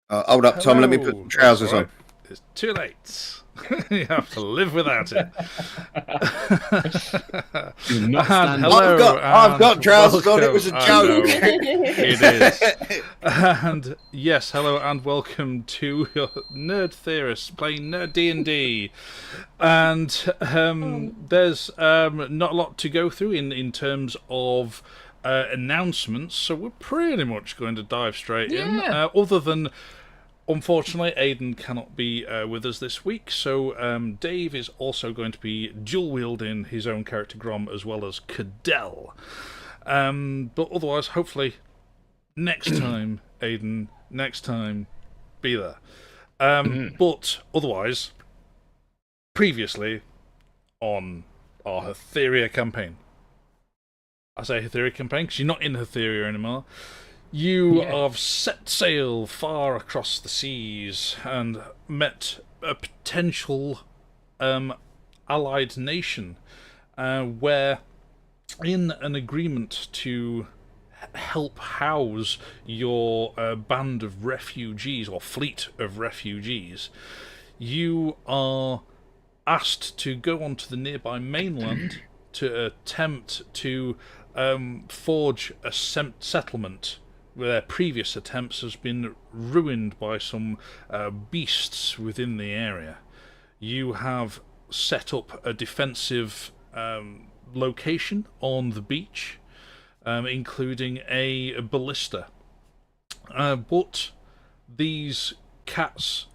Hold up, Tom. Let me put Hello. some trousers That's on. right. It's too late. You have to live without it. Do not And stand hello. I've got and trousers on. It welcome. was a I joke. know, it is. And yes, hello and welcome to your Nerd Theorists playing Nerd D&D. And there's not a lot to go through in terms of announcements, so we're pretty much going to dive straight in. Other than, unfortunately, Aidan cannot be with us this week, so Dave is also going to be dual-wielding his own character Grom as well as Cadell. But otherwise, hopefully, next time, Aidan, next time, be there. But otherwise, previously on our Hatheria campaign. I say Hatheria campaign because you're not in Hatheria anymore. You have set sail far across the seas and met a potential allied nation where, in an agreement to help house your band of refugees, or fleet of refugees, you are asked to go onto the nearby mainland to attempt to forge a settlement where their previous attempts has been ruined by some beasts within the area. You have set up a defensive location on the beach, including a ballista. But these cats,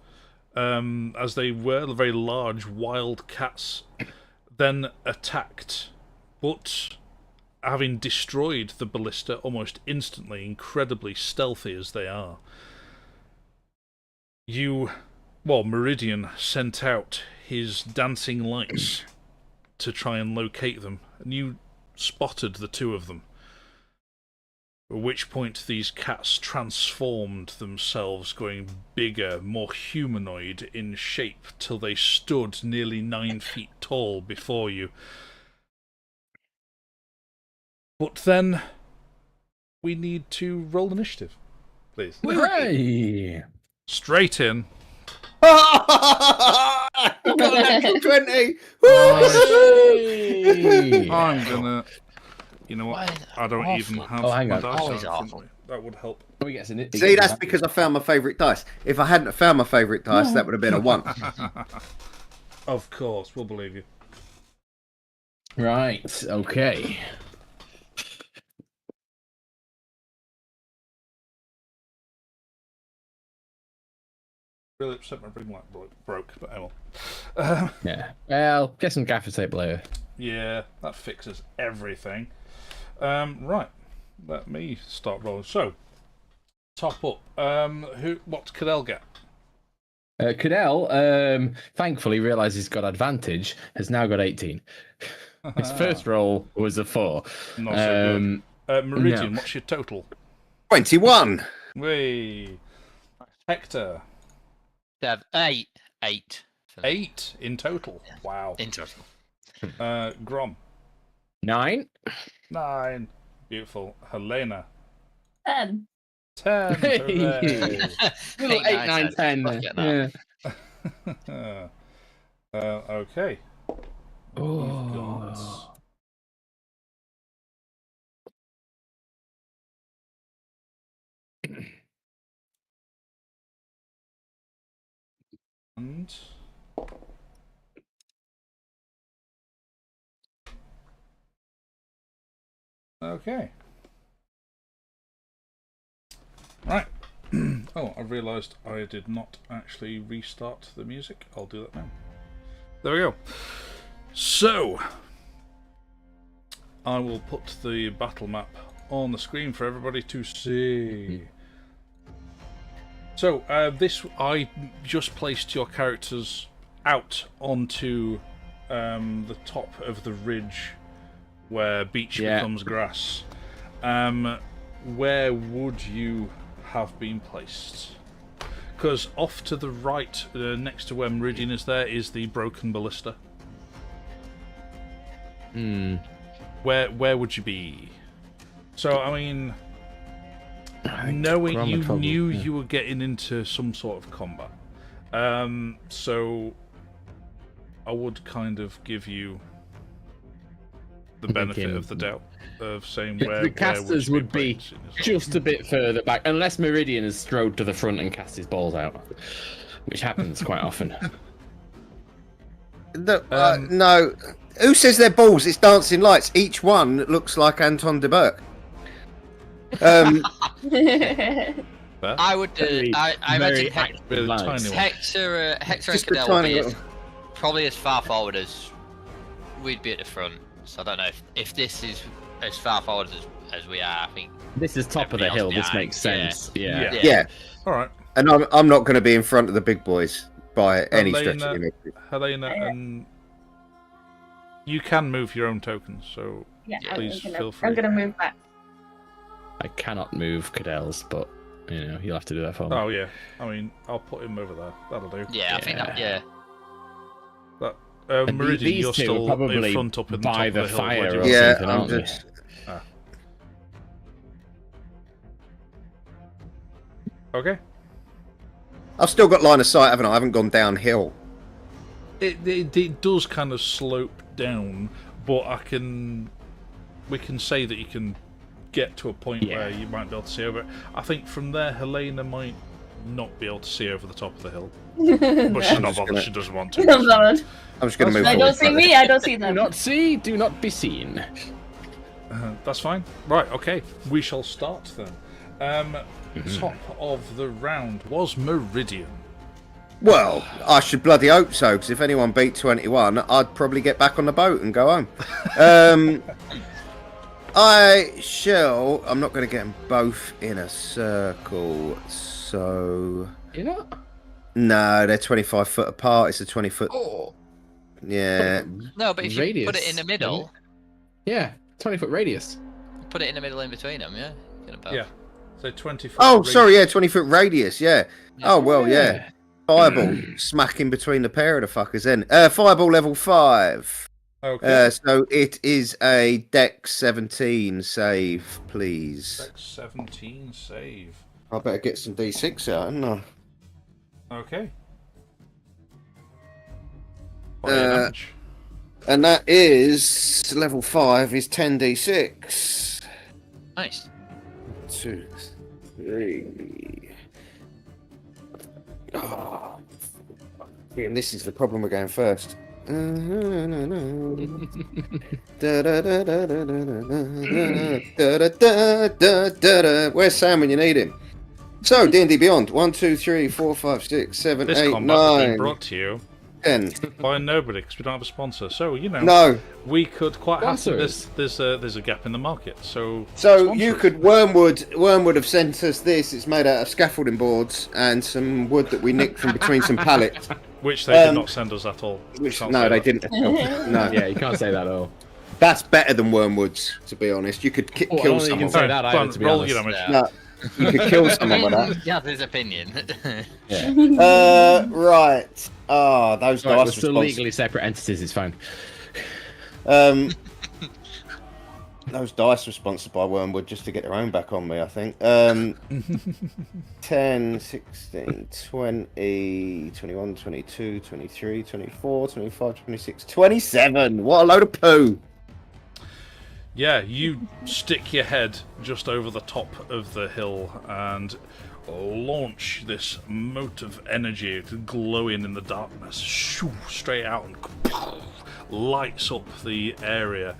as they were very large wild cats, then attacked, but having destroyed the ballista almost instantly, incredibly stealthy as they are, Meridian sent out his dancing lights to try and locate them, and you spotted the two of them. At which point these cats transformed themselves, going bigger, more humanoid in shape, till they stood nearly 9 feet tall before you. But then we need to roll initiative, please. Hooray! Straight in. I got a natural 20. I'm gonna. You know what? I don't awful. even have hang my on. dice Always out in front awful. of me. That would help. See, that's because I found my favourite dice. If I hadn't found my favourite dice, that would have been a 1. Of course, we'll believe you. Right, okay. Really upset my ring light broke, but I will. Yeah. Well, get some gaffer tape later. Yeah, that fixes everything. Right, let me start rolling. So, top up. What's Cadell get? Cadell, thankfully, realised he's got advantage, has now got 18. His first roll was a 4. Not so good. Meridian, no. what's your total? 21. Whee. Hector. 8. 8 in total. Wow. In total. Grom. 9. 9. Beautiful. Helena. 10. 10. Hooray. Little 8, 9, 10. Let's get that. Yeah. Okay. We've got... And... Okay. Right. Oh, I realised I did not actually restart the music. I'll do that now. There we go. So, I will put the battle map on the screen for everybody to see. So, I just placed your characters out onto the top of the ridge where beach becomes grass. Where would you have been placed? Because off to the right, next to where Meridian is, there is the broken ballista. Where would you be? So, I mean, knowing you Grommet probably, knew yeah. you were getting into some sort of combat. So I would kind of give you the benefit of the doubt of saying where The casters would be just a bit further back, unless Meridian has strode to the front and cast his balls out, which happens quite often. No. Who says they're balls? It's dancing lights. Each one looks like Anton de Burke. I would. I Very imagine active Really lads. tiny one. Hector and Just a Cadell would tiny be little. probably as far forward as we'd be at the front. So I don't know if this is as far forward as we are. I think This is top of the hill. This makes sense. Yeah. Yeah. All right. And I'm not going to be in front of the big boys by any stretch of the imagination. Helena, and you can move your own tokens, so Yeah, please feel free. I'm gonna move back. I cannot move Cadell's, but you'll have to do that for me. Oh yeah, I mean, I'll put him over there. That'll do. Yeah, I think that. Yeah. But And Meridian, these you're two still are probably in front up in the by top the of the hill. fire Where do you or want- Yeah, something, I'm aren't they? just. Okay. I've still got line of sight, haven't I? I haven't gone downhill. It does kind of slope down, but we can say that you can get to a point where you might be able to see over it. I think from there, Helena might not be able to see over the top of the hill, but she's not bothered. She doesn't want to. I'm bothered. I'm just going to move They forward. don't see me, I don't see Do them. not see, do not be seen. That's fine. Right, okay. We shall start then. Top of the round was Meridian. Well, I should bloody hope so, because if anyone beat 21, I'd probably get back on the boat and go home. I'm not going to get them both in a circle, so... You're not? No, they're 25 foot apart. It's a 20 foot... Oh. Yeah. No, but if you Radius, put it in the middle, Yeah, 20-foot radius. put it in the middle in between them, yeah. Get them both. Yeah. So 20 foot. Oh, radius. sorry, yeah, 20 foot radius, yeah. Oh, well, yeah. Yeah. Fireball smacking between the pair of the fuckers then. Fireball level 5. Okay. So it is a Dex 17 save, please. Dex 17 save. I better get some D6 out, hadn't I? Okay. Fire damage. And that is level 5 is 10d6. Nice. 2, 3. Oh, and this is the problem we're going first. Where's Sam when you need him? So, D&D Beyond. 1, 2, 3, 4, 5, 6, 7, This 8, combat has been 9, brought to you 10. by nobody because we don't have a sponsor. So No. we could quite happily. Sponsors. There's a gap in the market. So So you sponsors. could Wormwood have sent us this. It's made out of scaffolding boards and some wood that we nicked from between some pallets. Which they did not send us at all. Which Can't no, say they that. didn't. No, Yeah, you can't say that at all. that's better than Wormwood's. To be honest, you could Oh, I kill don't think you someone. can say Fine, that fine, either, to be roll honest. your damage. Yeah. No, you could kill someone with that. Yeah, his opinion. Yeah. Right. Ah, those Right, dice we're still respons- legally separate entities, it's fine. Those dice were sponsored by Wormwood just to get their own back on me, I think. 10, 16, 20, 21, 22, 23, 24, 25, 26, 27. What a load of poo. Yeah, you stick your head just over the top of the hill and launch this mote of energy glowing in the darkness, shoo, straight out and lights up the area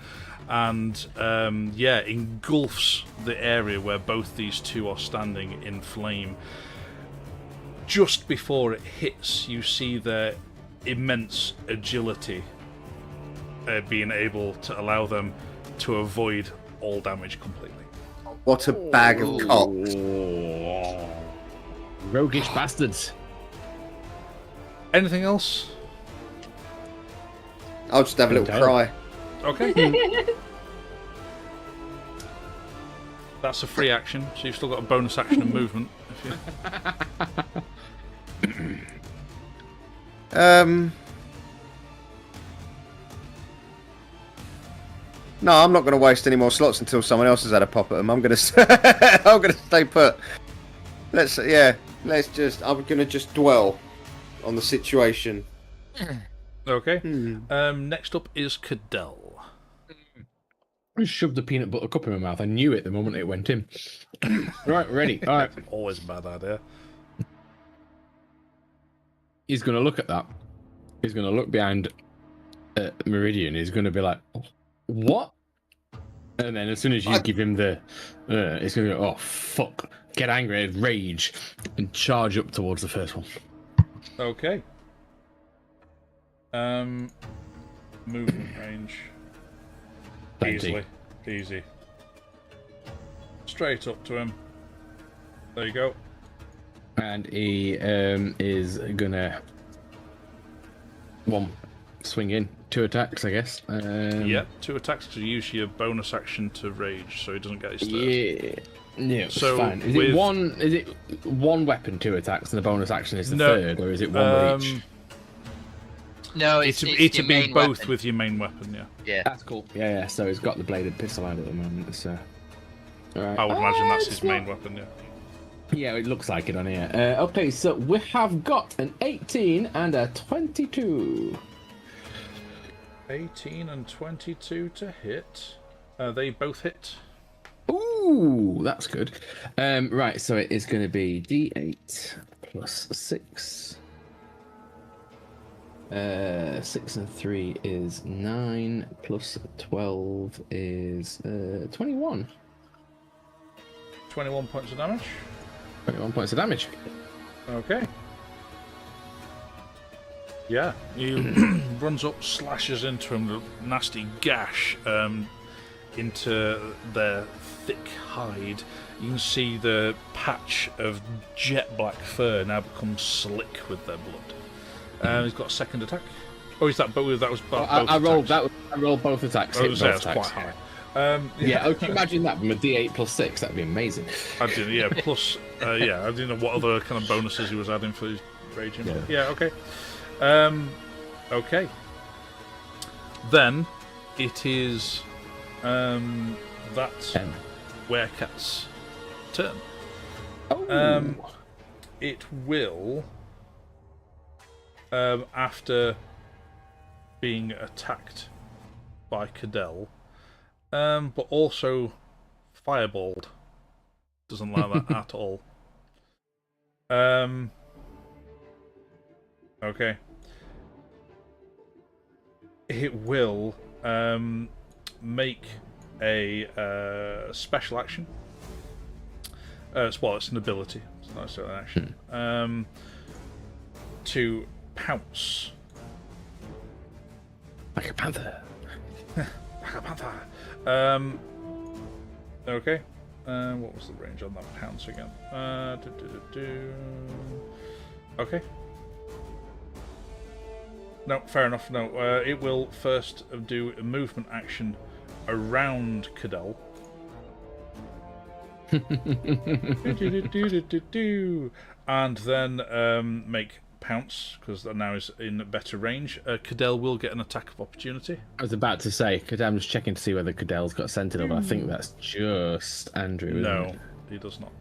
and engulfs the area where both these two are standing in flame. Just before it hits, you see their immense agility being able to allow them to avoid all damage completely. What a bag of cocks. Roguish bastards. Anything else? I'll just have a little Okay. cry. Okay. That's a free action, so you've still got a bonus action and movement. If you... No, I'm not going to waste any more slots until someone else has had a pop at them. I'm going to, I'm going to stay put. I'm going to just dwell on the situation. Okay. Next up is Cadell. I shoved the peanut butter cup in my mouth. I knew it the moment it went in. Right, ready. All right. Always a bad idea. He's going to look at that. He's going to look behind Meridian. He's going to be like, what? And then as soon as you give him the... he's going to go, oh, fuck. Get angry, rage, and charge up towards the first one. Okay. Movement range. Plenty. Easy. Straight up to him. There you go. And he is gonna swing in 2 attacks, I guess. Yeah, 2 attacks to use your bonus action to rage, so he doesn't get his third. Yeah, so fine. Is it one weapon, 2 attacks, and the bonus action is the third, or is it one with each? No, it's your to be main both weapon. with your main weapon. Yeah. Yeah. That's cool. Yeah. So he's got the bladed pistol out at the moment. So. All right. I would imagine that's his it's main not- weapon. Yeah. Yeah, it looks like it on here. Okay, so we have got an 18 and a 22. 18 and 22 to hit. They both hit. Ooh, that's good. Right, so it is going to be D8 plus 6. 6 and 3 is 9, plus 12 is 21. 21 points of damage. 21 points of damage. Okay. Yeah, he runs up, slashes into him, a nasty gash into their thick hide. You can see the patch of jet black fur now becomes slick with their blood. He's got a second attack. Oh, is that both? That was both. I rolled attacks. I rolled both attacks. Oh, Hit was both quite attacks. high. Yeah, can you imagine that with a D8 plus 6? That'd be amazing. I did, yeah. Plus, I didn't know what other kind of bonuses he was adding for his raging. Yeah, okay. Okay. Then it is that Werecat's turn. Oh. It will, after being attacked by Cadell, but also fireballed. Doesn't like that at all. Okay. It will make a special action. It's an ability. It's not necessarily an action. To pounce. Like a panther. Like a panther. Okay. What was the range on that pounce again? Okay. No, fair enough. No, it will first do a movement action around Cadell. And then make pounce, because that now is in better range. Cadell will get an attack of opportunity. I was about to say, I'm just checking to see whether Cadell's got Sentinel, but I think that's just Andrew. Isn't No, it? he does not.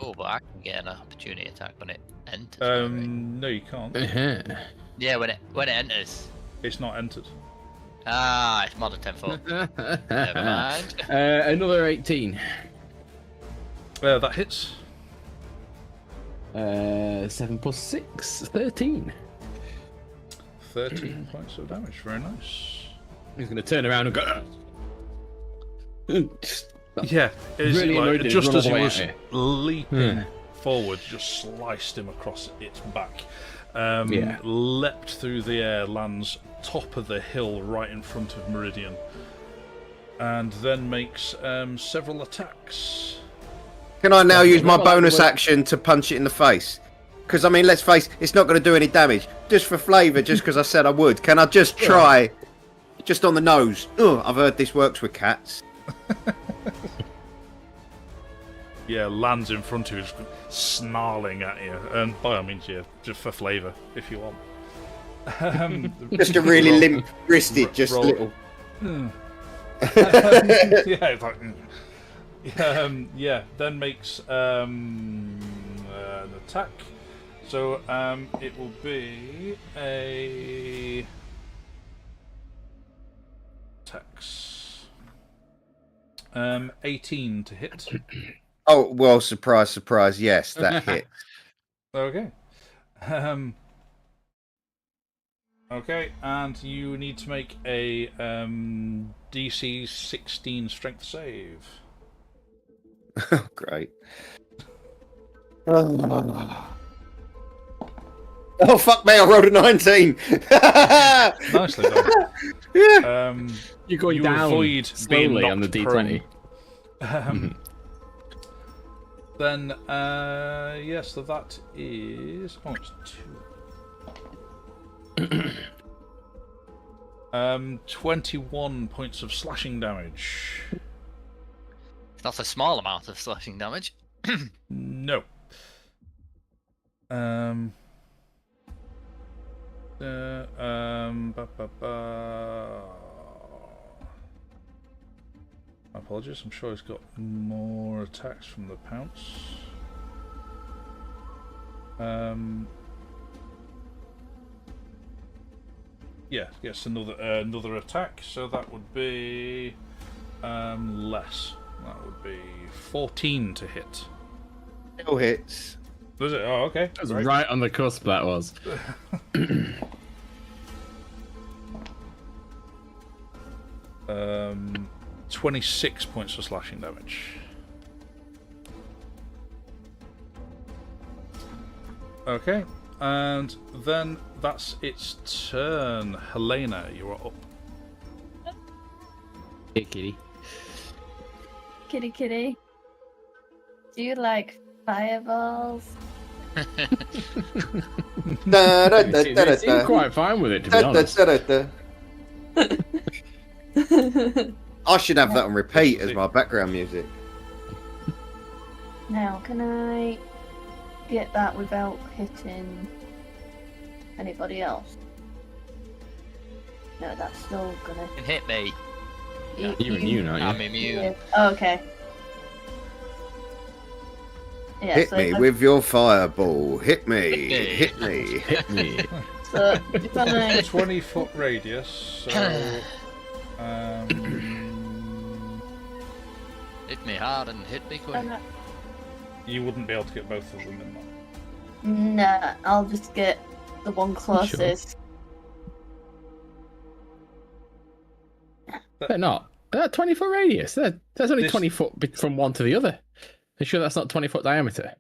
Oh, but I can get an opportunity attack when it enters. No, you can't. Yeah, when it enters. It's not entered. Ah, it's more than 10 foot. Never mind. Another 18. That hits. 7 plus 6, 13. 13 points of damage. Very nice. He's going to turn around and go. Yeah, it's Really like, annoyed that just he's as he run all was the way leaping forward, just sliced him across its back. Leapt through the air, lands top of the hill right in front of Meridian, and then makes several attacks. Can I now use my bonus action to punch it in the face? Because, I mean, let's face, it's not going to do any damage. Just for flavour, just because I said I would. Can I just try, just on the nose? Oh, I've heard this works with cats. Yeah, lands in front of you, just snarling at you. And by all means, yeah, just for flavour, if you want. Just a really limp-wristed, just roll. little... Yeah, it's like, yeah. Then makes an attack. So it will be a tax 18 to hit. Oh well, surprise, surprise. Yes, that hit. Okay. Okay, and you need to make a DC 16 strength save. Great. Oh fuck me! I rolled a 19. Nicely done. Yeah. You're going You down avoid being slowly on the knocked D20. Then, yeah, so that is... Oh, it's 2. 21 points of slashing damage. That's a small amount of slashing damage. No. My apologies, I'm sure he's got more attacks from the pounce. Yeah, yes, another attack, so that would be less. That would be 14 to hit. Still hits. Was it? Oh, okay. That was right on the cusp, that was. 26 points of slashing damage. Okay, and then that's its turn. Helena, you are up. Hey, kitty. Kitty, kitty. Do you like fireballs? They seem quite fine with it, to be honest. I should have that on repeat as my background music. Now, can I get that without hitting anybody else? No, that's still gonna... You can hit me. You're immune, aren't you? I'm immune. Yeah. Oh, okay. Yeah, Hit so me if with your fireball. Hit me. Hit me. Hit me. Hit me. So if I 20-foot radius, so... Hit me hard and hit me quick. you wouldn't be able to get both of them in that. Nah, I'll just get the one closest. They're not. They're 20-foot radius. There's only This- 20 foot from one to the other. Are you sure that's not 20-foot diameter?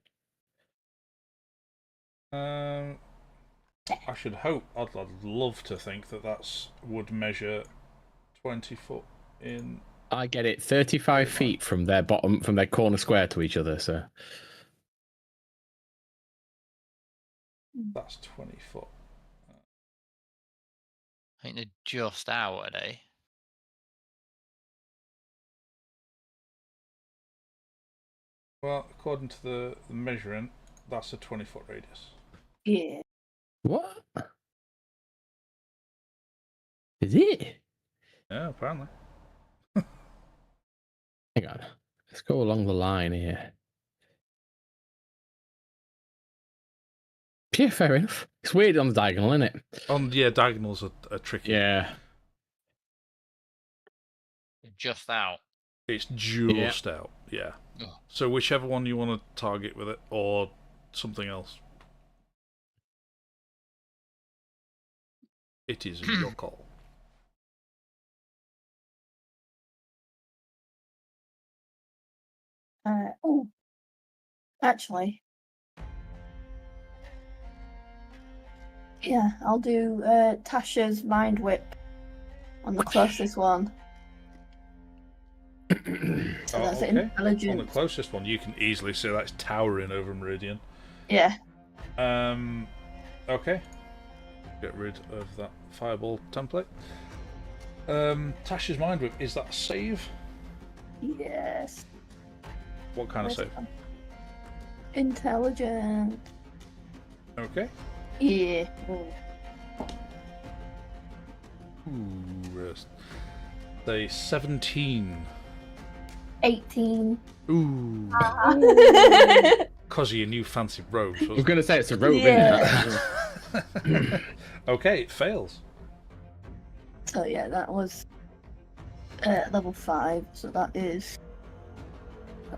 I should hope. I'd love to think that would measure 20 foot in. I get it. 35 feet from their corner square to each other. So That's 20 foot. I think they're just out, are they? Well, according to the measuring, that's a 20-foot radius. Yeah. what? Is it? Yeah, apparently. Hang on. Let's go along the line here. Yeah, fair enough. It's weird on the diagonal, isn't it? Yeah, diagonals are tricky. Yeah. They're just out. It's just out. Yeah. Oh. So whichever one you want to target with it, or something else. It is your call. Oh, actually, yeah, I'll do Tasha's mind whip on the closest one. So that's Okay. On the intelligence. closest one, you can easily see that's towering over Meridian. Yeah. Okay. Get rid of that fireball template. Tasha's mind whip, is that a save? Yes. What kind of save? Intelligent. Okay. Yeah. Ooh, Say 17. 18. Ooh. Because of your new fancy robes. I was going to say it's a robe, Yeah. isn't it? Okay, it fails. So yeah, that was level 5. So that is.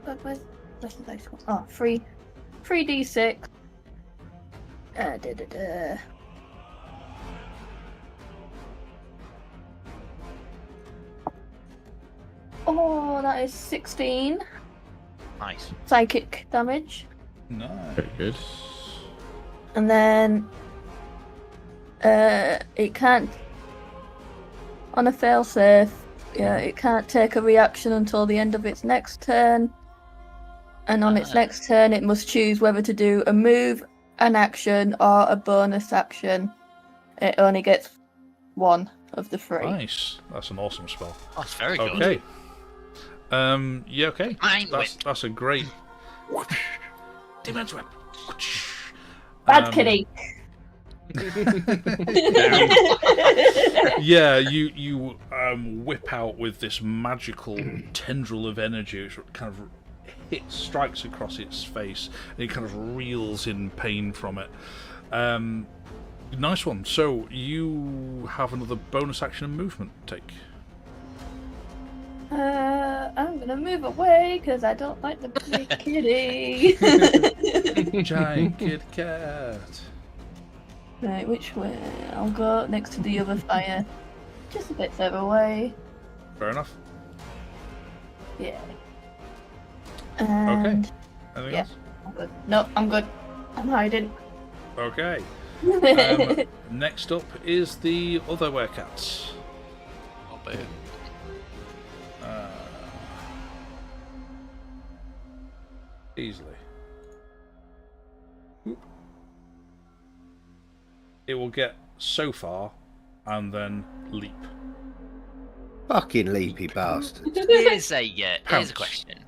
Where's the dice? Oh, 3d6. Oh, that is 16 Nice. psychic damage. Nice. Very good. And then it can't, on a failsafe, it can't take a reaction until the end of its next turn. And on its next turn, it must choose whether to do a move, an action, or a bonus action. It only gets one of the 3. Nice. That's an awesome spell. That's very good. Okay. Yeah, okay. Mind whip. That's a great. Demon's whip. Bad kitty. Yeah, you whip out with this magical tendril of energy, which kind of strikes across its face, and it kind of reels in pain from it. Nice one. So you have another bonus action and movement take. I'm gonna move away because I don't like the big kitty. Giant kid cat. Right, which way? I'll go next to the other fire. Just a bit further away. Fair enough. Yeah. And Anything yeah, else? I'm good. No, I'm good. I'm hiding. Okay. Next up is the other werecats. Not bad. Easily. Oop. It will get so far and then leap. Fucking leapy bastard. Here's a Pounce. question.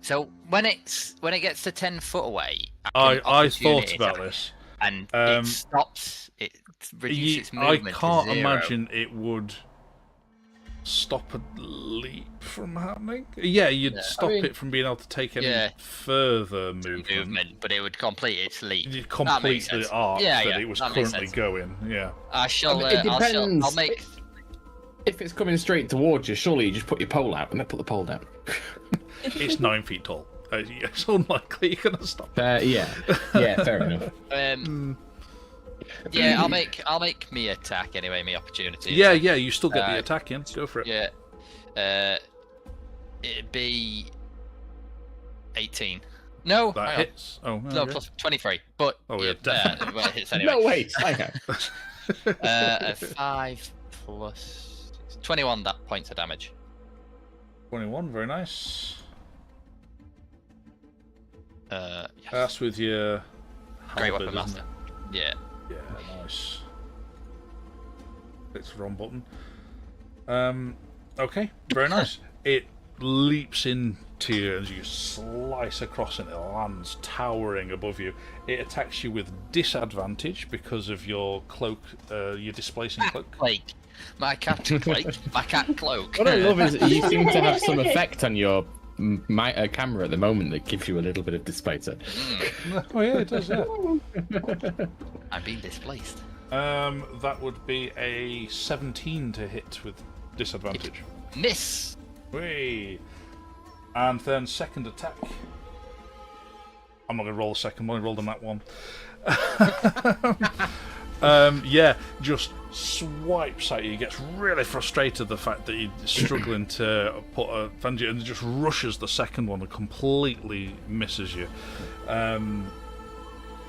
So when it gets to 10 foot away, I thought opportunity about attack, this. and it stops. It reduces its I movement. can't to 0. imagine it would stop a leap from happening. Yeah, you'd stop it from being able to take any further movement. But it would complete its leap. You'd complete the arc that it was that makes currently sense. going. Yeah. I shall. It depends. I'll make. If it's coming straight towards you, surely you just put your pole out and then put the pole down. It's 9 feet tall. It's unlikely you're gonna stop. Yeah, fair enough. Yeah, I'll make me attack anyway. Me opportunity. Yeah, you still get the attack in. Go for it. Yeah. It'd be 18. No, That hits. Oh no, okay. plus 23. But Oh, yeah, definitely. well, it hits anyway. No, wait. Okay. 5 plus 21 points of damage. 21. Very nice. Yes. That's with your Great halberd, weapon isn't master. Yeah. it? Yeah, nice. It's the wrong button. Okay, very nice. It leaps into you as you slice across and it lands towering above you. It attacks you with disadvantage because of your cloak, your displacing cloak. Like my cat cloak. My cat cloak. What I love is you seem to have some effect on your camera at the moment that gives you a little bit of displacer. Oh yeah, it does. Yeah. I'm being displaced. That would be a 17 to hit with disadvantage. Miss. Whee! And then second attack. I'm not going to roll the second one, I rolled on that one. Yeah, just swipes at you, gets really frustrated the fact that you're struggling to put a vengeance, and just rushes the second one and completely misses you.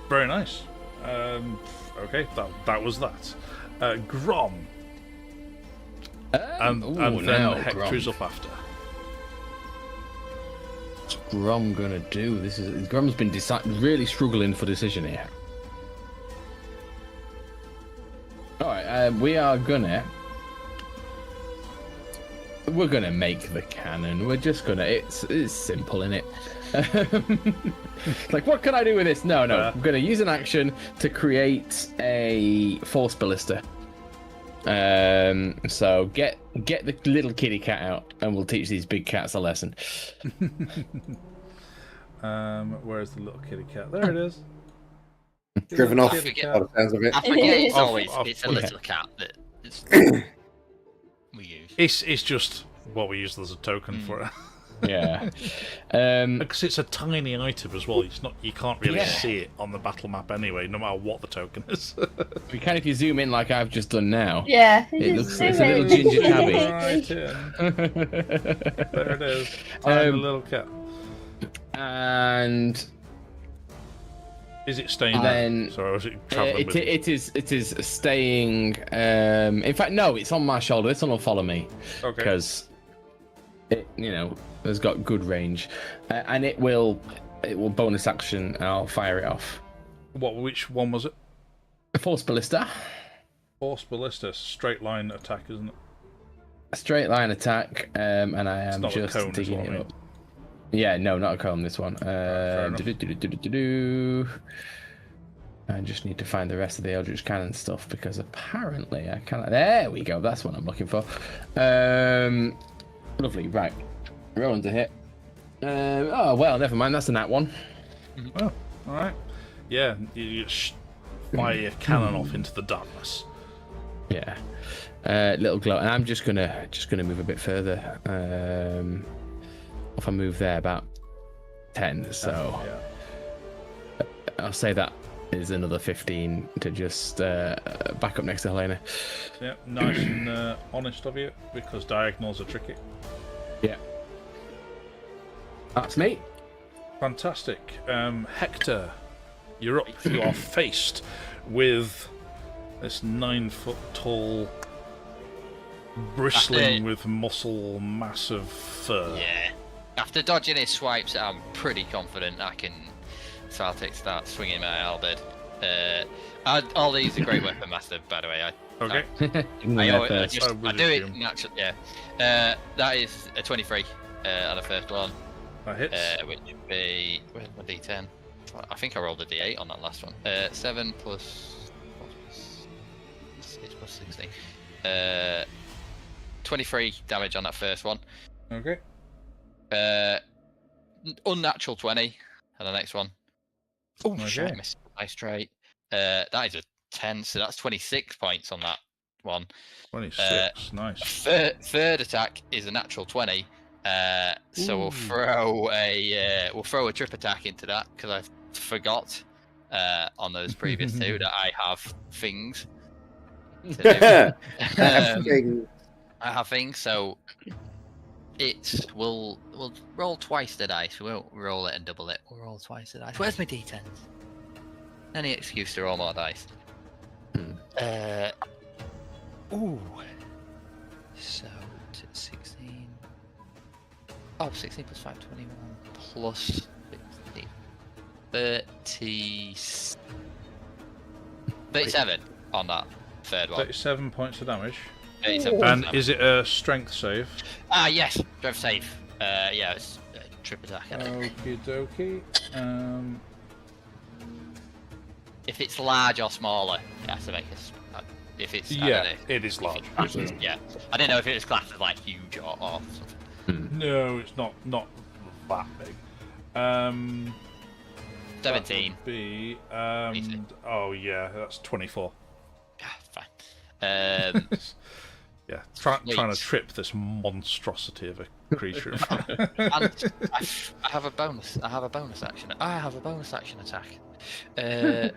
Very nice. Okay, that was that. Grom. And then Hector is up after. What's Grom gonna do? Grom's been really struggling for decision here. Alright, we're gonna make the cannon. We're just gonna. It's simple, innit? Like, what can I do with this? No. I'm gonna use an action to create a force ballista. So get the little kitty cat out, and we'll teach these big cats a lesson. Where's the little kitty cat? There it is. Driven off, by Kitty the cat. sounds of it. I forget it's Off- always off- it's a yeah. little cat that we use. It's just what we use as a token for it. Yeah. Because it's a tiny item as well. It's not. You can't really Yeah. see it on the battle map anyway, no matter what the token is. We can if you zoom in like I've just done now. Yeah. It just looks it's a zoom little in. ginger tabby. Right in. There it is. Tiny little cat. And Is it staying then there? Sorry, was it traveling with you? it is staying. In fact, no, it's on my shoulder. This one will follow me Okay. because it has got good range, and it will bonus action. I'll fire it off. Which one was it? Force ballista, Force ballista, straight line attack, isn't it? a straight line attack, and I am not a just cone, is digging what I it mean. up. Yeah, no, not a cone. This one. fair enough. I just need to find the rest of the Eldritch Cannon stuff because apparently I can't. There we go. That's what I'm looking for. Lovely. Right. Rolling to hit. Oh well, never mind. That's a nat one. Oh, all right. Yeah, you just fire your cannon off into the darkness. Yeah. Little glow, and I'm just gonna move a bit further. If I move there about 10, so Yeah. I'll say that is another 15 to just back up next to Helena. Yeah, nice and honest of you, because diagonals are tricky. Yeah. That's me. Fantastic. Hector, you're up. You are faced with this 9-foot tall, bristling with muscle, massive fur. Yeah. After dodging his swipes, I'm pretty confident I can. So I'll start swinging my halberd. All these are great weapon master, by the way. Okay. First. I I do it assume. naturally. Yeah. That is a 23 on the first one, That hits. which would be where's my D10? I think I rolled a D8 on that last one. 7 plus 6 plus 16. 23 damage on that first one. Okay. Unnatural 20 on the next one. Oh Okay. shit! I missed my straight. That is a 10, so that's 26 points on that one. 26. Nice. Third attack is a natural 20. So we'll throw a trip attack into that because I forgot on those previous two that I have things. To do. I have things, so we'll roll twice the dice. We won't roll it and double it. We'll roll twice the dice. Where's my d10s? Any excuse to roll more dice. Ooh. So 16. Oh, 16 plus 5, 21 plus 16. 37 on that third one. 37 points of damage. 37 And points. is it a strength save? Ah, yes, drive save. Yeah, it's trip attack. I think. Okie dokie. If it's large or smaller, it has to make us. If it's I don't Yeah, know, it is large. yeah, I didn't know if it was classed as like huge or something. No, it's not that big. 17. That would be oh yeah, that's 24. Yeah, fine. Yeah, trying to Sweet. trip this monstrosity of a creature. in front. And I have a bonus. I have a bonus action. I have a bonus action attack. Of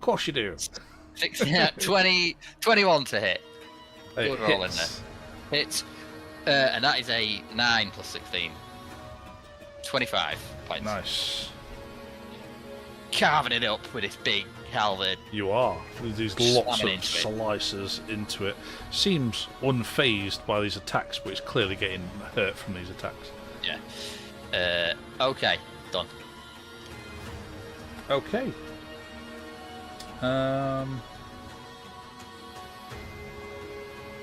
course you do. 21 to hit. It Good roll in hits. there. Hits. And that is a 9 plus 16. 25 points. Nice. Carving it up with this big halberd. You are. With these lots Slamming of into it. slices into it. Seems unfazed by these attacks, but it's clearly getting hurt from these attacks. Yeah. Okay. Done. Okay.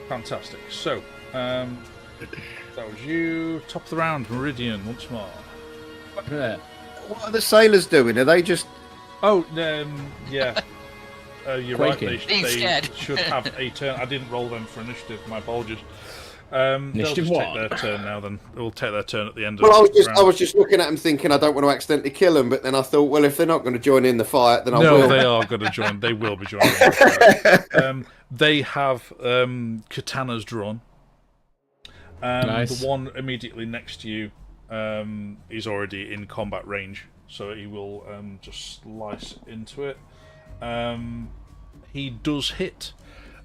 Fantastic. So, that was you. Top of the round, Meridian, once more. Yeah. What are the sailors doing? Are they just... Oh, yeah. You're right. Quaking. They scared. should have a turn. I didn't roll them for initiative. My apologies. They'll Initiative just take what? their turn now. Then we'll take their turn at the end of Well, I the round. was just looking at them thinking I don't want to accidentally kill them, but then I thought, well, if they're not going to join in the fight, then I No, will. they are going to join. They will be joining. They have katanas drawn. Nice. The one immediately next to you is already in combat range, so he will just slice into it. He does hit.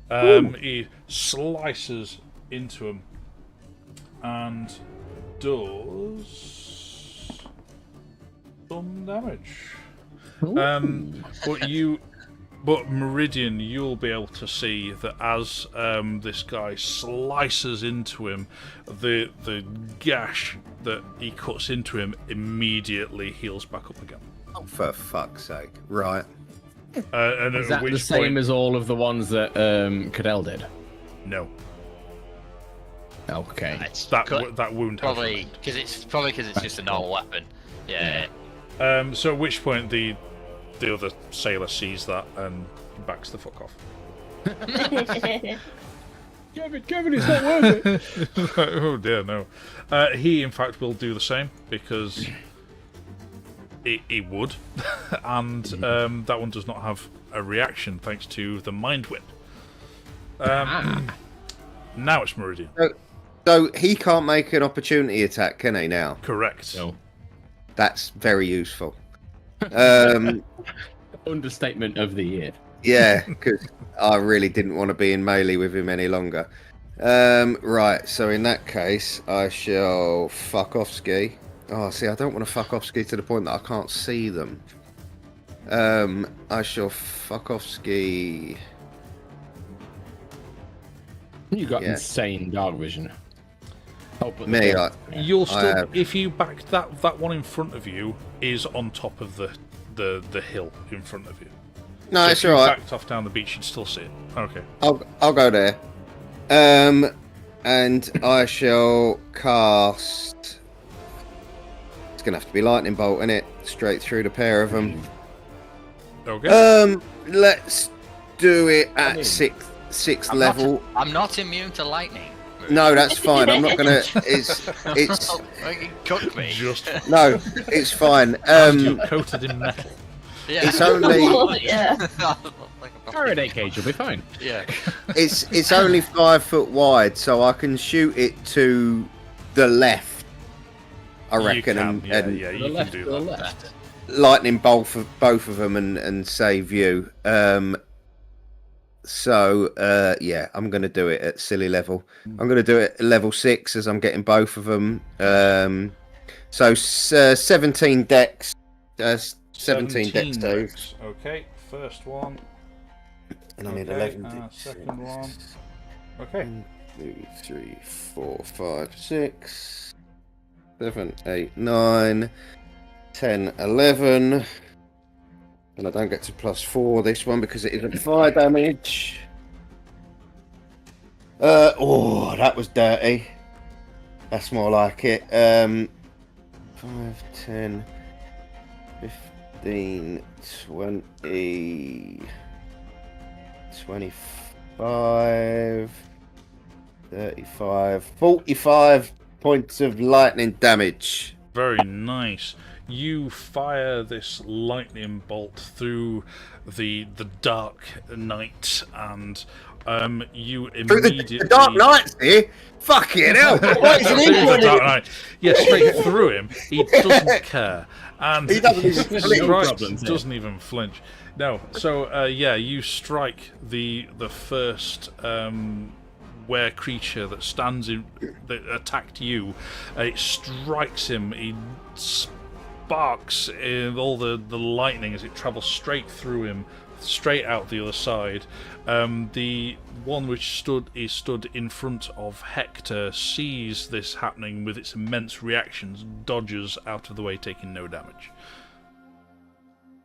He slices into him and does some damage. But Meridian, you'll be able to see that as this guy slices into him, the gash that he cuts into him immediately heals back up again. Oh, for fuck's sake! Right. And Is at that the which same point, as all of the ones that Cadell did? no, Okay. It's that wound has probably remained. because it's just a normal weapon. Yeah. So at which point the other sailor sees that and backs the fuck off. Kevin, it's not worth it. Oh dear, no. He in fact will do the same because he would, and that one does not have a reaction thanks to the mind whip. Now it's Meridian. So he can't make an opportunity attack, can he? Now, Correct. No. that's very useful. Understatement of the year. Yeah, because I really didn't want to be in melee with him any longer. Right, so in that case, I shall fuck off ski. Oh, see, I don't want to fuck off ski to the point that I can't see them. I shall fuck off ski. You got Yeah. insane dark vision. Oh, but Me, You'll still, have- if you back that one in front of you is on top of the hill in front of you. no, So it's if you alright. backed off down the beach, you'd still see it. Okay. I'll go there. And I shall cast. It's gonna have to be lightning bolt, innit? Straight through the pair of them. Okay. Let's do it at mean, sixth I'm level. I'm not immune to lightning. No, that's fine. I'm not gonna. It's Cook me. Just no, it's fine. you're coated in metal. Yeah. It's only Yeah. Faraday cage will be fine. Yeah. it's only 5 foot wide, so I can shoot it to the left. I You reckon, can, and, yeah, and yeah, To you the can left, do to the that. left. lightning bolt for both of them and save you. So yeah, I'm gonna do it at silly level. I'm gonna do it at level 6 as I'm getting both of them. So 17 dex, 17 dex save, decks. Okay, first one. and I need Okay, 11 dex. second one. Okay. 1, 2, 3, 4, 5, 6, 7, 8, 9, 10, 11. And I don't get to +4 this one because it isn't fire damage. Oh, that was dirty. That's more like it. 5, 10, 15, 20, 25, 35, 45 points of lightning damage. Very nice. You fire this lightning bolt through the dark night, and you Through immediately the Dark Knights here? Fucking hell! What is Through it the in Dark Knight. Yeah, straight through him. He doesn't care, and He doesn't even he flinch. strikes, problems here. doesn't even flinch. No, so yeah, you strike the first were creature that stands in that attacked you. It strikes him. He sparks in all the lightning as it travels straight through him, straight out the other side. The one which stood in front of Hector sees this happening with its immense reactions, dodges out of the way, taking no damage.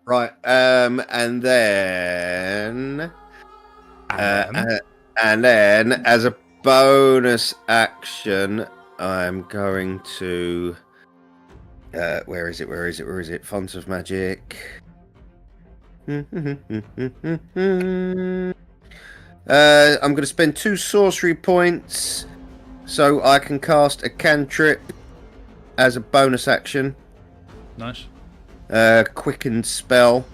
Right, and then as a bonus action, I'm going to where is it? Font of Magic. I'm going to spend 2 sorcery points so I can cast a cantrip as a bonus action. Nice. Quicken spell.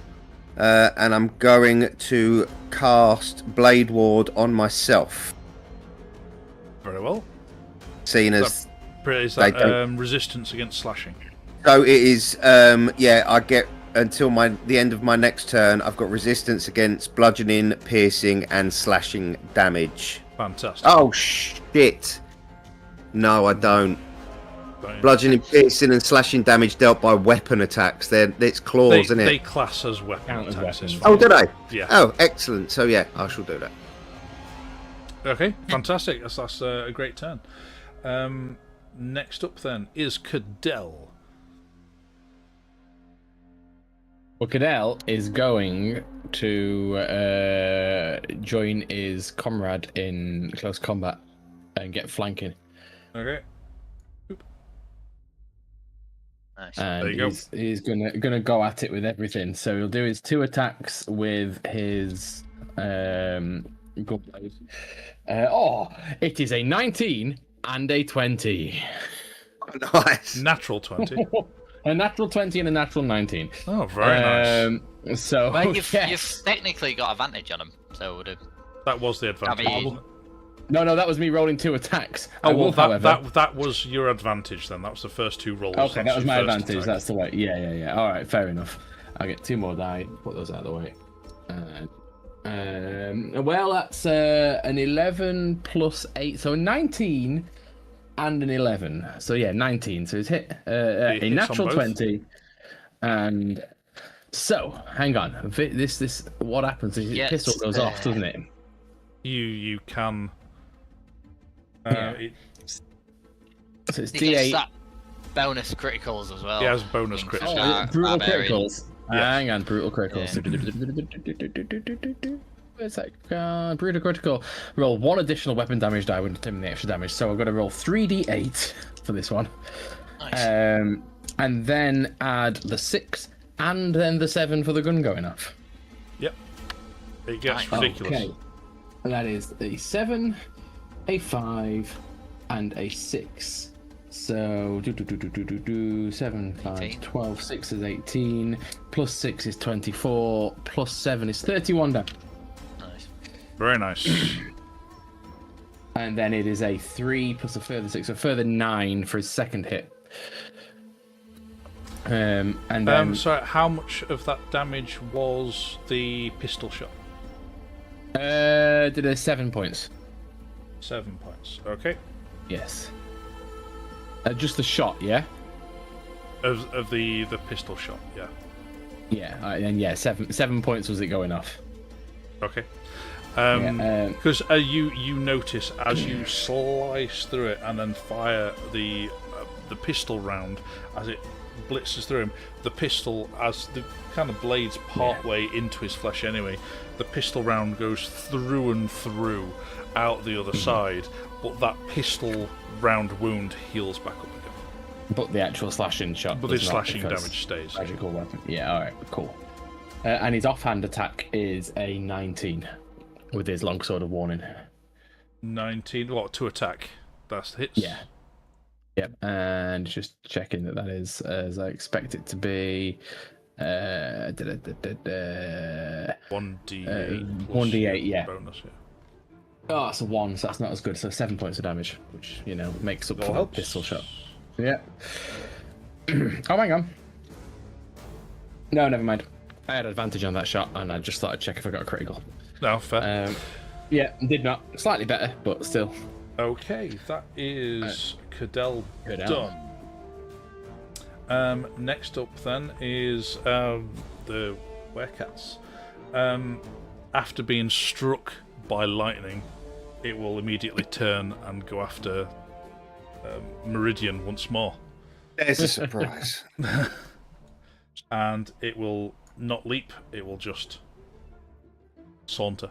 And I'm going to cast Blade Ward on myself. Very well. Seeing as Is that resistance against slashing? so it is, I get until the end of my next turn. I've got resistance against bludgeoning, piercing, and slashing damage. Fantastic. Oh shit! No, I don't. Bludgeoning, piercing, and slashing damage dealt by weapon attacks. It's claws, isn't it? They class as weapon Count as attacks. weapons. Oh, do they? Yeah. Oh, excellent. So yeah, I shall do that. Okay, fantastic. That's a great turn. Next up then is Cadell. Well, Cadell is going to join his comrade in close combat and get flanking. Okay. Nice. And There you go. he's gonna go at it with everything. So he'll do his 2 attacks with his gun blade. It is a 19 and a 20. Nice. Natural 20. A natural 20 and a natural 19. Oh, very nice. So Well, you've yes. technically got advantage on him, so would have. That was the advantage. I mean- wasn't it? No, that was me rolling 2 attacks. Oh, I well, will, however. that was your advantage then. That was the first 2 rolls. Okay, that was your my first advantage. attack. That's the way. Yeah. All right, fair enough. I'll get 2 more die. Put those out of the way. Well, that's an 11 plus 8, so 19 and an 11. So yeah, 19. So it's hit a hits natural on both. 20. And so, hang on. This what happens is his Yes, pistol goes off, doesn't it? You can. Yeah. So it's He gets D8. that bonus criticals as well. He has bonus in crits. Oh, Bar- brutal Barbarian. criticals. Yeah. Hang on, brutal criticals. Where's that? Brutal critical. Roll 1 additional weapon damage die when determining the extra damage. So I've got to roll 3d8 for this one. Nice. And then add the 6 and then the 7 for the gun going off. Yep. It gets Nice. ridiculous. Okay. And that is a 7, a 5, and a 6. So 7, 5, 18. 12, 6 is 18, plus 6 is 24, plus 7 is 31 down. Nice. Very nice. And then it is a 3 plus a further 6, a further 9 for his second hit. And then So how much of that damage was the pistol shot? did a 7 points. 7 points. Okay. Yes. Just the shot, yeah? Of the pistol shot, yeah. Yeah, and yeah, 7 points was it going off. Okay. Yeah, Because you notice as you slice through it and then fire the pistol round as it blitzes through him, the pistol, as the kind of blades part way into his flesh anyway, the pistol round goes through and through out the other side, but that pistol round wound heals back up again. But the actual slashing shot. But the does not, slashing because damage stays. Magical weapon. Yeah, alright, cool. And his offhand attack is a 19 with his longsword of warning. 19, what, to attack? That's the hits? Yeah. Yep, and just checking that is as I expect it to be. 1d8 plus 1d8, yeah. bonus, yeah. Oh, it's a 1, so that's not as good. So 7 points of damage, which, makes up That for the helps. pistol shot. Yeah. Oh, hang on. No, never mind. I had advantage on that shot, and I just thought I'd check if I got a critical. No, fair. Yeah, did not. Slightly better, but still. Okay, that is Cadell Cadell. done. Next up then is the werecats. After being struck by lightning, it will immediately turn and go after Meridian once more. There's a surprise. And it will not leap, it will just saunter.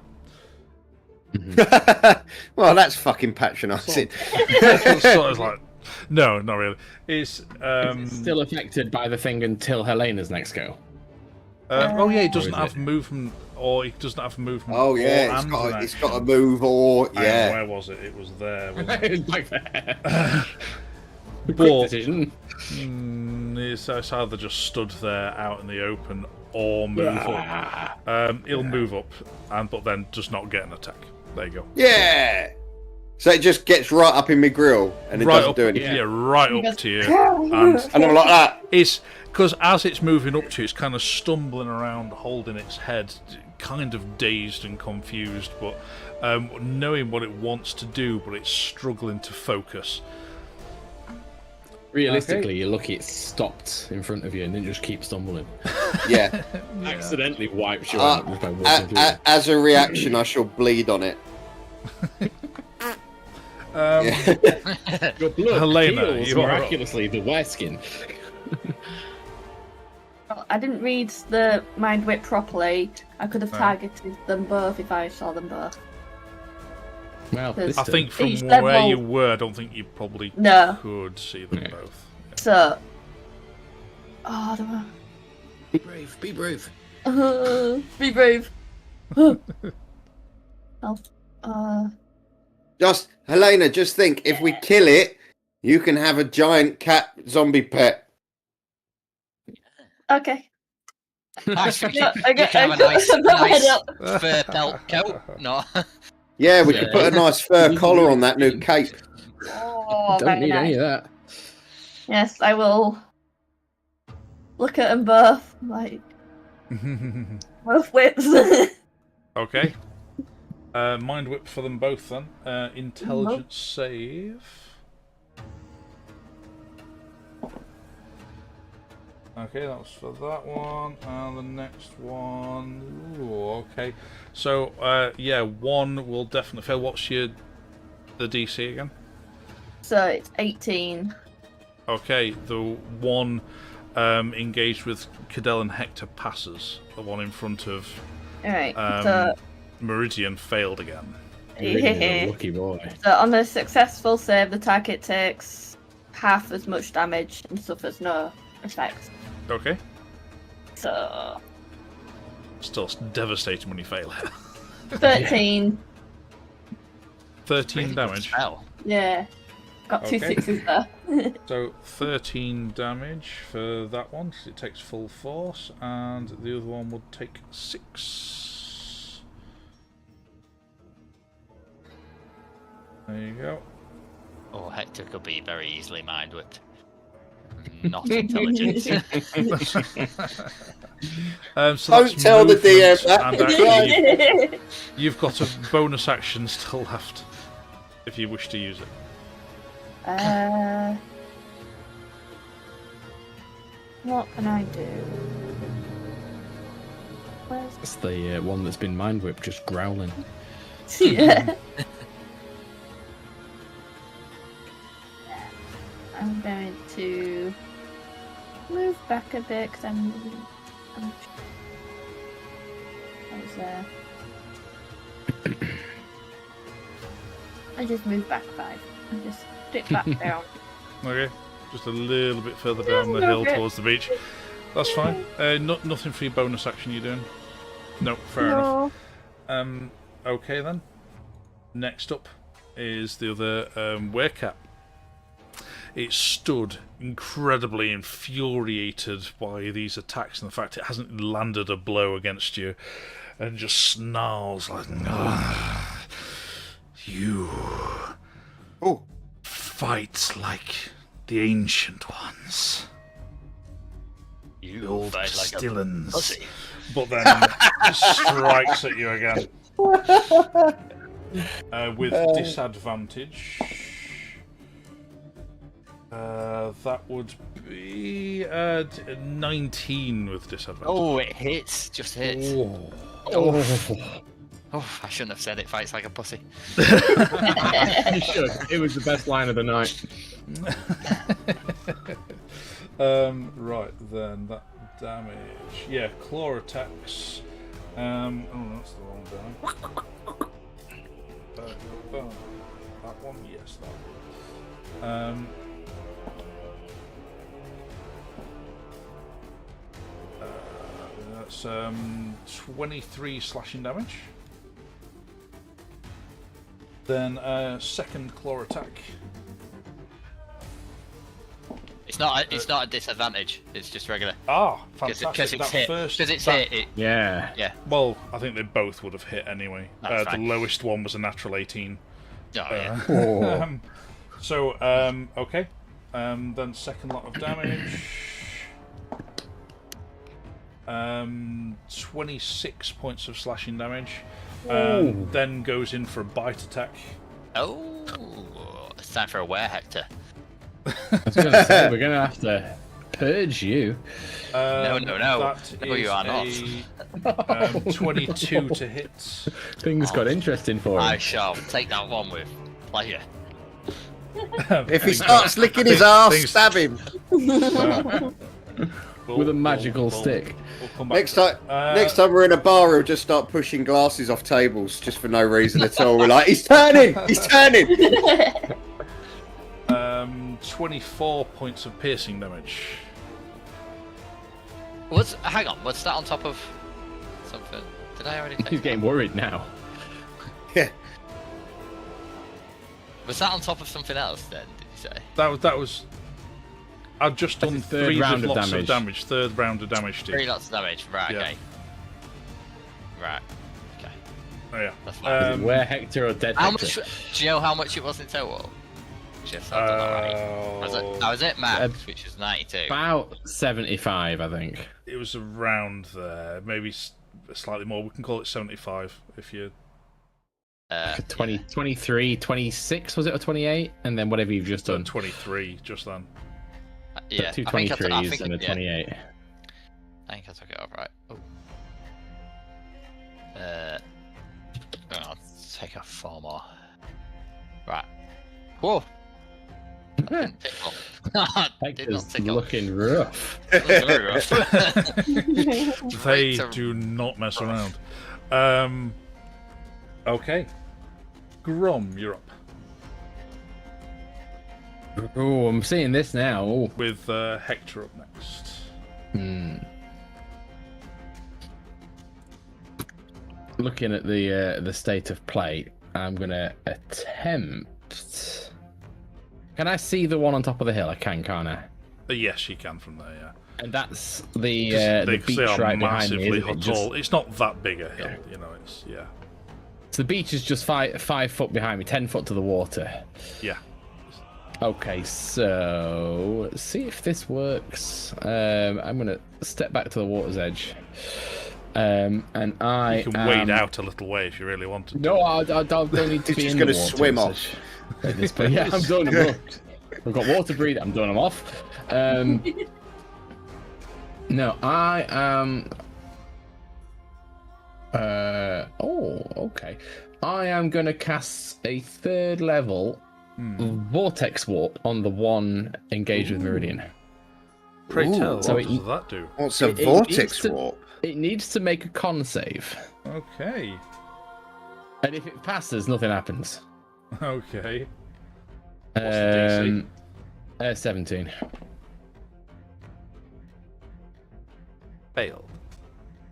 Well, that's fucking patronising. Sort of like, no, not really. It's Still affected by the thing until Helena's next go. Oh yeah, he doesn't is have it? movement, or he doesn't have movement. Oh or yeah, and an it's got to action. move or Hang on, yeah. where was it? It was there. Wasn't it? It's back there. Quick But decision. it's either just stood there out in the open or move up. He'll move up, but then just not get an attack. There you go. Yeah. So it just gets right up in my grill and it Right doesn't up, do anything. yeah, right He up goes, to you. And And I'm like that. it's because as it's moving up to you, it's kind of stumbling around, holding its head, kind of dazed and confused, but knowing what it wants to do, but it's struggling to focus. Realistically, you're lucky it stopped in front of you and then just keep stumbling. Yeah. Accidentally wipes you out just by walking through. As a reaction, I shall bleed on it. Your blood Helena, heals you are- miraculously the white skin. Well, I didn't read the mind whip properly. I could have No. targeted them both if I saw them both. Well, There's- this I think from Each where level- you were, I don't think you probably No. could see them Yeah. both. So. Oh, there were... be brave, be brave. Be brave. Just Helena, just think, if we kill it, you can have a giant cat zombie pet. Okay. Actually, Yeah, I you get- can have a I nice, put my head nice up. fur pelt coat. No. Yeah, we could put a nice fur You collar need on that new skin. cape. Oh, Don't very need any nice. of that. Yes, I will look at them both. Like, both whips. Okay. Mind whip for them both then. Intelligence save. Okay, that was for that one, and the next one. Ooh, okay. So, yeah, one will definitely fail. What's the DC again? So it's 18. Okay, the one engaged with Cadell and Hector passes. The one in front of Alright, Meridian failed again. You're really a lucky boy. so on a successful save, the target takes half as much damage and suffers no effects. Okay. So Still devastating when you fail it. 13. 13 damage. Spell. Yeah. Got two Okay. sixes there. So 13 damage for that one, 'cause it takes full force, and the other one would take 6. There you go. Oh, Hector could be very easily mind whipped. Not intelligent. So Don't that's tell the DM movement, that. and actually you've got a bonus action still left, if you wish to use it. What can I do? Where's That's the one that's been mind whipped, just growling. yeah. I'm going to move back a bit because I'm I was there. I just moved back 5. I just dip back down. Okay, just a little bit further down the hill towards the beach. That's fine. Nothing for your bonus action you're doing? No, fair enough. Okay then. Next up is the other werecat. It stood incredibly infuriated by these attacks and the fact it hasn't landed a blow against you, and just snarls like, "You Oh, fight like the ancient ones, You old fight like a Stillans," pussy. but then strikes at you again with disadvantage. That would be 19 with disadvantage. Oh, it hits. Just hits. Oh. Oh, I shouldn't have said it fights like a pussy. You should. It was the best line of the night. Right then, that damage. Yeah, claw attacks. Oh, that's the wrong die. That one, yes, that one. It's 23 slashing damage. Then second claw attack. It's not a disadvantage. It's just regular. Ah, fantastic. Because it's That hit. first- Because it's that- hit. Yeah. Well, I think they both would have hit anyway. That's The fine. lowest one was a natural 18. Oh, yeah. Oh. So, okay. Then second lot of damage. 26 points of slashing damage. Then goes in for a bite attack. Oh, it's time for a wear, Hector. I was going to say, we're going to have to purge you. No. That No, you are not. is a 22 to hit. Things got interesting for I him. shall take that one with pleasure. If he starts licking his ass, things- stab him. With a magical stick. We'll come back Next to time, next time we're in a bar, we'll just start pushing glasses off tables just for no reason at all. We're like, he's turning, he's turning. 24 points of piercing damage. Hang on, was that on top of something? Did I already take He's getting worried now. Yeah. Was that on top of something else then, did you say? That was. I've just That's done his third 3 round of lots damage. of damage. Third round of damage, Steve. 3 lots of damage, right, Yeah. okay. Right, okay. Oh yeah. That's fine. Where Hector or dead How Hector? much, do you know how much it was in total? Just I've done that right. I was at max, which is 92. About 75, I think. It was around there, maybe slightly more. We can call it 75 if you. 20, 23, 26 was it, or 28? And then whatever you've just done. 23 just then. Yeah, Two I think I 23s and a yeah, 28. I think I took it off right. Oh. I'll take off 4 more. Right. Whoa! Didn't tickle. Did not Hector's tickle. looking rough. That was very rough. They to- do not mess around. Okay. Grom, you're up. Oh, I'm seeing this now. Oh. With Hector up next. Looking at the state of play, I'm gonna attempt. Can I see the one on top of the hill? I can, can't I? Yes, you can from there, yeah. And that's the They beach are right behind me. massively Isn't it? tall. It's not that big a hill, Yeah. you know. It's yeah. So the beach is just 5 foot behind me, 10 foot to the water. Yeah. Okay, so let's see if this works. I'm gonna step back to the water's edge, and I You can wade out a little way if you really wanted to. No, I don't need to He's be just in gonna the water. swim as off. such at this point. Yeah, I'm doing them off. I've got water breathing. I'm doing them off. No, I am. Okay. I am gonna cast a 3rd level vortex warp on the one engaged with Meridian. Pray Ooh. tell, So what it- does that do? What's a It needs vortex to- warp? It needs to make a con save, Okay. and if it passes, nothing happens. Okay. What's the DC? 17. Failed.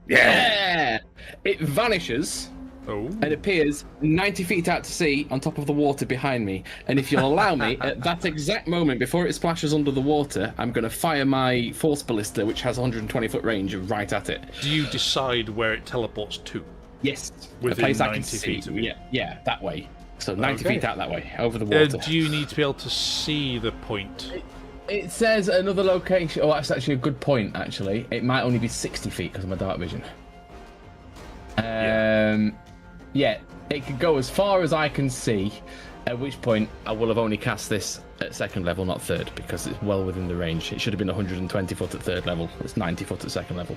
Yeah! It vanishes Oh. and appears 90 feet out to sea on top of the water behind me. And if you'll allow me, at that exact moment, before it splashes under the water, I'm going to fire my force ballista, which has 120 foot range, right at it. Do you decide where it teleports to? Yes. Within a place I 90 can feet see. of you? Yeah, that way. So 90 Okay. feet out that way, over the water. Do you need to be able to see the point? It says another location. Oh, that's actually a good point, actually. It might only be 60 feet because of my dark vision. Yeah, it could go as far as I can see, at which point I will have only cast this at 2nd level, not 3rd, because it's well within the range. It should have been 120 foot at 3rd level. It's 90 foot at 2nd level.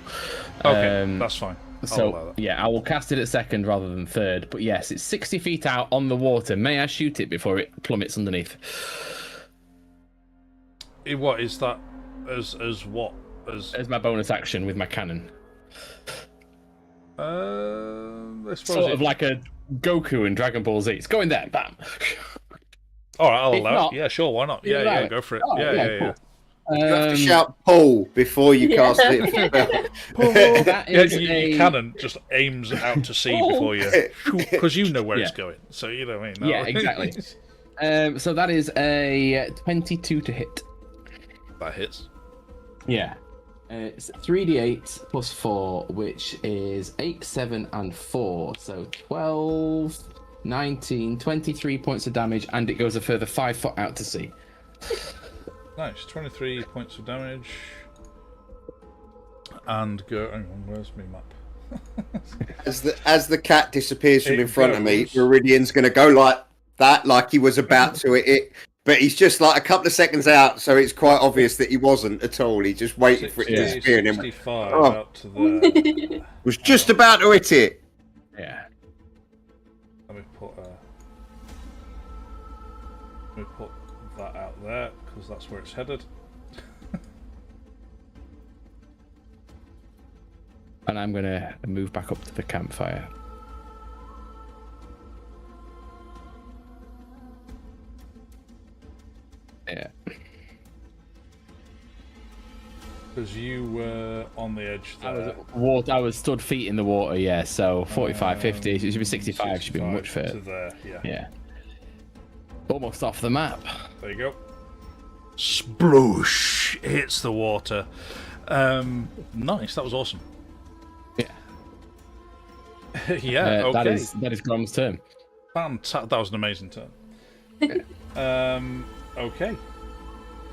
Okay, that's fine. I'll allow So, that. yeah, I will cast it at 2nd rather than 3rd. But yes, it's 60 feet out on the water. May I shoot it before it plummets underneath? What is that? As what? As my bonus action with my cannon. I suppose Sort of like a Goku in Dragon Ball Z. It's going there, bam. All right, I'll If allow not- it. Yeah, sure, why not? You Yeah, allow yeah, it? go for it. Oh, yeah. You have to shout "pull" before you cast it. That Yeah, is you cannon just aims out to sea before you, because you know where it's going. So you know what I mean. No. Yeah, exactly. So that is a 22 to hit. That hits. Yeah. It's 3d8 plus 4, which is 8, 7, and 4. So 12, 19, 23 points of damage, and it goes a further 5 foot out to sea. Nice, 23 points of damage. And go. Hang on, where's my map? As the cat disappears from It in front of me, goes. Meridian's going to go like that, like he was about to. But he's just like a couple of seconds out, so it's quite obvious that he wasn't at all. He just waited for it to disappear, and him 65 Oh. out to there. was just about to hit it. Yeah. Let me put that out there because that's where it's headed. And I'm going to move back up to the campfire. Yeah. Because you were on the edge there. I was stood feet in the water, yeah, so 45, 50, so it should be 65, should be much to further. there, yeah. Yeah. Almost off the map. There you go. Sploosh! Hits the water. Nice, that was awesome. Yeah. Yeah, okay. That is Grom's turn. Fantastic. That was an amazing turn. Okay.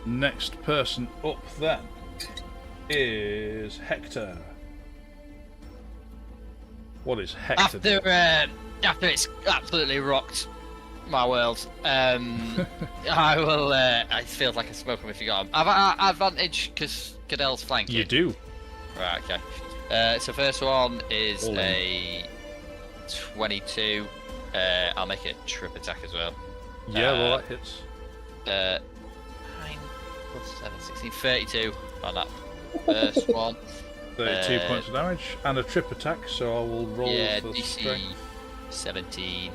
Next person up then is Hector. What is Hector doing? After it's absolutely rocked my world, I will. It feels like I've spoken with you. I've advantage because Cadell's flanking. You do. Right. Okay. So first one is a 22. I'll make it a trip attack as well. Yeah, well that hits. 9 plus 7, 16, 32 on that first one. 32 points of damage and a trip attack, so I will roll for DC strength. 17.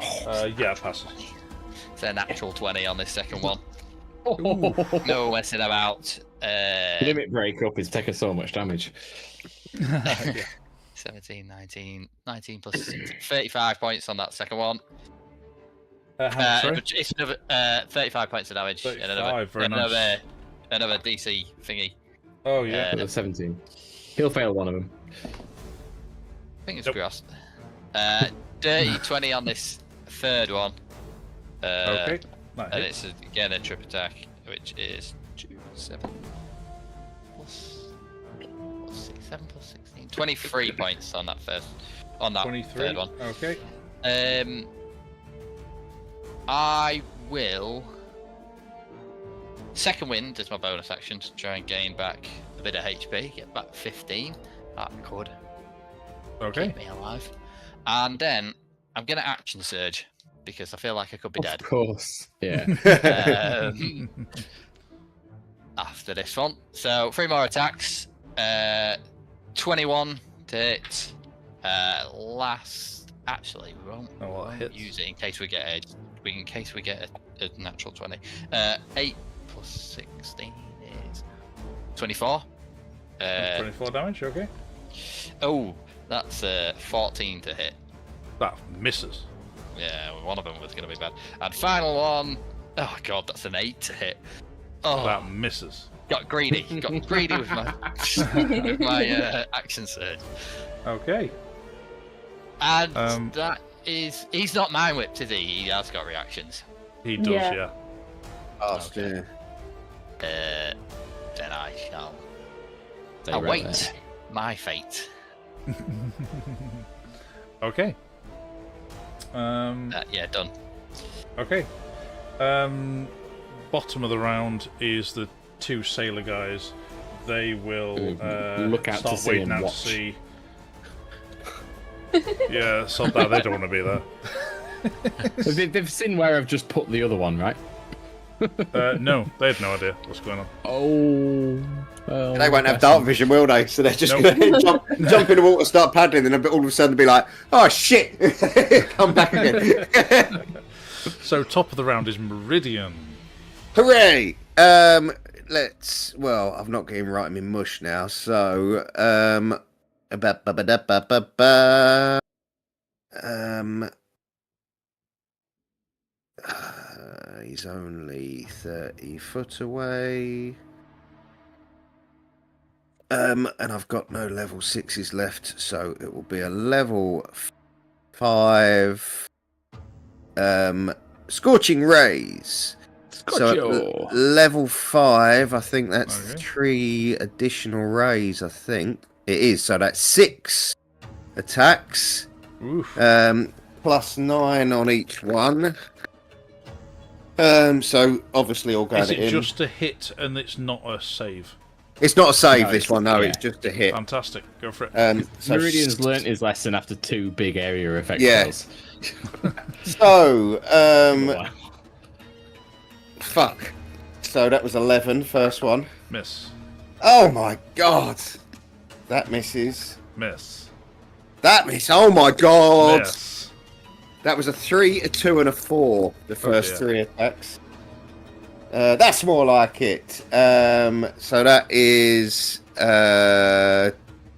Yeah, it passes. It's a natural 20 on this second one. No messing about. Limit break up is taking so much damage. 17, 19 plus 16, 35 points on that second one. Sorry? It's another 35 points of damage. 35, very nice. Another DC thingy. Oh yeah. 17. He'll fail one of them. Fingers Nope. crossed. Dirty 20 on this third one. Okay. That And hits. it's again a trip attack, which is 7 plus 16. 23 points on that that 23. third one. Okay. I will second wind as my bonus action to try and gain back a bit of HP, get back 15. That could Okay. keep me alive. And then I'm gonna action surge because I feel like I could be dead. Of course. Yeah. After this one. So 3 more attacks. 21 to hit. Actually, we won't, Oh, well, that hits. use it in case we get a natural 20. 8 plus 16 is 24. 24 damage. Okay. Oh, that's 14 to hit. That misses. Yeah, one of them was going to be bad. And final one. Oh god, that's an 8 to hit. Oh, That misses. got greedy with my action surge. Okay. And that is, he's not mind whipped, is he? He has got reactions. He does. Yeah. Yeah. Bastard. Then I shall Stay right await there. my fate. Okay. Yeah, done. Okay. Bottom of the round is the 2 sailor guys. They will Look out to start sea wading and out watch. to sea. Yeah, so that they don't want to be there. They've seen where I've just put the other one, right? No, they had no idea what's going on. Oh. They won't have dark vision, will they? So they're just Nope. going to jump in the water, start paddling, and then all of a sudden be like, "Oh shit!" Come back again. So top of the round is Meridian. Hooray! Let's. Well, I'm not getting right in mush now, so he's only 30 foot away. And I've got no level 6s left, so it will be a level 5 Scorching Rays. So level 5, I think that's 3 additional rays, I think. It is, so that's 6 attacks. Oof. Plus 9 on each one. So obviously all going Is it in. just a hit and it's not a save? It's not a save, No, this one, no, it's just a hit. Fantastic. Go for it. So Meridian's learnt his lesson after 2 big area effect Yeah. spells. So, Wow. fuck. So that was 11, first one. Miss. Oh my god. That misses. Miss. That miss. Oh my god. Miss. That was a 3, a 2, and a 4. The first dear. 3 attacks. That's more like it. So that is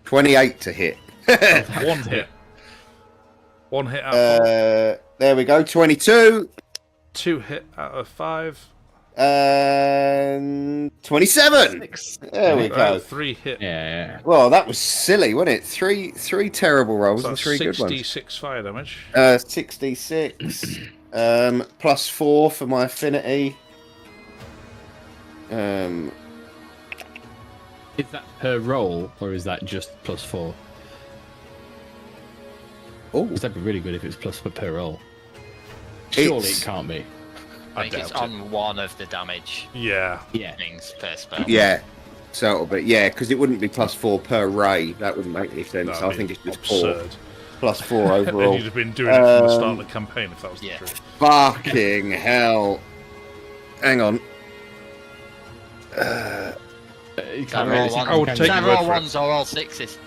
28 to hit. One hit. One hit out of 4. There we go. 22 2 hit out of 5. and 27. There we go. 3 hit. Yeah. Well, that was silly, wasn't it? Three terrible rolls So and that's 3 good ones. 66 fire damage. 66 plus 4 for my affinity. Is that per roll, or is that just plus 4? Oh, Because that'd be really good if it's plus per roll. Surely It's- it can't be. I think it's doubt it. on one of the damage Yeah. Yeah. things per spell. yeah. So it'll be because it wouldn't be plus 4 per ray. That wouldn't make any sense. That'd I be think it's just absurd. 4 plus 4 And overall. you'd have been doing it from the start of the campaign if that was the yeah. truth. Fucking hell! Hang on. You Is that can't really all see- one- I would is take that your word all for it. ones or all 6s?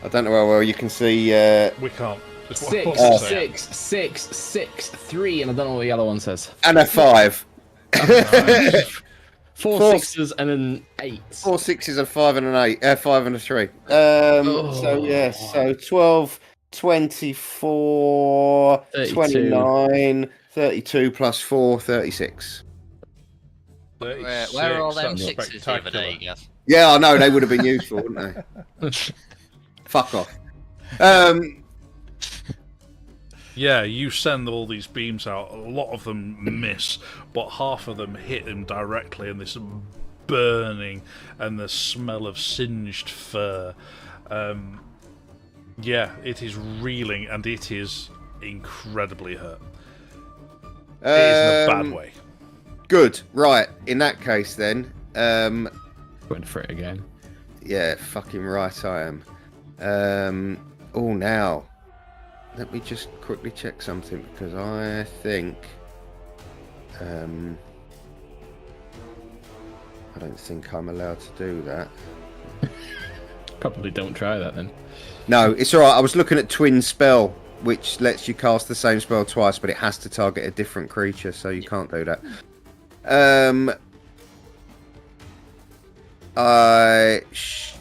I don't know how well you can see. We can't. Just what- 6, what's it say? 6, 3, and I don't know what the yellow one says. And a 5. 4 Four- 6s and an 8. 4 6s, a 5 and an 8. 5 and a 3. So yeah, so 12, 24, 32. 29, 32 plus 4, 36. Where are all them That's 6s the other spectacular. day, guys? Yeah, I know they would have been useful, wouldn't they? Fuck off. Yeah, you send all these beams out. A lot of them miss, but half of them hit him directly, and this burning and the smell of singed fur. Yeah, it is reeling, and it is incredibly hurt. It is in a bad way. Good. Right. In that case, then, Went for it again. yeah, fucking right, I am. Oh, now, let me just quickly check something because I think, I don't think I'm allowed to do that. Probably don't try that then. No, it's alright. I was looking at Twin Spell, which lets you cast the same spell twice, but it has to target a different creature, so you can't do that. I shall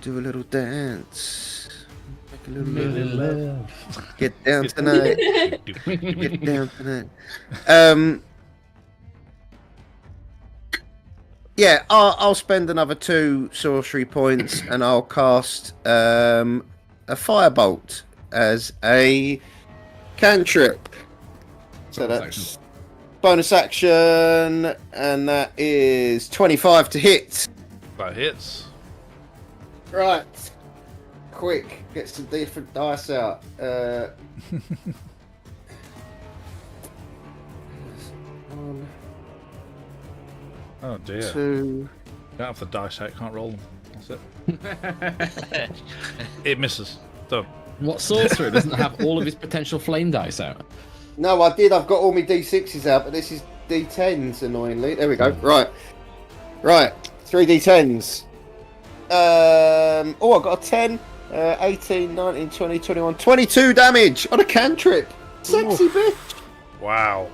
do a little dance. Make a little love. Get down tonight. Get down tonight. Yeah, I'll spend another 2 sorcery points and I'll cast a firebolt as a cantrip. So that's bonus action, and that is 25 to hit. That hits. Right, quick, get some different dice out. One, Oh dear. 2. Don't have the dice out, can't roll them. That's it. It misses. Done. What sorcerer doesn't have all of his potential flame dice out? No, I did. I've got all my D6s out, but this is D10s, annoyingly. There we go. Right. 3 D10s. Oh, I got a 10, 18, 19, 20, 21, 22 damage on a cantrip. Sexy bitch. Wow.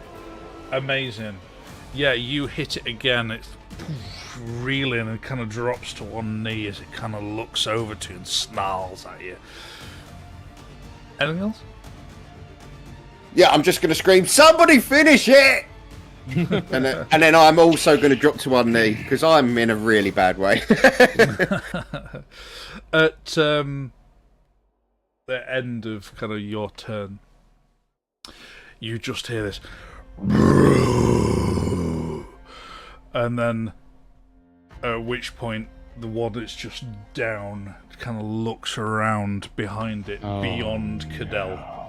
Amazing. Yeah, you hit it again. It's reeling and kind of drops to one knee as it kind of looks over to you and snarls at you. Anything else? Yeah, I'm just going to scream, somebody finish it! and then I'm also going to drop to one knee, because I'm in a really bad way. At the end of kind of your turn, you just hear this, and then at which point the one that's just down kind of looks around behind it, beyond Cadell.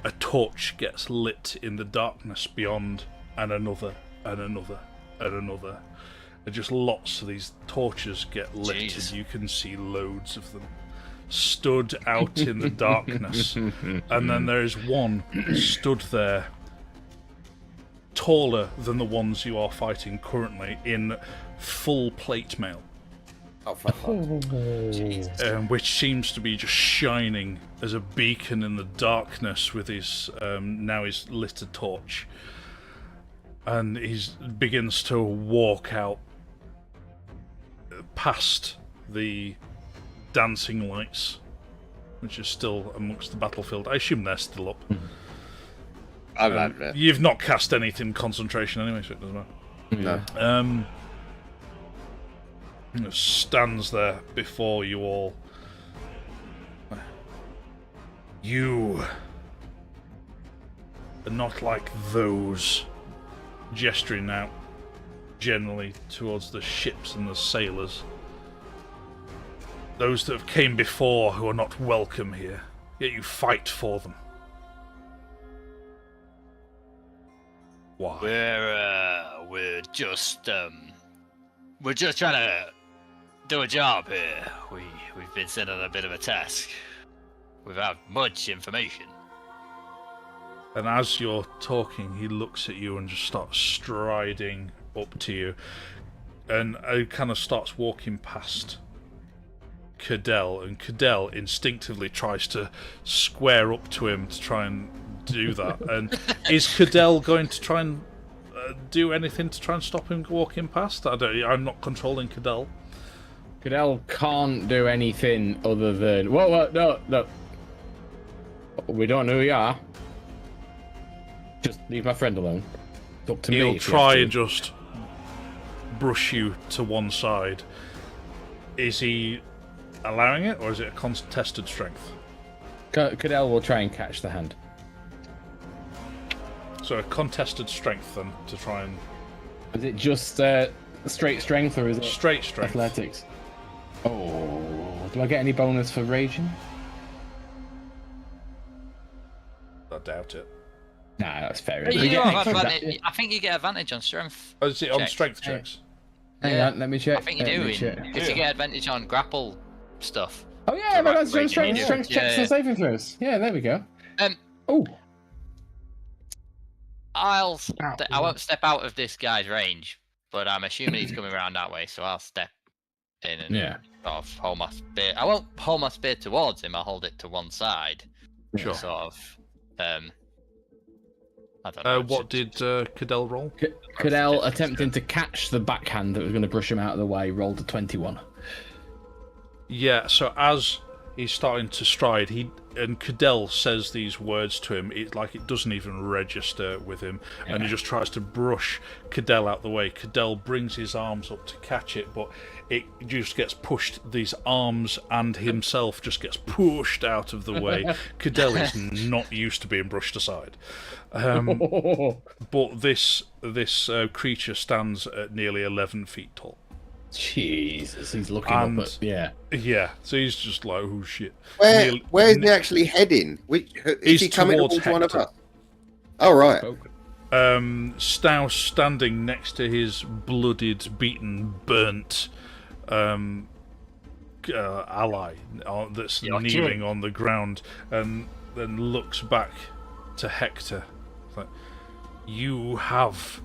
A torch gets lit in the darkness beyond, and another, and another, and another. And just lots of these torches get lit, and you can see loads of them stood out in the darkness. And then there is one stood there, taller than the ones you are fighting currently, in full plate mail. Oh, fuck. Which seems to be just shining as a beacon in the darkness with his now his lit a torch, and he begins to walk out past the dancing lights, which is still amongst the battlefield. I assume they're still up. You've not cast anything concentration anyway, so it doesn't matter. No. Stands there before you all. You are not like those, gesturing out generally towards the ships and the sailors. Those that have came before who are not welcome here, yet you fight for them. Why? We're just trying to do a job here. We've been sent on a bit of a task without much information. And as you're talking, he looks at you and just starts striding up to you, and kind of starts walking past Cadell, and Cadell instinctively tries to square up to him to try and do that. And is Cadell going to try and do anything to try and stop him walking past? I'm not controlling Cadell. Cadell can't do anything other than... Whoa, no. We don't know who you are. Just leave my friend alone. It's up to me. He'll try and just brush you to one side. Is he allowing it, or is it a contested strength? Cadell will try and catch the hand. So a contested strength then, to try and... Is it just straight strength, or is it straight strength? Athletics? Oh, do I get any bonus for raging? I doubt it. Nah, that's fair. But you have advantage. I think you get advantage on strength. Oh, is it on strength checks? Hang on, let me check. I think you do, because you get advantage on grapple stuff. Oh yeah, but that's strength checks and saving throws. Yeah, there we go. Oh. I won't step out of this guy's range, but I'm assuming he's coming around that way, so I'll step in and sort of hold my spear. I won't hold my spear towards him. I'll hold it to one side. Sure. Sort of. I don't know. What did Cadell roll? Cadell, attempting to catch the backhand that was going to brush him out of the way, rolled a 21. Yeah, so as he's starting to stride, and Cadell says these words to him, it doesn't even register with him, and he just tries to brush Cadell out the way. Cadell brings his arms up to catch it, but it just gets pushed. These arms and himself just gets pushed out of the way. Cadell is not used to being brushed aside. But this creature stands at nearly 11 feet tall. Jesus, he's looking up at... Yeah, so he's just like, oh shit. Where is he actually heading? Is he coming towards one of us? Oh, right. Now standing next to his blooded, beaten, burnt ally that's kneeling on the ground, and then looks back to Hector. It's like, you have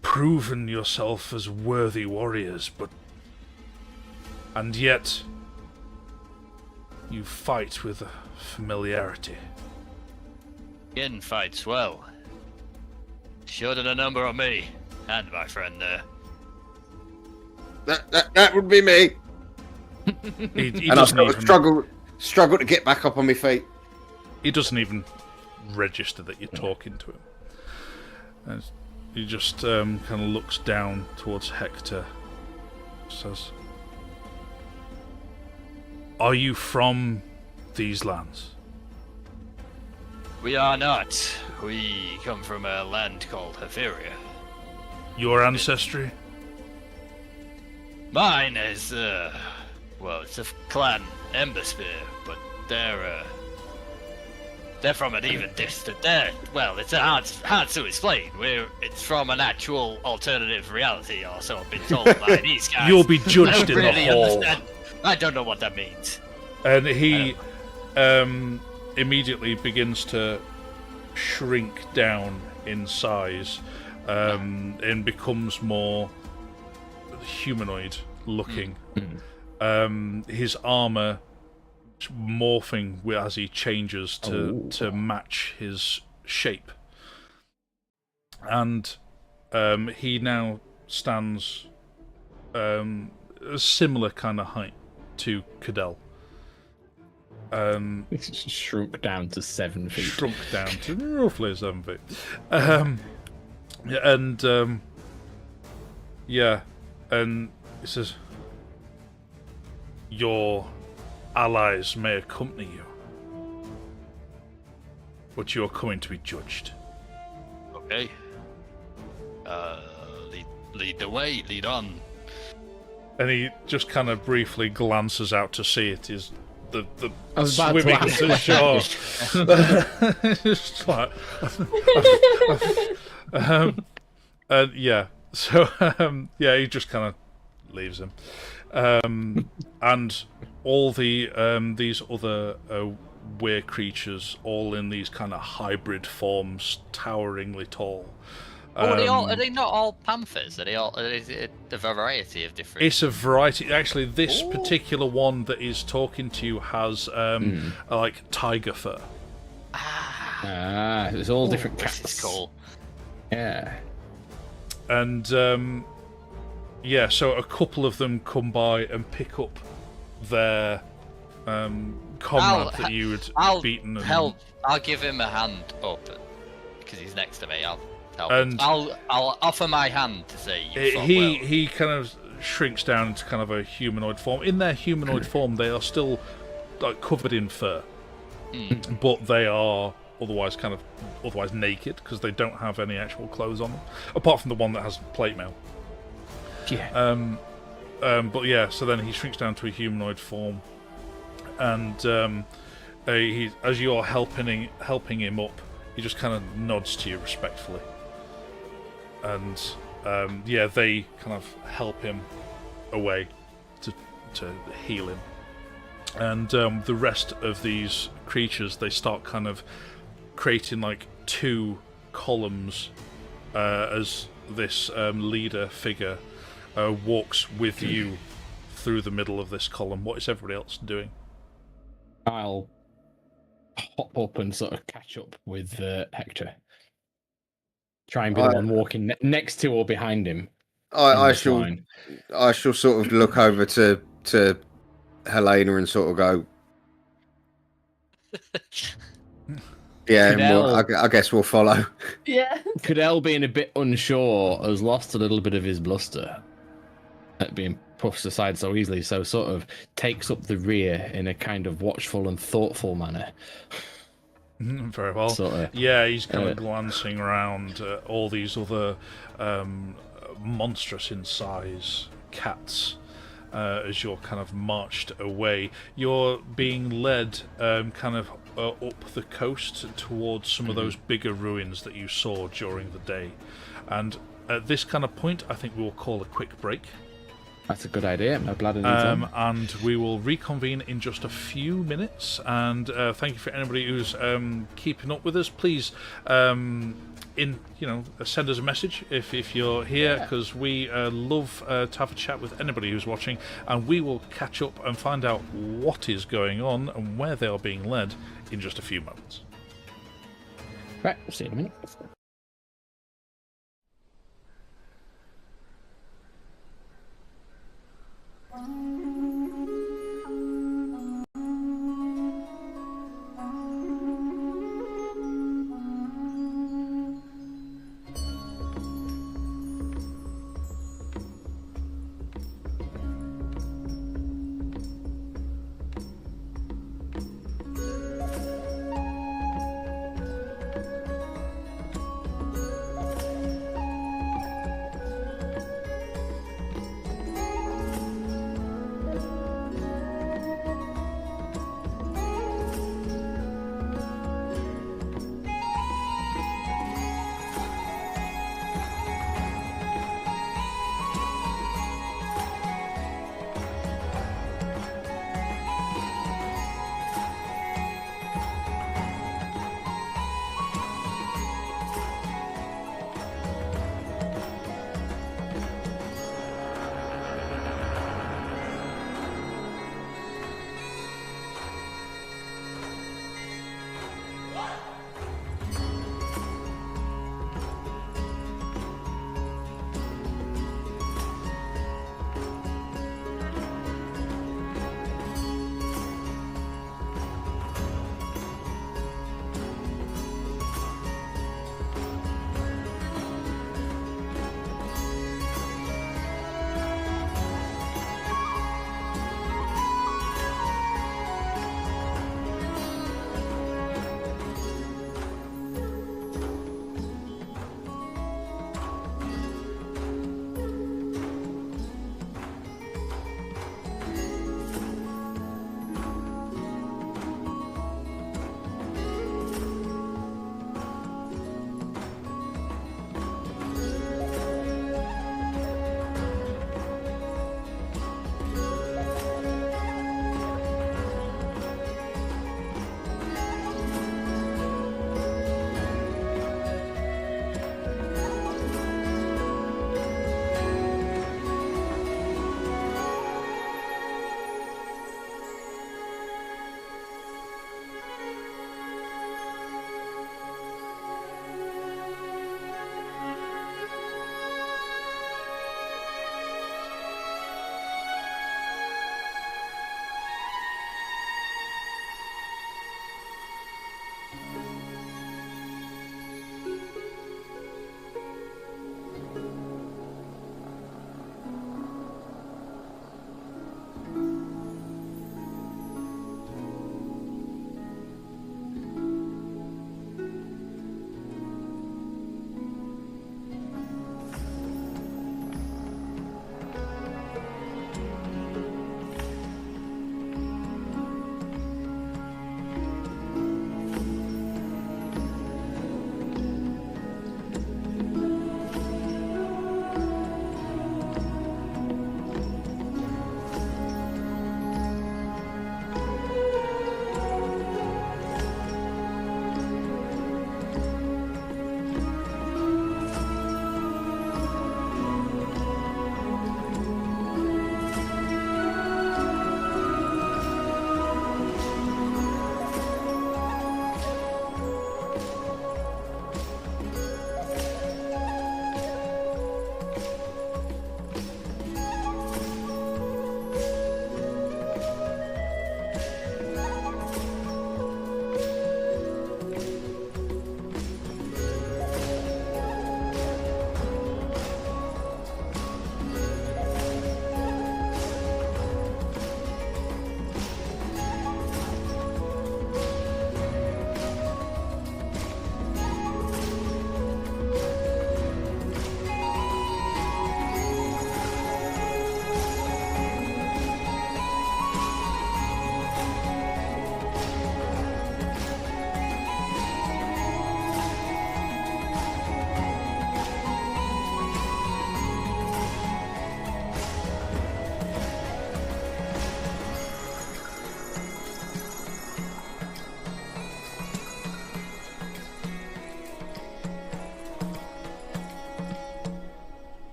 proven yourself as worthy warriors, and yet You fight with familiarity. Yin fights well. Sure did a number on me and my friend there. That would be me. He And I doesn't even struggle to get back up on my feet. He doesn't even register that you're talking to him. And he just kind of looks down towards Hector. Says, "Are you from these lands?" We are not. We come from a land called Hatheria. Your ancestry? Mine is, well, it's a clan, Emberspear, but they're from an even distant. Well, it's hard to explain. It's from an actual alternative reality, or so I've been told by these guys. You'll be judged in really the hall. Understand. I don't know what that means. And he immediately begins to shrink down in size and becomes more humanoid looking. His armor morphing as he changes to match his shape, and he now stands a similar kind of height to Cadell. It's shrunk down to 7 feet. Shrunk down to roughly 7 feet. And he says, "Your allies may accompany you, but you are coming to be judged." Okay. Lead the way. Lead on. And he just kind of briefly glances out to see it is the I was about to swimming ask. to shore. It's like, and yeah, so he just kind of leaves him, and all the these other weird creatures, all in these kind of hybrid forms, toweringly tall. Are they not all panthers? Are they all? Is it a variety of different? It's a variety. Actually, this particular one that is talking to you has like tiger fur. It's all different This cats. is cool. Yeah. And so a couple of them come by and pick up their comrade that you had beaten. And I'll give him a hand up because he's next to me. I'll help. And I'll offer my hand to say he kind of shrinks down into kind of a humanoid form. In their humanoid form, they are still like covered in fur, but they are otherwise naked because they don't have any actual clothes on them, apart from the one that has plate mail. Yeah. But yeah, so then he shrinks down to a humanoid form, and as you are helping him up, he just kind of nods to you respectfully, and they kind of help him away to heal him, and the rest of these creatures, they start kind of creating like 2 columns as this leader figure walks with you through the middle of this column. What is everybody else doing? I'll hop up and sort of catch up with Hector. Try and be the one walking next to or behind him. I shall sort of look over to Helena and sort of go, yeah, and I guess we'll follow. Yeah. Cadell, being a bit unsure, has lost a little bit of his bluster at being pushed aside so easily, so sort of takes up the rear in a kind of watchful and thoughtful manner. Very well. Yeah, he's kind of glancing around at all these other monstrous in size cats as you're kind of marched away. You're being led kind of up the coast towards some of those bigger ruins that you saw during the day. And at this kind of point, I think we will call a quick break. That's a good idea. My bladder needs on. And we will reconvene in just a few minutes. And thank you for anybody who's keeping up with us. Please, send us a message if you're here, because we love to have a chat with anybody who's watching, and we will catch up and find out what is going on and where they are being led in just a few moments. Right, we'll see you in a minute.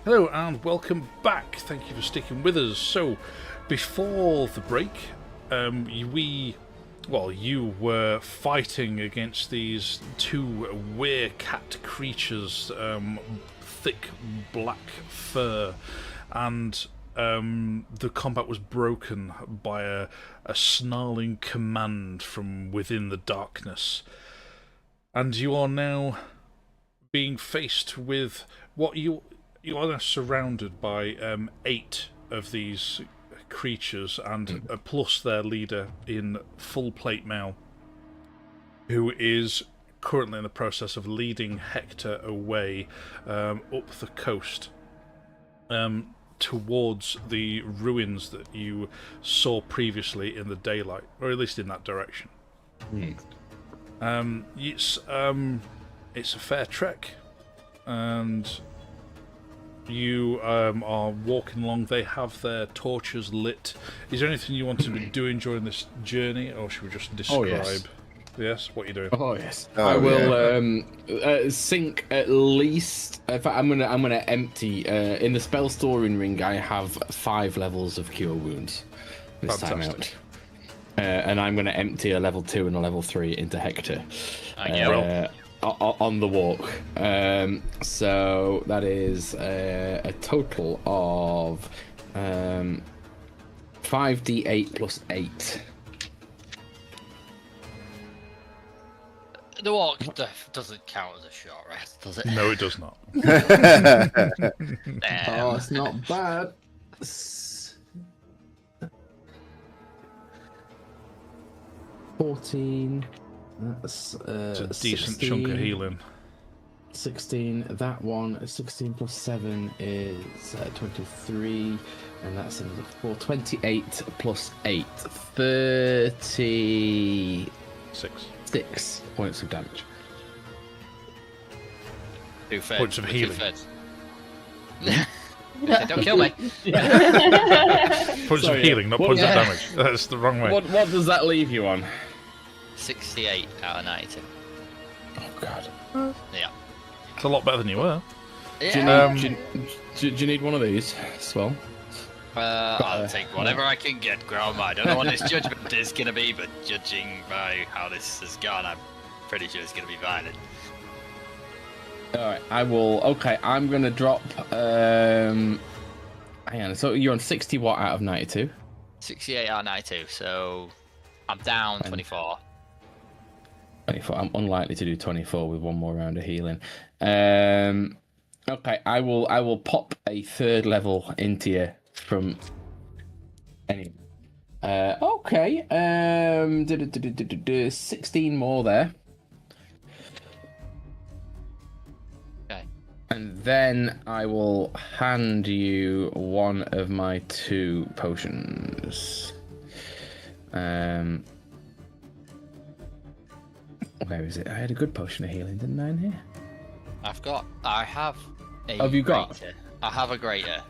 Hello and welcome back. Thank you for sticking with us. So, before the break, you were fighting against these two werecat creatures, thick black fur, and the combat was broken by a snarling command from within the darkness. And you are now being faced with what you are now surrounded by 8 of these creatures, and plus their leader in full plate mail, who is currently in the process of leading Hector away up the coast towards the ruins that you saw previously in the daylight, or at least in that direction. It's a fair trek, and you are walking along. They have their torches lit. Is there anything you want to be doing during this journey, or should we just describe? Oh, yes. Yes, what are you doing? Oh yes, Oh, I will sink at least. In fact, I'm gonna empty. In the spell storing ring, I have 5 levels of cure wounds this time out, and I'm gonna empty a level 2 and a level 3 into Hector on the walk. So that is a total of 5d8 plus 8. The walk doesn't count as a short rest, does it? No, it does not. Oh, it's not bad. 14. That's It's a decent 16, chunk of healing. 16. That one. 16 plus 7 is 23, and that's another 4. 28 plus 8. 36 points of damage. Points of healing. Don't kill me. Points of healing, not points of damage. That's the wrong way. What does that leave you on? 68 out of 92. Oh god. Yeah. It's a lot better than you were. Yeah. Do you need one of these as well? I'll take whatever I can get, Grandma. I don't know what this judgment is going to be, but judging by how this has gone, I'm pretty sure it's going to be violent. Alright, I will. Okay, I'm going to drop. Hang on, so you're on 60 what out of 92? 68 out of 92, so I'm down 24. 24. I'm unlikely to do 24 with one more round of healing. Okay, I will pop a 3rd level into you from any. Okay. 16 more there. Okay. And then I will hand you one of my 2 potions. Where is it? I had a good potion of healing, didn't I, in here? I have a Have you got? greater. I have a greater.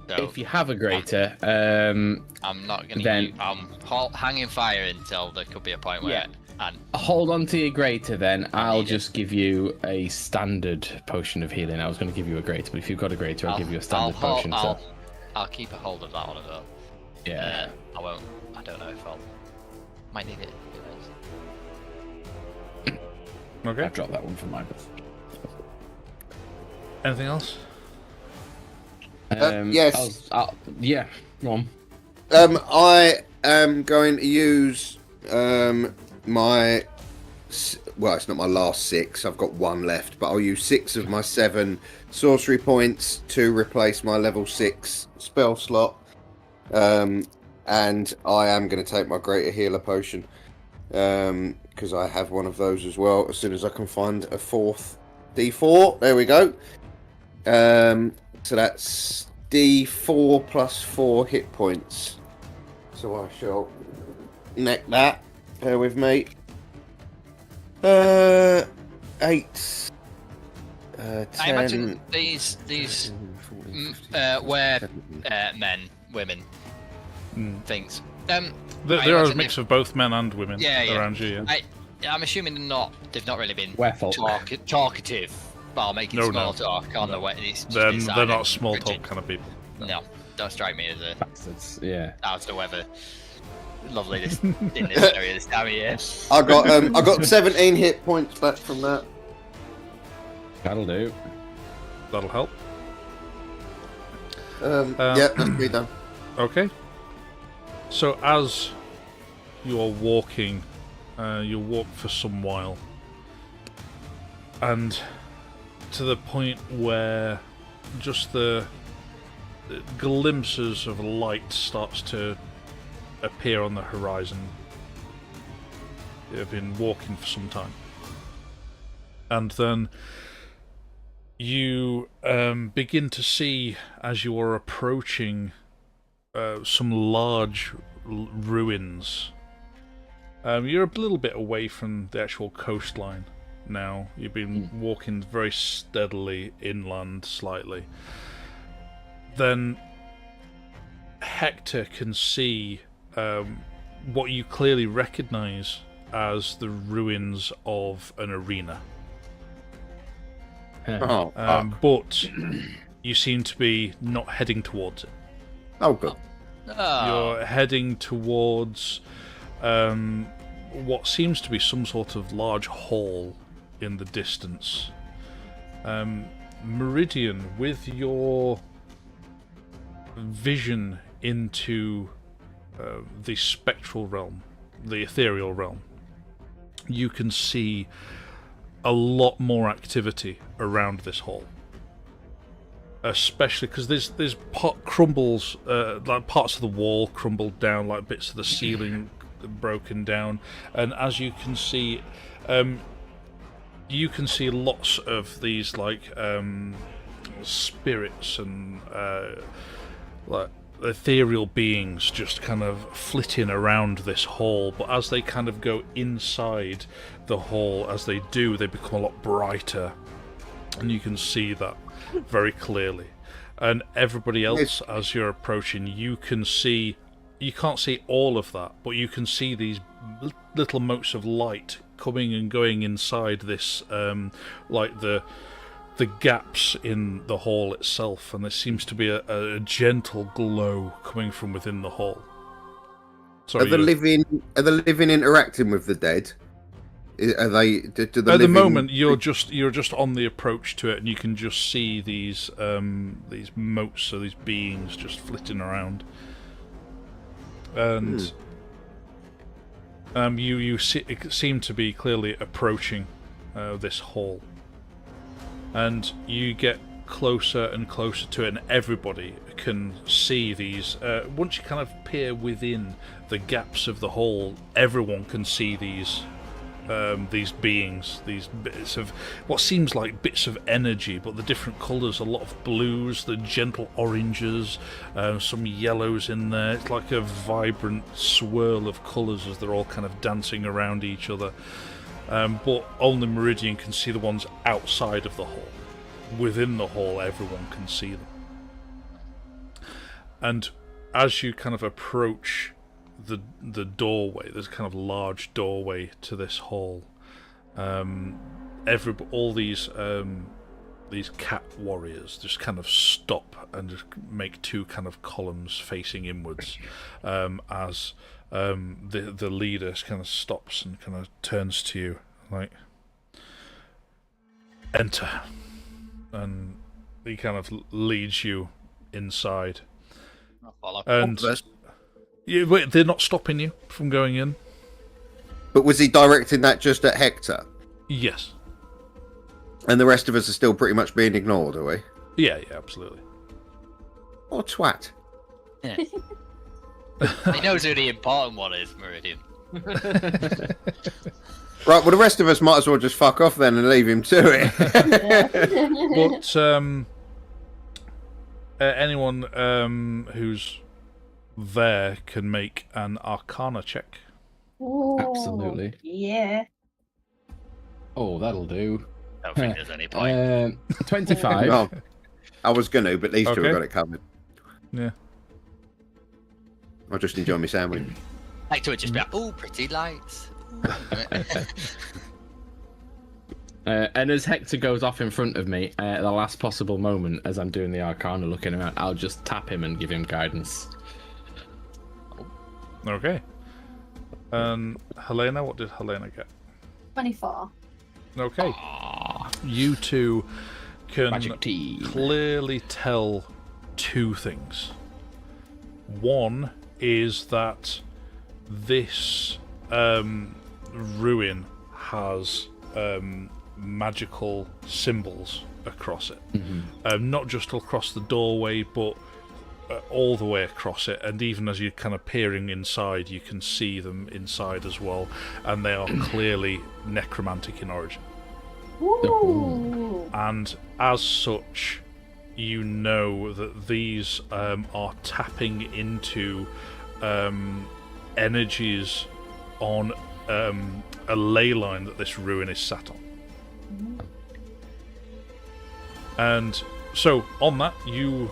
So If you have a greater, I'm not going to then- I'm hanging fire until there could be a point where Yeah. and hold on to your greater then. I'll need it. just give you a standard potion of healing. I was going to give you a greater, but if you've got a greater, I'll give you a standard potion. I'll keep a hold of that one as well. Yeah. I won't. I don't know if I'll. Might need it. Who knows? Okay. I dropped that one from my book. Anything else? Yes. Yeah, go on. I am going to use my. Well, it's not my last 6. I've got 1 left, but I'll use 6 of my 7 sorcery points to replace my level 6 spell slot. And I am going to take my greater healer potion because I have one of those as well. As soon as I can find a 4th D4, there we go. So that's D4 plus 4 hit points. So I shall neck that. Bear with me. 8. 10. I imagine these were men, women, things. There are a imagine mix of both men and women Yeah. around you. Yeah. I'm assuming they've not really been Werewolf. talkative Well, making No, small no. talk on the No. way. It's just They're decided, not small Richard, talk kind of people. No, don't strike me as a Bastards. Yeah. howsoever lovely this in this area this time of year. I got 17 hit points back from that. That'll do. That'll help. Yeah, that's me done. Okay. So as you are walking, you walk for some while, and to the point where just the glimpses of light starts to appear on the horizon. You've been walking for some time, and then you begin to see, as you are approaching, some large ruins. You're a little bit away from the actual coastline now. You've been walking very steadily inland slightly. Then Hector can see what you clearly recognize as the ruins of an arena. Oh, But you seem to be not heading towards it. oh, good. Oh, You're heading towards what seems to be some sort of large hall in the distance. Meridian, with your vision into the spectral realm, the ethereal realm, you can see a lot more activity around this hall. Especially because there's crumbles, like parts of the wall crumbled down, like bits of the ceiling broken down, and as you can see lots of these like spirits and like ethereal beings just kind of flitting around this hall. But as they kind of go inside the hall, as they do, they become a lot brighter, and you can see that very clearly. And everybody else, as you're approaching, you can't see all of that, but you can see these little motes of light coming and going inside this, like the gaps in the hall itself, and there seems to be a gentle glow coming from within the hall. Sorry, Are the living interacting with the dead? Are they? Do the At the living... moment, you're just on the approach to it, and you can just see these motes, or these beings, just flitting around. And you seem to be clearly approaching this hall, and you get closer and closer to it, and everybody can see these. Once you kind of peer within the gaps of the hall, everyone can see these beings, these bits of what seems like bits of energy, but the different colours, a lot of blues, the gentle oranges, some yellows in there. It's like a vibrant swirl of colours as they're all kind of dancing around each other. But only Meridian can see the ones outside of the hall. Within the hall, everyone can see them. And as you kind of approach the doorway, there's a kind of large doorway to this hall. All these cat warriors just kind of stop and just make two kind of columns facing inwards, as the leader kind of stops and kind of turns to you like, enter, and he kind of leads you inside. I'll follow. And wait, they're not stopping you from going in? But was he directing that just at Hector? Yes. And the rest of us are still pretty much being ignored, are we? Yeah, absolutely. Oh, twat. Yeah. He knows who the important one is, Meridian. Right, well, the rest of us might as well just fuck off then and leave him to it. But anyone who's there can make an Arcana check. Ooh, Absolutely. Yeah. Oh, that'll do. I don't think there's any point. 25. Well, I was going to, but these two Okay. have got it covered. Yeah. I'll just enjoy my sandwich. Like to just be like, oh, pretty lights. And as Hector goes off in front of me, at the last possible moment, as I'm doing the Arcana looking around, I'll just tap him and give him guidance. Okay. Helena, what did Helena get? 24. Okay. You two can Magic team. clearly tell two things. One is that this ruin has magical symbols across it. Not just across the doorway, but all the way across it, and even as you're kind of peering inside, you can see them inside as well, and they are clearly necromantic in origin. Ooh. And as such, you know that these are tapping into energies on a ley line that this ruin is sat on. And so, on that, you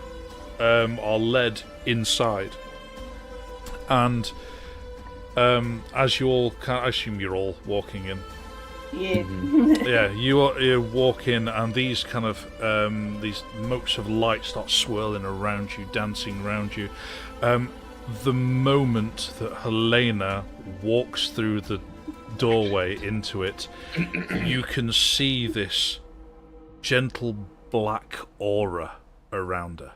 are led inside, and as you all, I assume you're all walking in. Yeah. Yeah, you walk in, and these kind of these motes of light start swirling around you, dancing around you. The moment that Helena walks through the doorway into it, you can see this gentle black aura around her.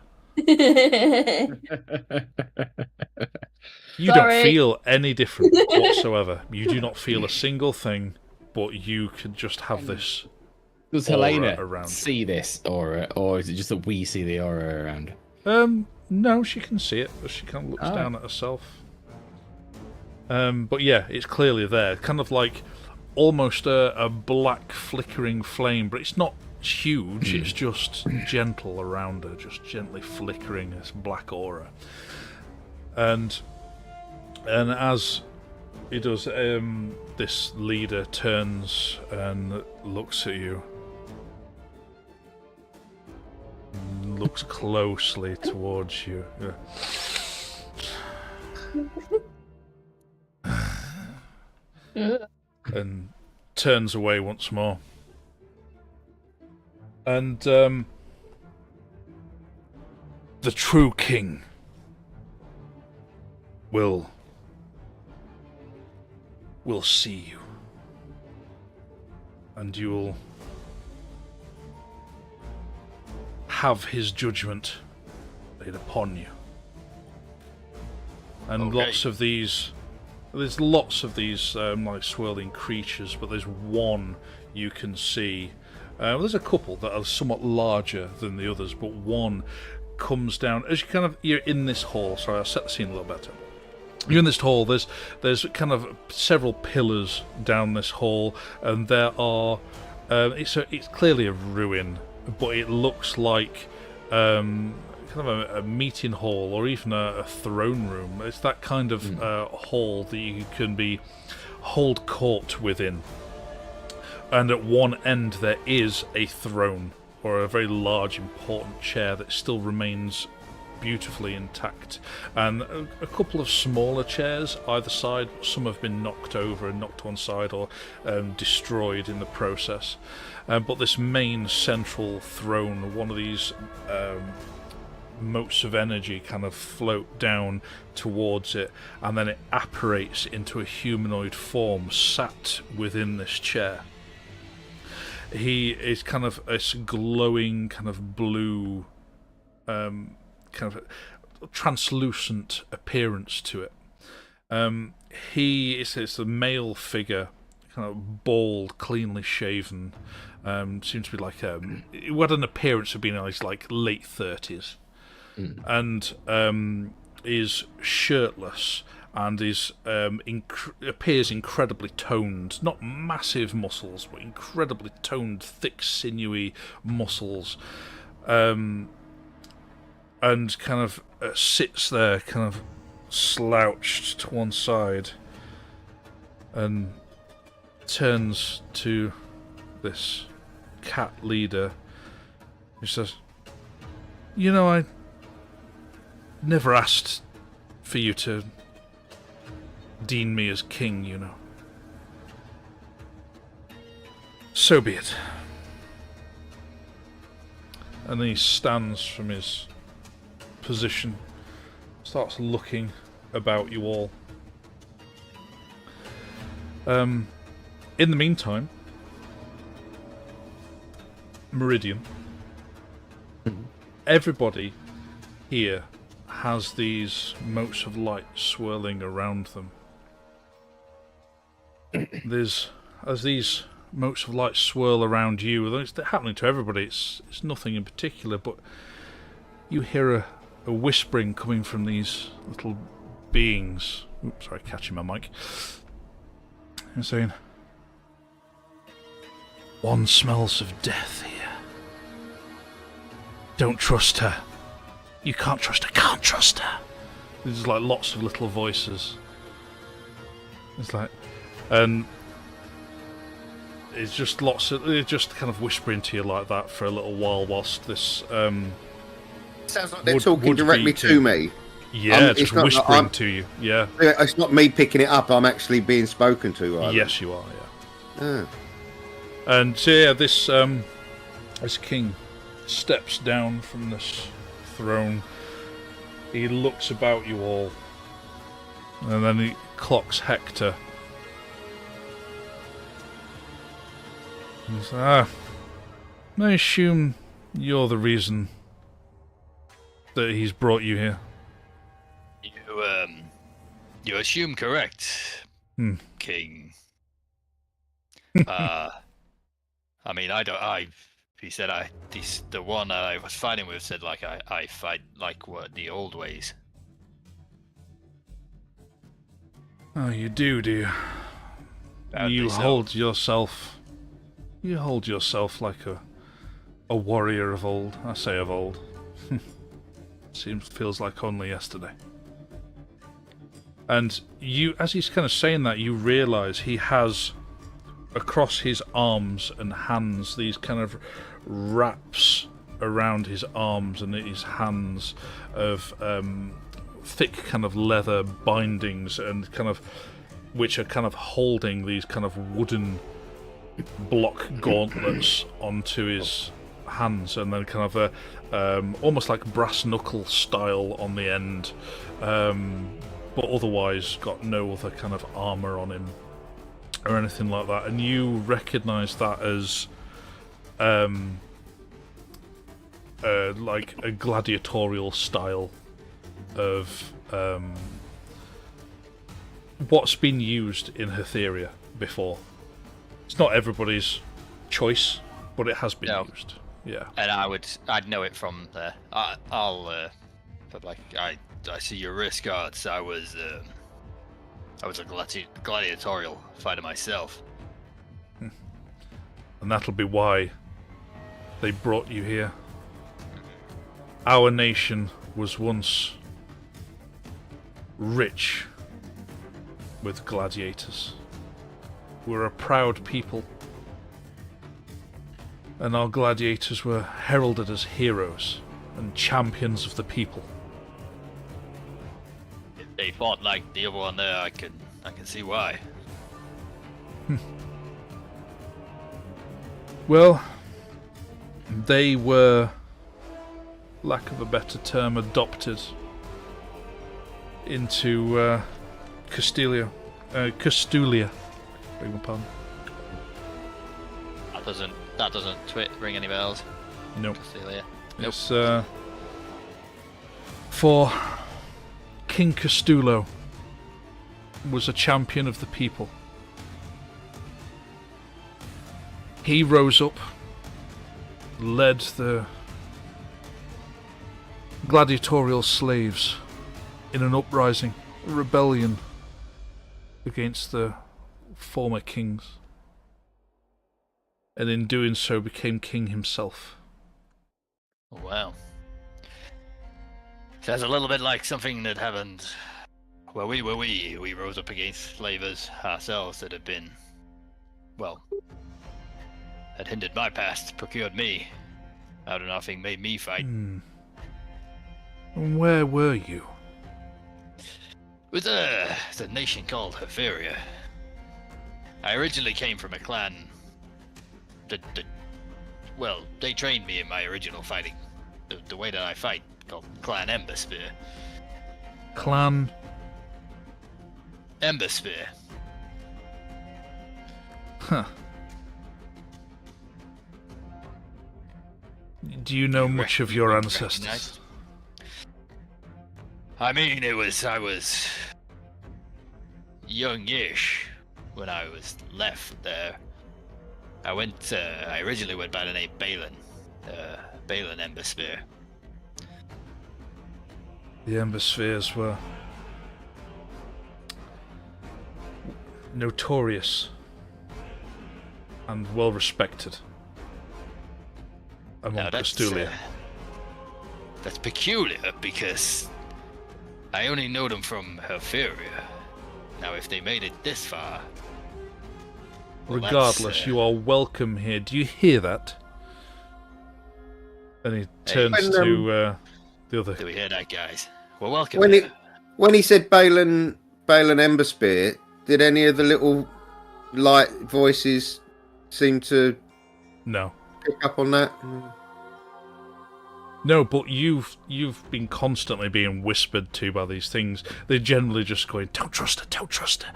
You don't Sorry. feel any different whatsoever. You do not feel a single thing, but you can just have this Does aura Helena around. see this aura, or is it just that we see the aura around? No, she can see it, but she kind of looks down at herself. But yeah, it's clearly there. Kind of like almost a black flickering flame, but it's not huge, it's just gentle around her, just gently flickering this black aura. And as it does, this leader turns and looks at you. Looks closely towards you. And turns away once more. And the true king will see you, and you will have his judgment laid upon you. And Okay. there's lots of these like swirling creatures, but there's one you can see. There's a couple that are somewhat larger than the others, but one comes down as you're in this hall. Sorry, I'll set the scene a little better. You're in this hall. There's kind of several pillars down this hall, and there are. It's clearly a ruin, but it looks like kind of a meeting hall or even a throne room. It's that kind of hall that you can hold court within. And at one end there is a throne, or a very large, important chair that still remains beautifully intact. And a couple of smaller chairs either side. Some have been knocked over and knocked to one side, or destroyed in the process. But this main central throne, one of these motes of energy kind of float down towards it, and then it apparates into a humanoid form sat within this chair. He is kind of a glowing, kind of blue, kind of translucent appearance to it. It's a male figure, kind of bald, cleanly shaven. Seems to be like he had an appearance of being in his like late 30s, and is shirtless. And appears incredibly toned. Not massive muscles, but incredibly toned, thick, sinewy muscles. And kind of sits there, kind of slouched to one side, and turns to this cat leader. He says, "You know, I never asked for you to deem me as king, you know. So be it. And then he stands from his position, starts looking about you all. In the meantime, Meridian, everybody here has these motes of light swirling around them. As these motes of light swirl around you, it's happening to everybody, it's nothing in particular, but you hear a whispering coming from these little beings. Oops, sorry, catching my mic. And saying, "One smells of death here. Don't trust her. You can't trust her. Can't trust her." There's like lots of little voices. It's like, and it's just it's just kind of whispering to you like that for a little while whilst this sounds like they're talking directly to me. Yeah, just whispering to you. Yeah. It's not me picking it up, I'm actually being spoken to. Yes, you are, yeah. Ah. And so, yeah, this king steps down from this throne. He looks about you all. And then he clocks Hector. He's like, I assume you're the reason that he's brought you here. You assume correct, King. I mean, he said the one I was fighting with said like I fight like what the old ways. Oh, you do you? You hold yourself like a warrior of old. I say of old. Feels like only yesterday. And you, as he's kind of saying that, you realise he has across his arms and hands these kind of wraps around his arms and his hands of thick kind of leather bindings and kind of which are kind of holding these kind of wooden block gauntlets onto his hands, and then kind of a almost like brass knuckle style on the end, but otherwise got no other kind of armour on him or anything like that. And you recognise that as like a gladiatorial style of what's been used in Hatheria before. It's not everybody's choice, but it has been used. Yeah. And I'd know it from there. But like I see your wrist guards. I was a gladiatorial fighter myself. And that'll be why they brought you here. Our nation was once rich with gladiators. We're a proud people. And our gladiators were heralded as heroes and champions of the people. If they fought like the other one there, I can see why. Well, they were, lack of a better term, adopted into Castulia. Beg my pardon. That doesn't ring any bells. Nope. Castulia. It's for King Castulo was a champion of the people. He rose up, led the gladiatorial slaves in an uprising, a rebellion against the former kings, and in doing so became king himself. Oh, wow. Sounds a little bit like something that happened where we rose up against slavers ourselves that had been, well, had hindered my past, procured me out of nothing, made me fight. And where were you? With a nation called Hatheria. I originally came from a clan well, they trained me in my original fighting, the way that I fight, called Clan Ember Spear. Clan. Ember Spear. Huh. Do you know much of your ancestors? Recognized? I mean, I was young-ish when I was left there. I originally went by the name Balin, Balin Ember Spear. The Ember Spheres were notorious and well respected among Now, Castulia. That's peculiar because I only know them from Hatheria. Now, if they made it this far, well, Regardless, you are welcome here. Do you hear that? And he turns When, to the other. do we hear that, guys? We're welcome. When here. when he said Balin Ember Spear, did any of the little light voices seem to No. pick up on that? No, but you've been constantly being whispered to by these things. They're generally just going, "Don't trust her, don't trust her.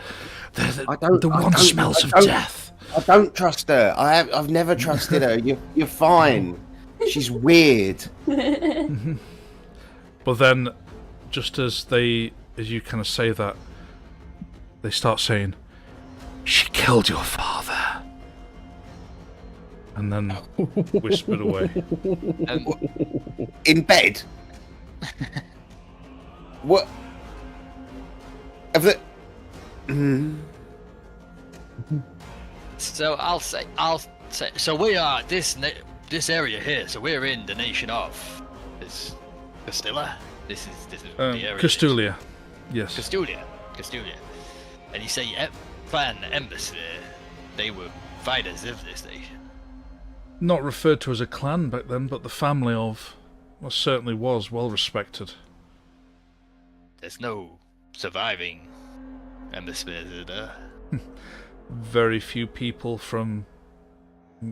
The one smells of death." I don't trust her. I've never trusted her. You're fine. She's weird. But then, just as you kind of say that, they start saying, "She killed your father," and then whispered away. In bed. What? Have the? So I'll say. So we are this area here. So we're in the nation of Castilla. This is the area. Castulia. Yes. Castulia. And you say Clan Ember Spear, they were fighters of this nation. Not referred to as a clan back then, but the family of, well, certainly was well respected. There's no surviving Ember Spears, is there? Very few people from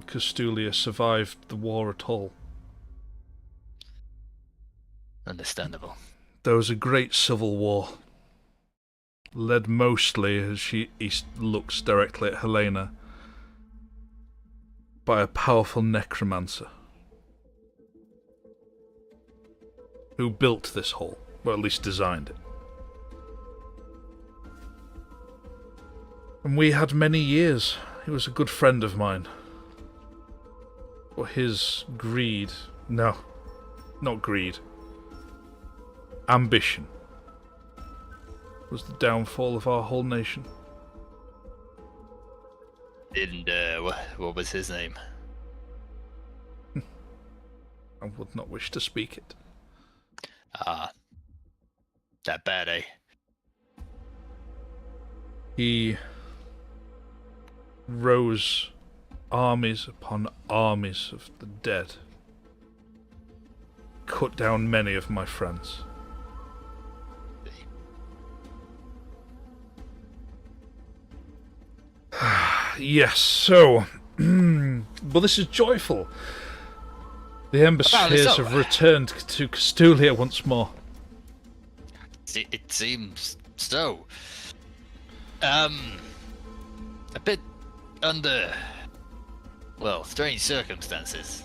Castulia survived the war at all. Understandable. There was a great civil war, led mostly, as he looks directly at Helena, by a powerful necromancer who built this hall, or at least designed it. And we had many years. He was a good friend of mine. But his greed... No, not greed. Ambition was the downfall of our whole nation. And what was his name? I would not wish to speak it. That bad, eh? He rose armies upon armies of the dead, cut down many of my friends. Yes, so... but this is joyful. The Ember Spheres have returned to Castulia once more. It seems so. A bit under, well, strange circumstances.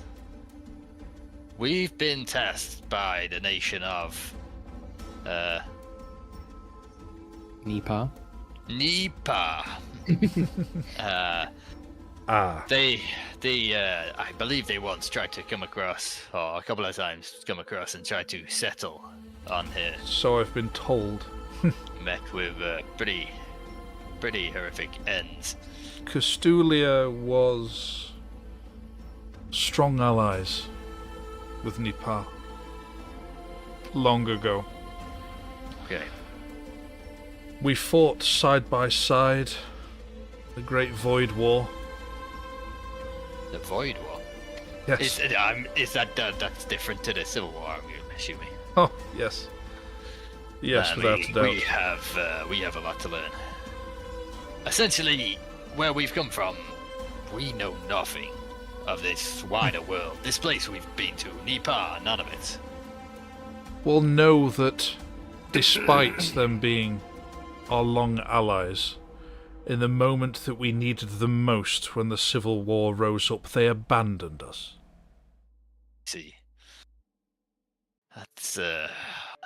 We've been tasked by the nation of, Neepar. Neepar. I believe they once tried to come across, or a couple of times come across and tried to settle on here. So I've been told. Met with pretty horrific ends. Castulia was strong allies with Neepar long ago. Okay. We fought side by side the Great Void War. The Void War? Yes. Is that's different to the Civil War, I'm assuming? Oh, yes. Yes, without a doubt. We have a lot to learn. Essentially, where we've come from, we know nothing of this wider world. This place we've been to, Neepar, none of it. Will know that despite them being our long allies, in the moment that we needed them most when the Civil War rose up, they abandoned us. See. That's,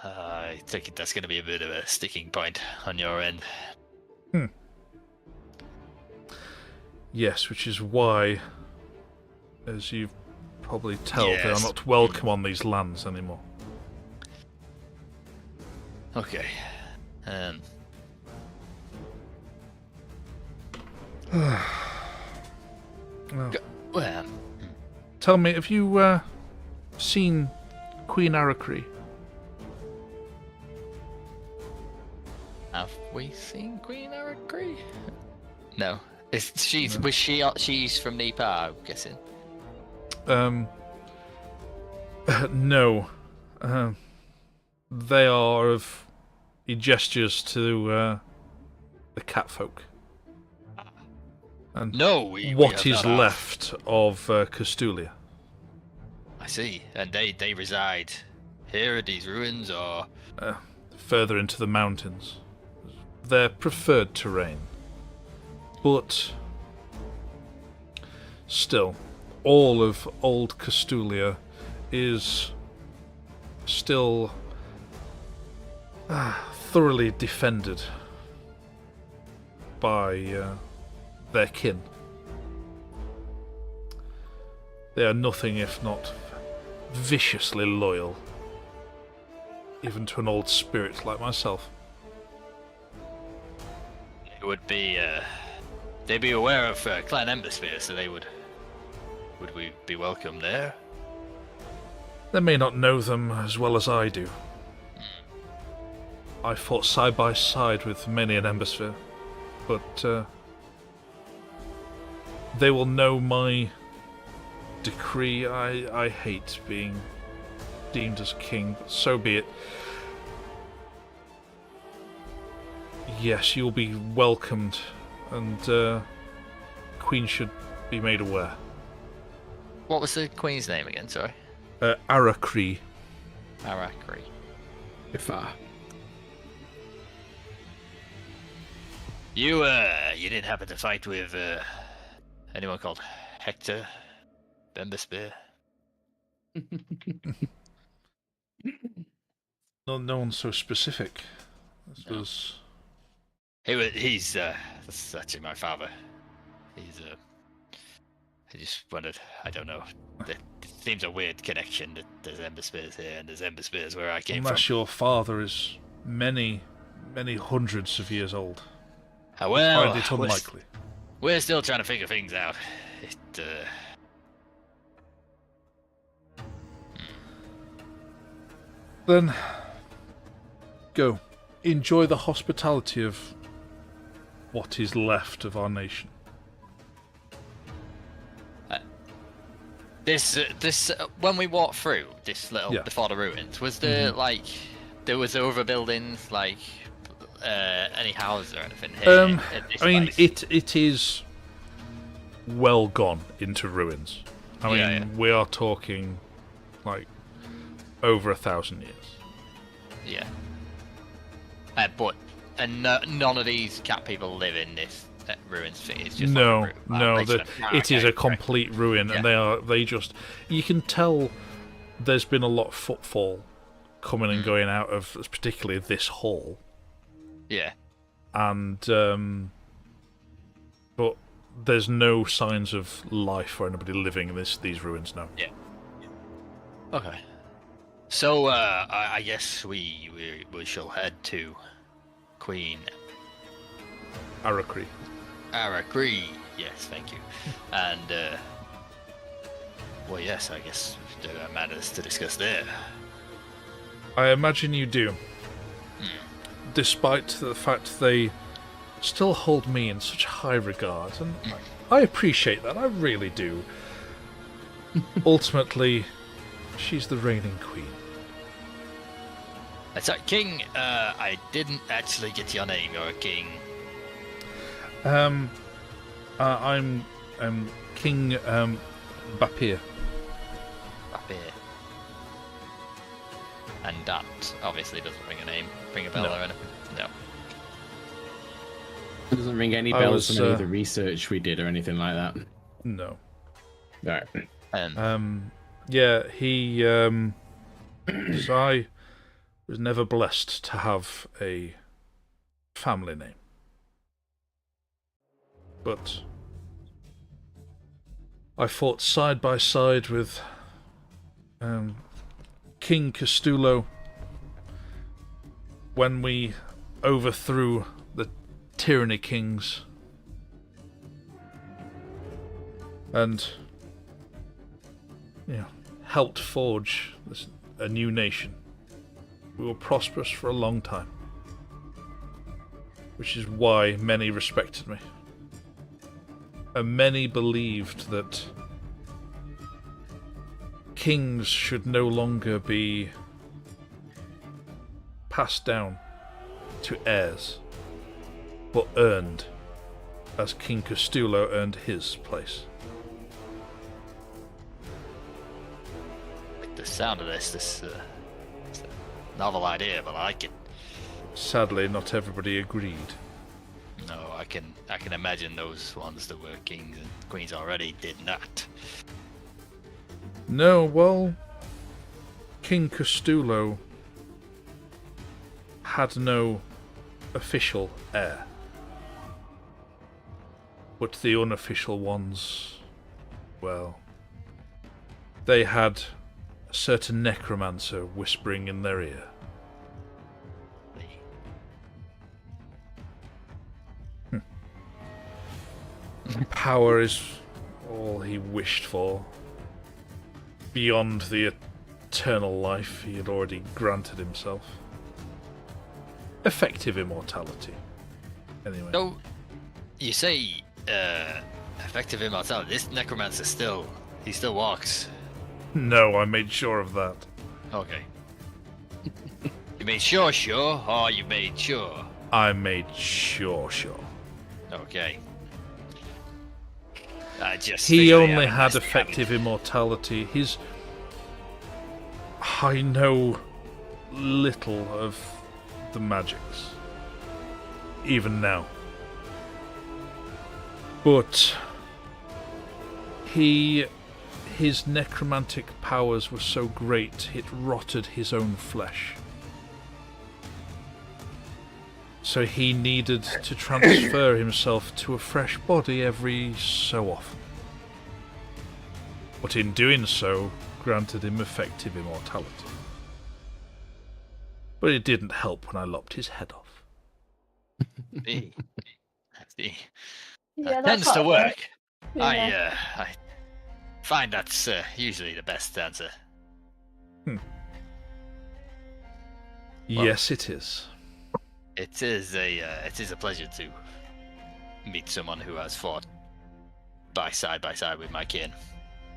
I think that's going to be a bit of a sticking point on your end. Yes, which is why, as you probably tell, they are Yes. not welcome on these lands anymore. Okay. Well, Well, tell me, have you seen Queen Arakri? have we seen Queen Arakri? No. She's from Neepar, I'm guessing. No. They are of gestures to the catfolk. And No, we what have is not left of Castulia. I see. And they reside here at these ruins, or Further into the mountains. Their preferred terrain. But still, all of old Castulia is still thoroughly defended by their kin. They are nothing if not viciously loyal, even to an old spirit like myself. it would be they'd be aware of Clan Emberspear, so would we be welcome there? They may not know them as well as I do. I fought side by side with many an Embersphere, but they will know my decree. I hate being deemed as king, but so be it. Yes, you'll be welcomed, and Queen should be made aware. What was the Queen's name again, sorry? Arakri. Arakri. You didn't happen to fight with anyone called Hector Emberspear? No one's so specific. This was... He's that's actually my father. He's I just wondered, I don't know. It seems a weird connection that there's Emberspears here and there's Emberspears where I came Unless from. your father is many hundreds of years old. Well, I find it unlikely. We're still trying to figure things out. Then, go. Enjoy the hospitality of what is left of our nation. This when we walked through this little before the ruins, was there there was overbuildings, like any houses or anything here? I mean, it is well gone into ruins. I mean, we are talking like over 1,000 years. Yeah. But none of these cat people live in this ruins thing. It's just it is a complete ruin, and they just you can tell there's been a lot of footfall coming and going out of particularly this hall. Yeah. And but there's no signs of life or anybody living in these ruins now. Yeah. Okay. So I guess we shall head to Queen Arakri. Arakri, yes, thank you. And well, yes, I guess there are matters to discuss there. I imagine you do. Despite the fact they still hold me in such high regard, and I appreciate that, I really do. Ultimately, she's the reigning queen. That's right, King. I didn't actually get your name. You're a king. I'm King Bapir. Up here. And that obviously doesn't ring a bell No. or anything. No. It doesn't ring any I bells was, from any of the research we did or anything like that. No. Right. Yeah, he. So I was never blessed to have a family name. But I fought side by side with King Castulo when we overthrew the Tyranny Kings. And, helped forge a new nation. We were prosperous for a long time. Which is why many respected me. And many believed that kings should no longer be passed down to heirs, but earned, as King Castulo earned his place. Like the sound of this it's a novel idea, but I like it. Sadly, not everybody agreed. No, I can imagine those ones that were kings and queens already did not. No, well, King Castulo had no official heir. But the unofficial ones, well, they had a certain necromancer whispering in their ear. Power is all he wished for. Beyond the eternal life he had already granted himself. Effective immortality. Anyway. So, you say effective immortality. This necromancer still walks. No, I made sure of that. Okay. You made sure, or you made sure? I made sure. Okay. He only had effective immortality. I know little of the magics. Even now. But his necromantic powers were so great it rotted his own flesh. So he needed to transfer himself to a fresh body every so often. But in doing so, granted him effective immortality. But it didn't help when I lopped his head off. See. Yeah, That that's tends to not work. Yeah. I find that's usually the best answer. Yes, it is. It is a pleasure to meet someone who has fought side by side with my kin.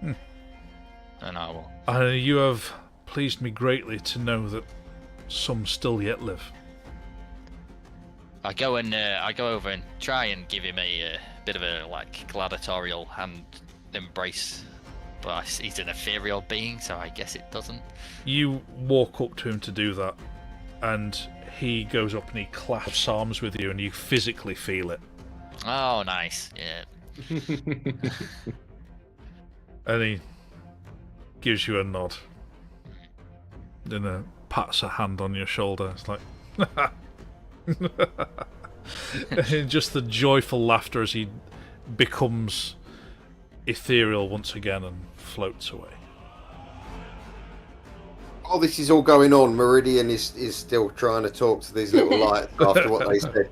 And I will. You have pleased me greatly to know that some still yet live. I go over and try and give him a bit of a gladiatorial hand embrace, but he's an ethereal being, so I guess it doesn't. You walk up to him to do that, and he goes up and he clasps arms with you, and you physically feel it. Oh, nice. Yeah. And he gives you a nod. Then pats a hand on your shoulder. It's like, and just the joyful laughter as he becomes ethereal once again and floats away. While this is all going on, Meridian is still trying to talk to these little lights after what they said.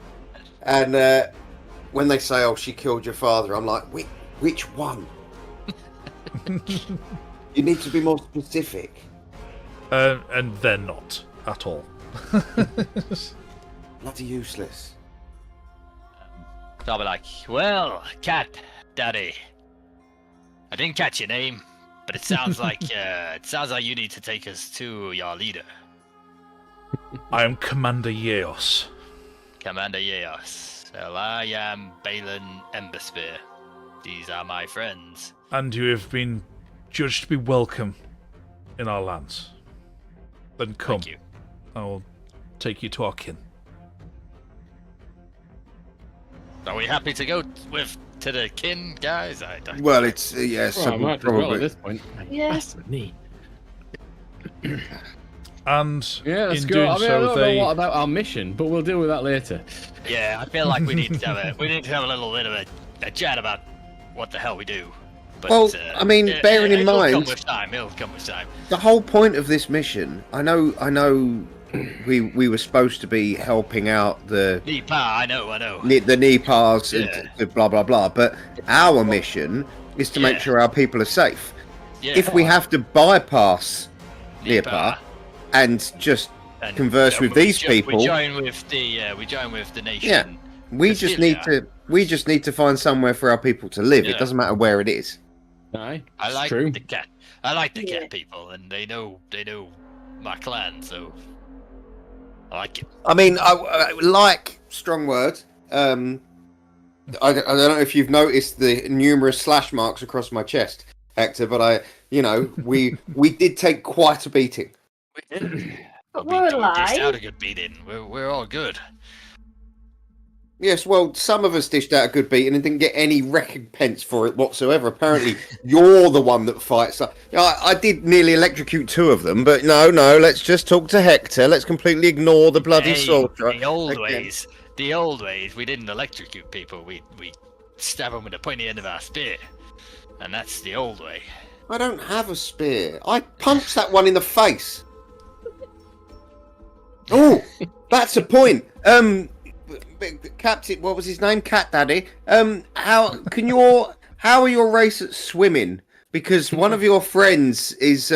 And when they say, "Oh, she killed your father," I'm like, which one? You need to be more specific. And they're not at all. Bloody useless. So I'll be like, "Well, Cat, Daddy, I didn't catch your name, but it sounds like you need to take us to your leader." I am Commander Yeos. Commander Yeos. Well, I am Balin Emberspear. These are my friends. and you have been judged to be welcome in our lands. Then come. Thank you. I will take you to our kin. Are we happy to go to the kin, guys? Well, it's yes. Well, I might as well probably. at this point. Yeah. That's me. And Yeah, let's in go. doing I mean, I so, don't they know what about our mission, but we'll deal with that later. Yeah, I feel like we need to have a little bit of a chat about what the hell we do. But, Well, I mean, bearing in it'll mind- come with time. It'll come with time. The whole point of this mission, I know, we were supposed to be helping out the Neepar, I know. Neepars, Yeah. and blah blah blah. But our mission is to make Yeah. sure our people are safe. Yeah. If we have to bypass Neepar, Neepar and just and, converse with these people, we join with the nation. Yeah. we just need to find somewhere for our people to live. Yeah. It doesn't matter where it is. Aye, I it's like true. the cat. I like the Yeah. cat people, and they know my clan, so I like it. I mean, I like strong words. I don't know if you've noticed the numerous slash marks across my chest, Hector, but we did take quite a beating. We did. But we we're dished alive. out a good beating. We're all good. Yes, well, some of us dished out a good beating and didn't get any recompense for it whatsoever. Apparently, you're the one that fights. I did nearly electrocute 2 of them, but no, let's just talk to Hector. Let's completely ignore the bloody Hey, soldier. the old Okay. ways. The old ways. We didn't electrocute people. We stab them with the pointy end of our spear, and that's the old way. I don't have a spear. I punched that one in the face. Oh, that's a point. Captain, what was his name? Cat Daddy. How are your race at swimming? Because one of your friends is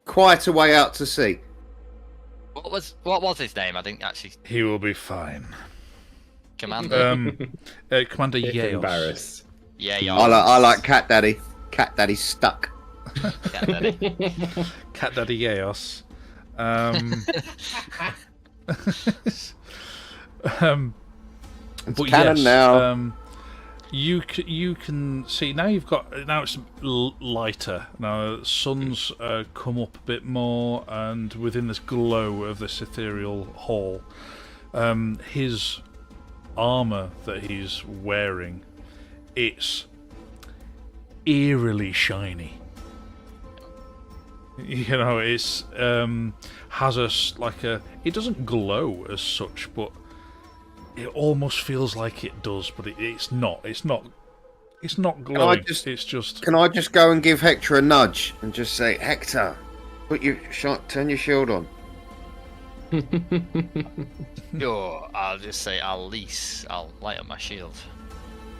quite a way out to sea. What was his name? I didn't actually. he will be fine. Commander. Commander If Yaos. embarrassed. Yeah, yeah. I like Cat Daddy. Cat Daddy's stuck. Cat Daddy. Cat Daddy Yaos. But canon yes, now. you can see now. Now it's lighter. Now the sun's come up a bit more, and within this glow of this ethereal hall, his armor that he's wearing, it's eerily shiny. You know, it's has it doesn't glow as such, but it almost feels like it does, but it's not. It's not glowing. It's just. Can I just go and give Hector a nudge and just say, Hector, turn your shield on. Sure, I'll just say I'll light up my shield.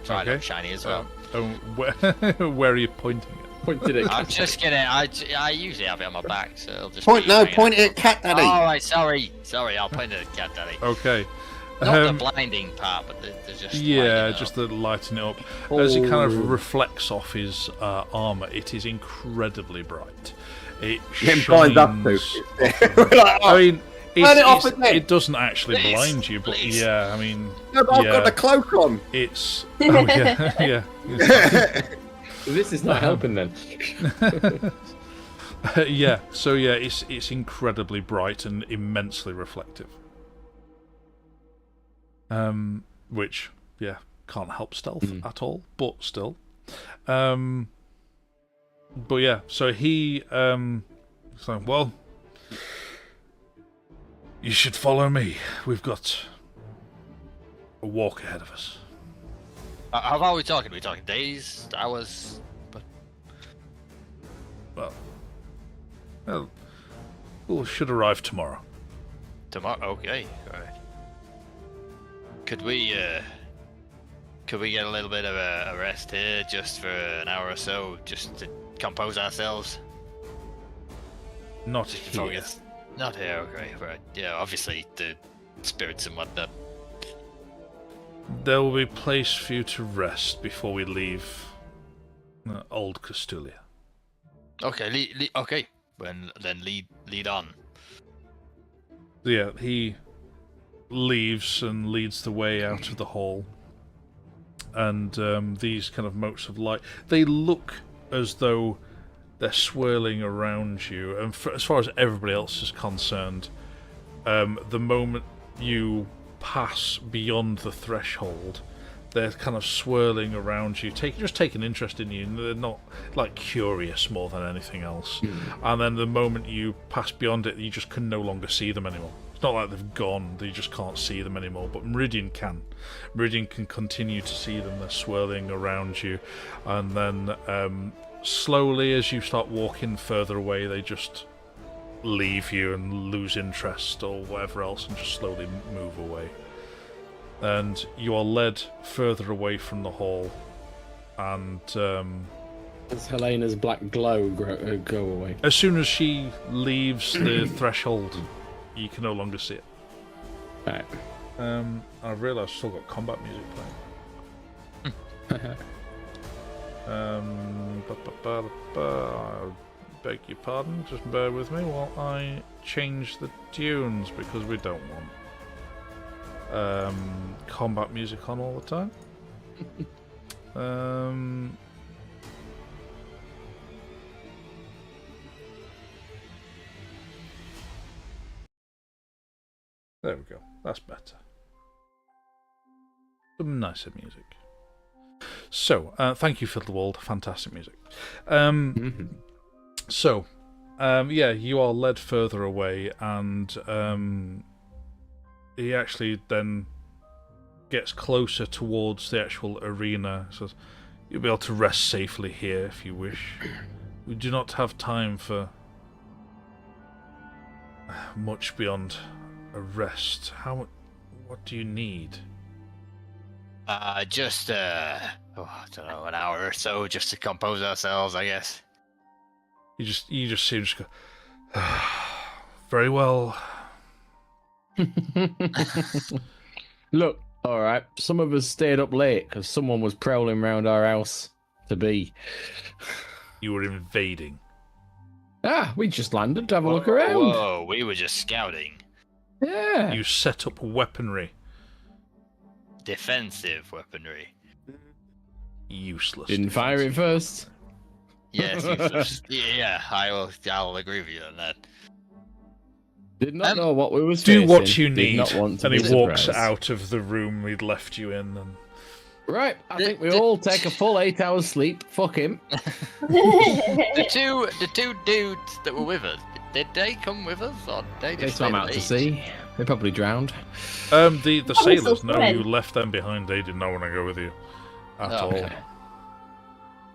Try to look shiny as well. Where are you pointing it? Pointed at I'm just gonna. I usually have it on my back, so it'll just Point be hanging it out. at Cat Daddy. All right, sorry. I'll point it at Cat Daddy. Okay. Not the blinding part, but the just. Yeah, lighting it just up. the lighting it up. As it kind Oh. of reflects off his armor, it is incredibly bright. It It blinds up shines too. off We're like, I mean, turn it off again. it doesn't actually Please, blind you, but please. yeah, I mean, no, but I've yeah, got the cloak on. it's oh yeah, yeah. It's- This is not helping then. yeah, so yeah, it's incredibly bright and immensely reflective. Which yeah, can't help stealth at all, but still. But yeah, so he so well, you should follow me. We've got a walk ahead of us. How far are we talking? Are we talking days, hours? Well, we should arrive tomorrow. Tomorrow? Okay. All right. Could we get a little bit of a rest here, just for an hour or so, just to compose ourselves? Not Before we here. get- Not here. Okay. Right. Yeah. Obviously, the spirits and whatnot. There will be a place for you to rest before we leave Old Castulia. Okay. Okay. Then lead on. Yeah, he leaves and leads the way out of the hall. and these kind of motes of light, they look as though they're swirling around you, and as far as everybody else is concerned, the moment you pass beyond the threshold, they're kind of swirling around you, just taking interest in you, and they're not like curious more than anything else. And then the moment you pass beyond it, you just can no longer see them anymore. It's not like they've gone, you just can't see them anymore, but Meridian can. Meridian can continue to see them, they're swirling around you, and then slowly as you start walking further away, they just leave you and lose interest or whatever else and just slowly move away. And you are led further away from the hall, and Does Helena's black glow go away? as soon as she leaves the threshold, you can no longer see it. Right. I realise I've still got combat music playing. I beg your pardon, just bear with me while I change the tunes, because we don't want combat music on all the time. There we go, that's better. Some nicer music. So, thank you, Fiddlewald. Fantastic music. So, yeah, you are led further away, and he actually then gets closer towards the actual arena. Says, "You'll be able to rest safely here if you wish. We do not have time for much beyond a rest. What do you need?" Just I don't know, an hour or so just to compose ourselves, I guess. You just seem to go, very well. Look, all right. Some of us stayed up late because someone was prowling around our house to be. You were invading. We just landed to have a look around. Whoa, we were just scouting. Yeah. You set up weaponry. Defensive weaponry. Useless. Didn't fire it first. Yes, yeah, I'll agree with you on that. Did not know what we was Do facing. what you Did need. not want to And be he walks surprised. out of the room he'd left you in. And Right, I think we all take a full 8 hours sleep. Fuck him. The two dudes that were with us, did they come with us, or did they They just swam stay out to beach? sea. They probably drowned. the so sailors, no, friend. you left them behind. They did not want to go with you at all. okay.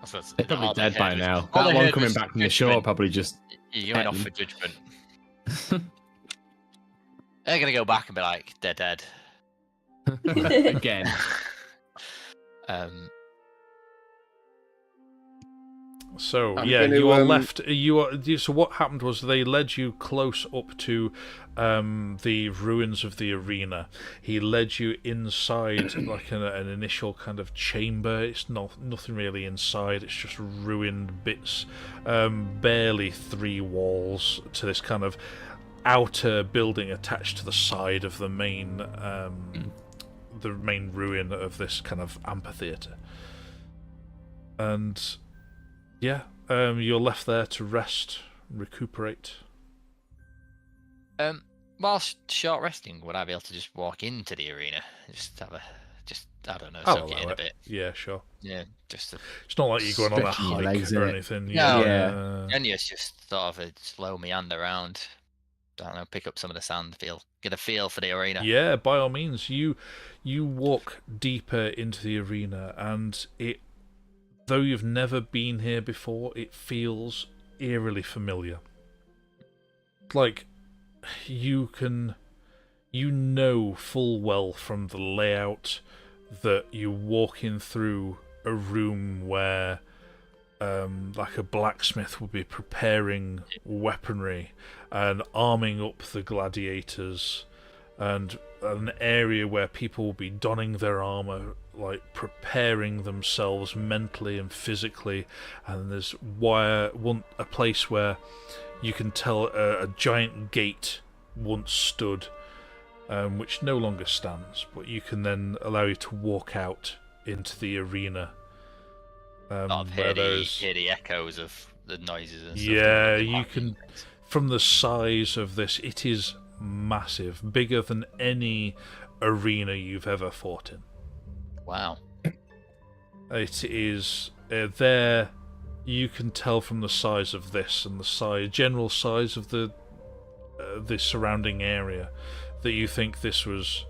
I suppose They're probably all they dead by heard was- now. all That they one heard coming was back from the shore judgment. probably just. You're going off Petting. for judgment. They're gonna go back and be like, they're dead. Again. So I'm yeah, gonna, you are left. So what happened was they led you close up to the ruins of the arena. He led you inside like an initial kind of chamber. It's nothing really inside. It's just ruined bits, barely 3 walls to this kind of outer building attached to the side of the main ruin of this kind of amphitheater. And yeah, you're left there to rest, recuperate. Whilst short resting, would I be able to just walk into the arena, I don't know, I'll soak it in allow a it. bit? Yeah, sure. Yeah, just to, It's not like you're going on a Stretching your hike legs, or innit? anything. No. Yeah. and yes, just sort of a slow meander around. I don't know, pick up some of the sand, get a feel for the arena. Yeah, by all means. You walk deeper into the arena, and though you've never been here before, it feels eerily familiar. Like you know full well from the layout that you're walking through a room where like a blacksmith would be preparing weaponry and arming up the gladiators, and an area where people will be donning their armor, like preparing themselves mentally and physically. And there's a place where you can tell a giant gate once stood, which no longer stands, but you can then allow you to walk out into the arena. I've Where hear the echoes of the noises and stuff. Yeah, you can. From the size of this, it is massive, bigger than any arena you've ever fought in. Wow. It is there. You can tell from the size of this and the general size of the surrounding area that you think this was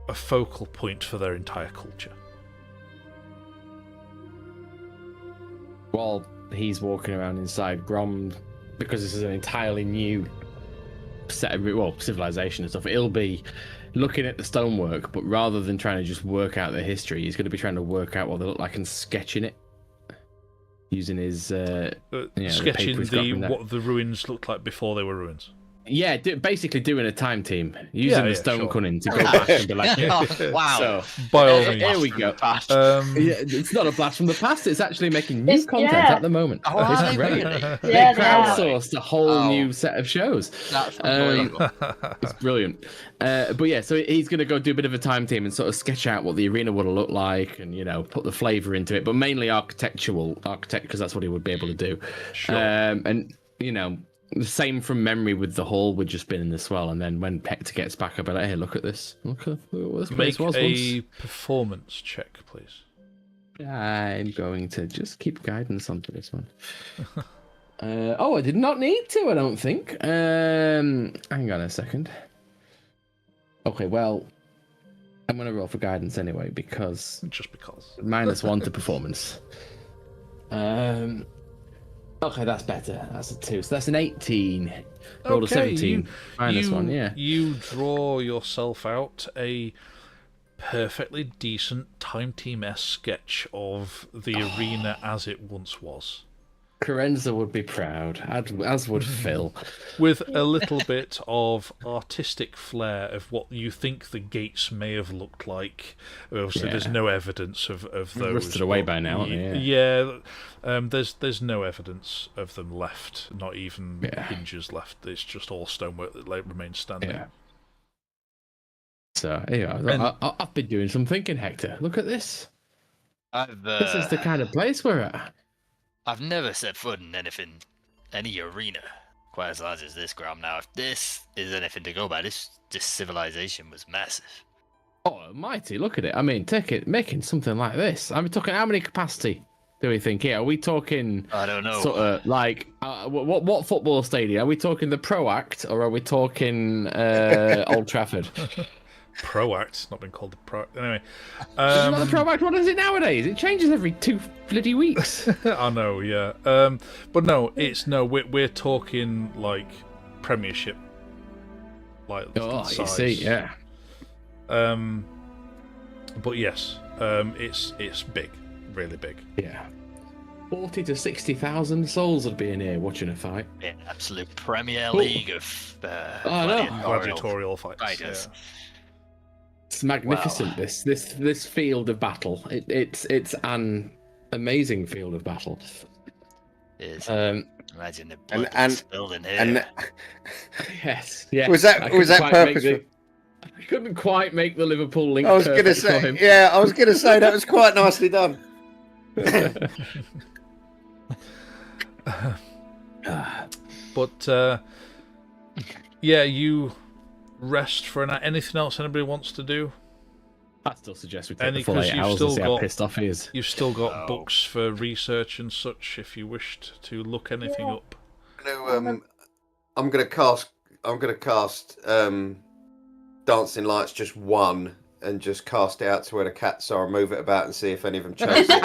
a focal point for their entire culture. While he's walking around inside, Grom, because this is an entirely new set of civilization and stuff, he'll be looking at the stonework, but rather than trying to just work out the history, he's going to be trying to work out what they look like and sketching it using his sketching what the ruins looked like before they were ruins. Yeah, basically doing a time team, using the stone cunning to go back and be like, wow. So, by all means. here we go. It's not a blast from the past, it's actually making new content at the moment. Oh, it's are they great. really? They crowdsourced a whole new set of shows. That's unbelievable. It's brilliant. But yeah, so he's going to go do a bit of a time team and sort of sketch out what the arena would have looked like and, put the flavour into it, but mainly architect, because that's what he would be able to do. Sure. And, the same from memory with the hall would just been in the swell, and then when Hector gets back, I'll be like, hey, look at this. Look at what this place was a performance check, please. I'm going to just keep guidance onto this one. I did not need to, I don't think. Hang on a second. Okay, well, I'm going to roll for guidance anyway, because... Just because. -1 to performance. Okay, that's better. That's a 2. So that's an 18. Rolled a 17. -1, yeah. You draw yourself out a perfectly decent Time Team-esque sketch of the arena as it once was. Carenza would be proud, as would Phil. With a little bit of artistic flair of what you think the gates may have looked like. Obviously, there's no evidence of those. Rusted away by now, aren't they? Yeah. There's no evidence of them left, not even hinges left. It's just all stonework that remains standing. Yeah. So, I've been doing some thinking, Hector. Look at this. This is the kind of place we're at. I've never set foot in any arena quite as large as this, Graham. Now, if this is anything to go by, this civilization was massive. Oh, mighty! Look at it. I mean, making something like this. I'm talking. How many capacity do we think here? Are we talking? I don't know. Sort of like what football stadium? Are we talking the Pro Act or are we talking Old Trafford? Pro Act, not been called the Pro. Anyway, not the Pro Act. What is it nowadays? It changes every 2 bloody weeks. I know, yeah. But no, we're talking like Premiership, like size. You see, yeah. But yes, it's big, really big. Yeah. 40 to 60,000 souls would be in here watching a fight. An absolute Premier League of gladiatorial fights. Fighters. Yeah. It's magnificent. Wow. This field of battle. It's an amazing field of battle. It is. Imagine the blood spilled in here. And yes. Was that purposeful? I couldn't quite make the Liverpool link. I was going to say, that was quite nicely done. But you rest for an hour. Anything else anybody wants to do? I still suggest we take the full 8 hours and see how pissed off he is. You've still got books for research and such if you wished to look anything up. I'm gonna cast Dancing Lights just 1 and just cast it out to where the cats are and move it about and see if any of them chase it.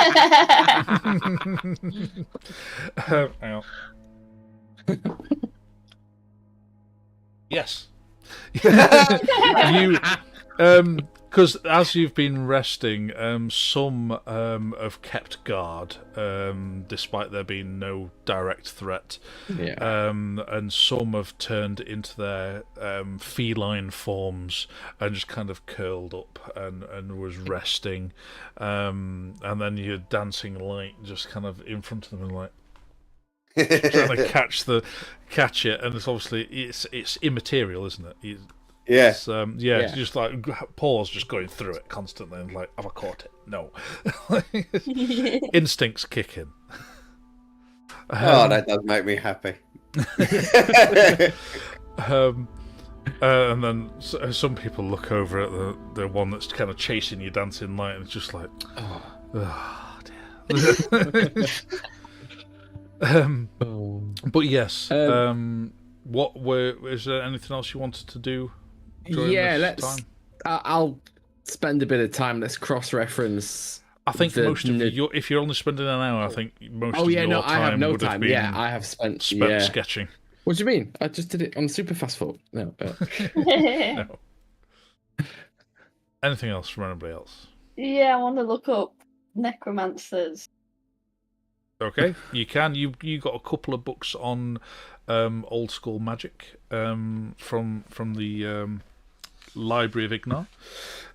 Yes. Because as you've been resting, some have kept guard, despite there being no direct threat. Yeah. And some have turned into their feline forms and just kind of curled up and was resting. And then your dancing light just kind of in front of them and like trying to catch it, and it's obviously it's immaterial, isn't it? Yeah. It's, just like Paul's just going through it constantly and like, have I caught it? No. Instincts kick in. Oh, that does make me happy. And then some people look over at the one that's kind of chasing you, dancing light, and it's just like, oh dear. But yes, is there anything else you wanted to do? Let's. I'll spend a bit of time. Let's cross-reference. I think most of if you're only spending an hour, I think most of your time I have no would have time. been I have spent sketching. What do you mean? I just did it on super fast forward. No. No. Anything else from anybody else? Yeah, I want to look up necromancers. Okay, you can. You got a couple of books on old school magic from the Library of Ignar.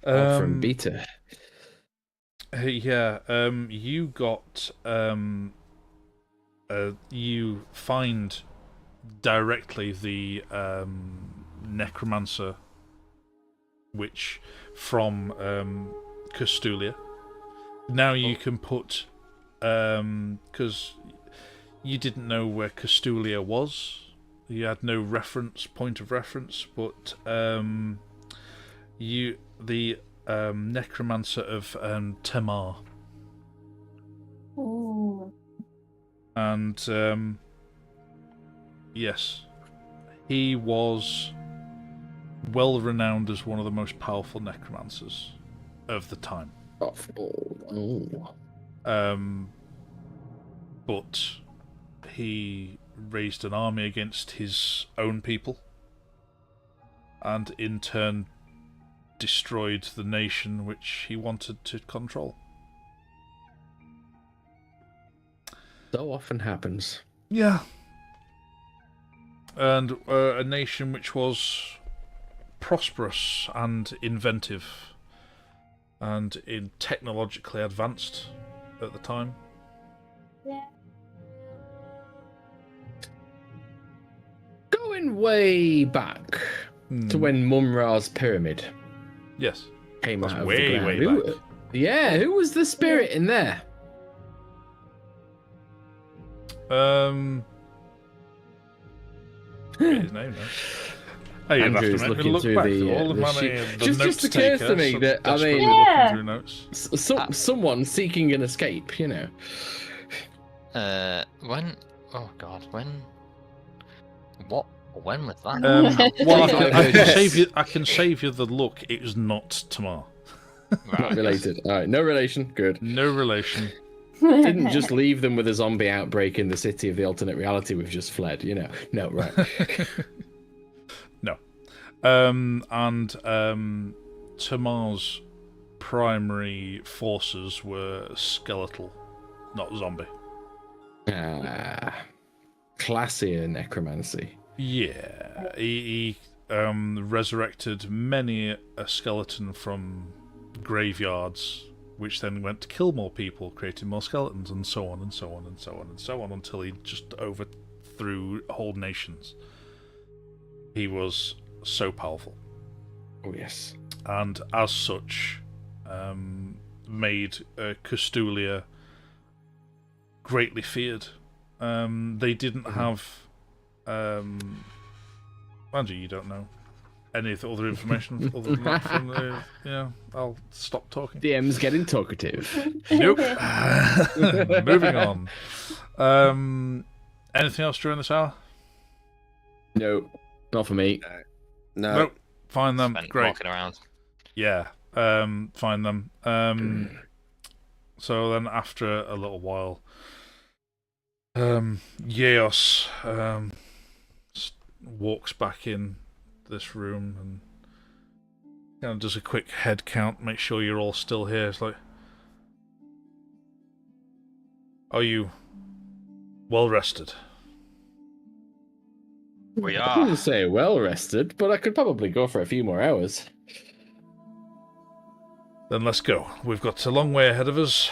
From Beta. You got you find directly the necromancer witch from Castulia. Now you can put because you didn't know where Castulia was. You had no point of reference, but the necromancer of Tamar. Ooh. And yes, he was well renowned as one of the most powerful necromancers of the time. But he raised an army against his own people, and in turn destroyed the nation which he wanted to control. So often happens. Yeah. And a nation which was prosperous and inventive and technologically advanced at the time. Yeah. Going way back to when Mumra's pyramid Yes. came That's out of way, the ground. way back. Who was the spirit in there? Forget his name now. Oh, you'd have to Andrew's make me looking look through back the, through all of the my sheet. the Just occurs to me that, I mean, Yeah. through notes. Someone seeking an escape, you know. When? Oh God, when? What? When was that? Well, I can save you the look. It was not Tamar. Not related. All right, no relation. Good. No relation. Didn't just leave them with a zombie outbreak in the city of the alternate reality we've just fled, you know. No, right. No. Tamar's primary forces were skeletal, not zombie. Classier necromancy. Yeah, he resurrected many a skeleton from graveyards, which then went to kill more people, creating more skeletons, and so on and so on and so on and so on, until he just overthrew whole nations. He was so powerful. Oh yes. And as such, made Castulia greatly feared. They didn't have... Andrew, you don't know any other information other than that from the... Yeah, I'll stop talking. DM's getting talkative. Nope. Moving on. Anything else during this hour? No, not for me. No. Nope. Find them. Spent Great. walking around. Yeah. Find them. So then after a little while, Yeos walks back in this room and kind of does a quick head count, make sure you're all still here. It's like, are you well rested? We I are. wouldn't say well rested, but I could probably go for a few more hours. Then let's go. We've got a long way ahead of us.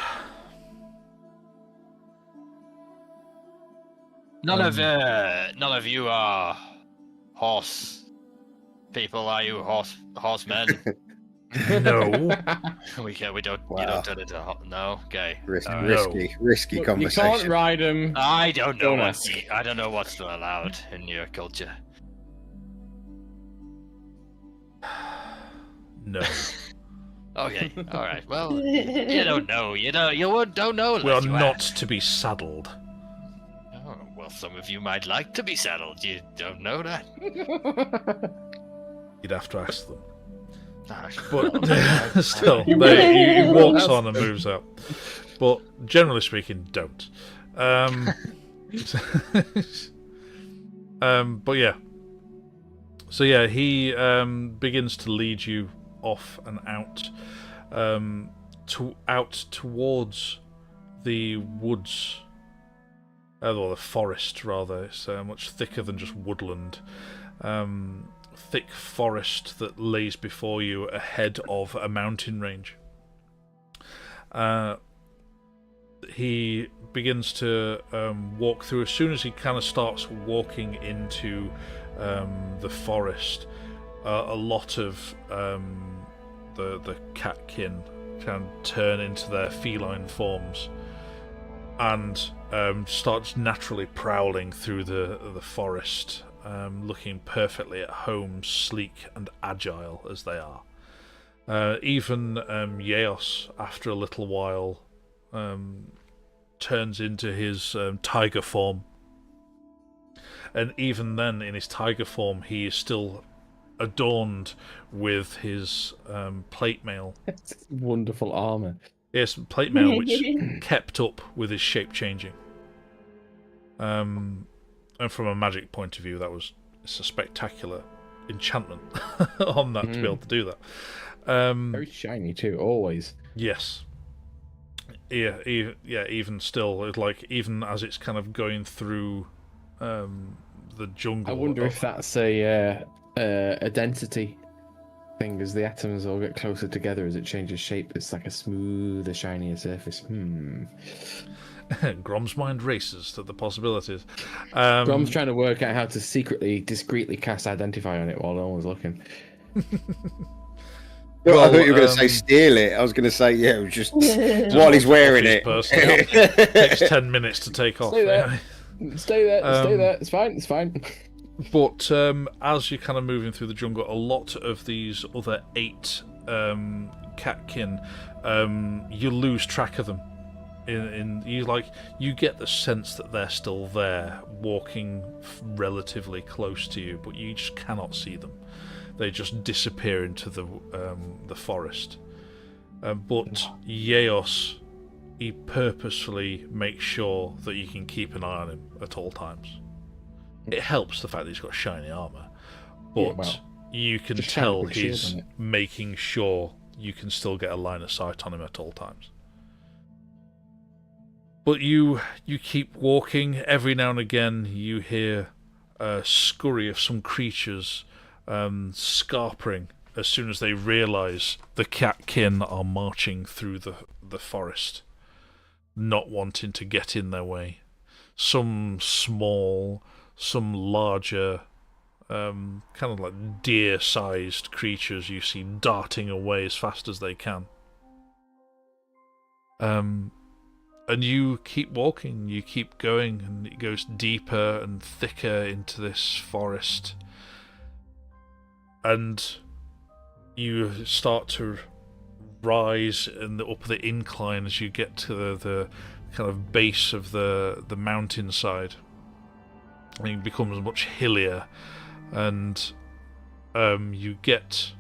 None of you are horse people? Are you horsemen? No. We don't. Wow. You don't turn into no. Okay. Risky, All right. risky Look, you conversation. can't ride them. I don't know Don't what's. ask. I don't know what's still allowed in your culture. No. Okay. All right. Well, you don't know. You don't know. We are unless you not ask. to be saddled. Oh, well, some of you might like to be saddled. You don't know that. You'd have to ask them. Ah, But still, he walks on and moves out. But generally speaking, don't. But yeah. So yeah, he begins to lead you off and out, out towards the woods, or the forest rather. It's much thicker than just woodland. Thick forest that lays before you ahead of a mountain range. He begins to walk through. As soon as he kind of starts walking into the forest, a lot of the catkin can turn into their feline forms and starts naturally prowling through the forest, looking perfectly at home, sleek and agile as they are. Even Yeos, after a little while, turns into his tiger form. And even then, in his tiger form, he is still adorned with his plate mail. Wonderful armor. Yes, plate mail, which kept up with his shape changing. And from a magic point of view, it's a spectacular enchantment on that to be able to do that. Very shiny too, always. Yes. Yeah, even still, even as it's kind of going through the jungle. I wonder if that's a density thing, as the atoms all get closer together as it changes shape. It's like a smoother, shinier surface. Grom's mind races to the possibilities. Grom's trying to work out how to secretly, discreetly cast Identify on it while no one's looking. Well, I thought you were going to say steal it. I was going to say, yeah, it was just while he's wearing it. It takes 10 minutes to take off. Stay there. Stay there. It's fine. But as you're kind of moving through the jungle, a lot of these other 8 catkin, you lose track of them. You get the sense that they're still there, walking relatively close to you, but you just cannot see them. They just disappear into the forest. But Yeos, he purposefully makes sure that you can keep an eye on him at all times. It helps the fact that he's got shiny armor, but you can tell he's making sure you can still get a line of sight on him at all times. But you keep walking. Every now and again you hear a scurry of some creatures scarpering as soon as they realise the catkin are marching through the forest, not wanting to get in their way. Some small, some larger, kind of like deer-sized creatures you see darting away as fast as they can. And you keep walking, you keep going, and it goes deeper and thicker into this forest. And you start to rise up the incline as you get to the kind of base of the mountainside. And it becomes much hillier, and you get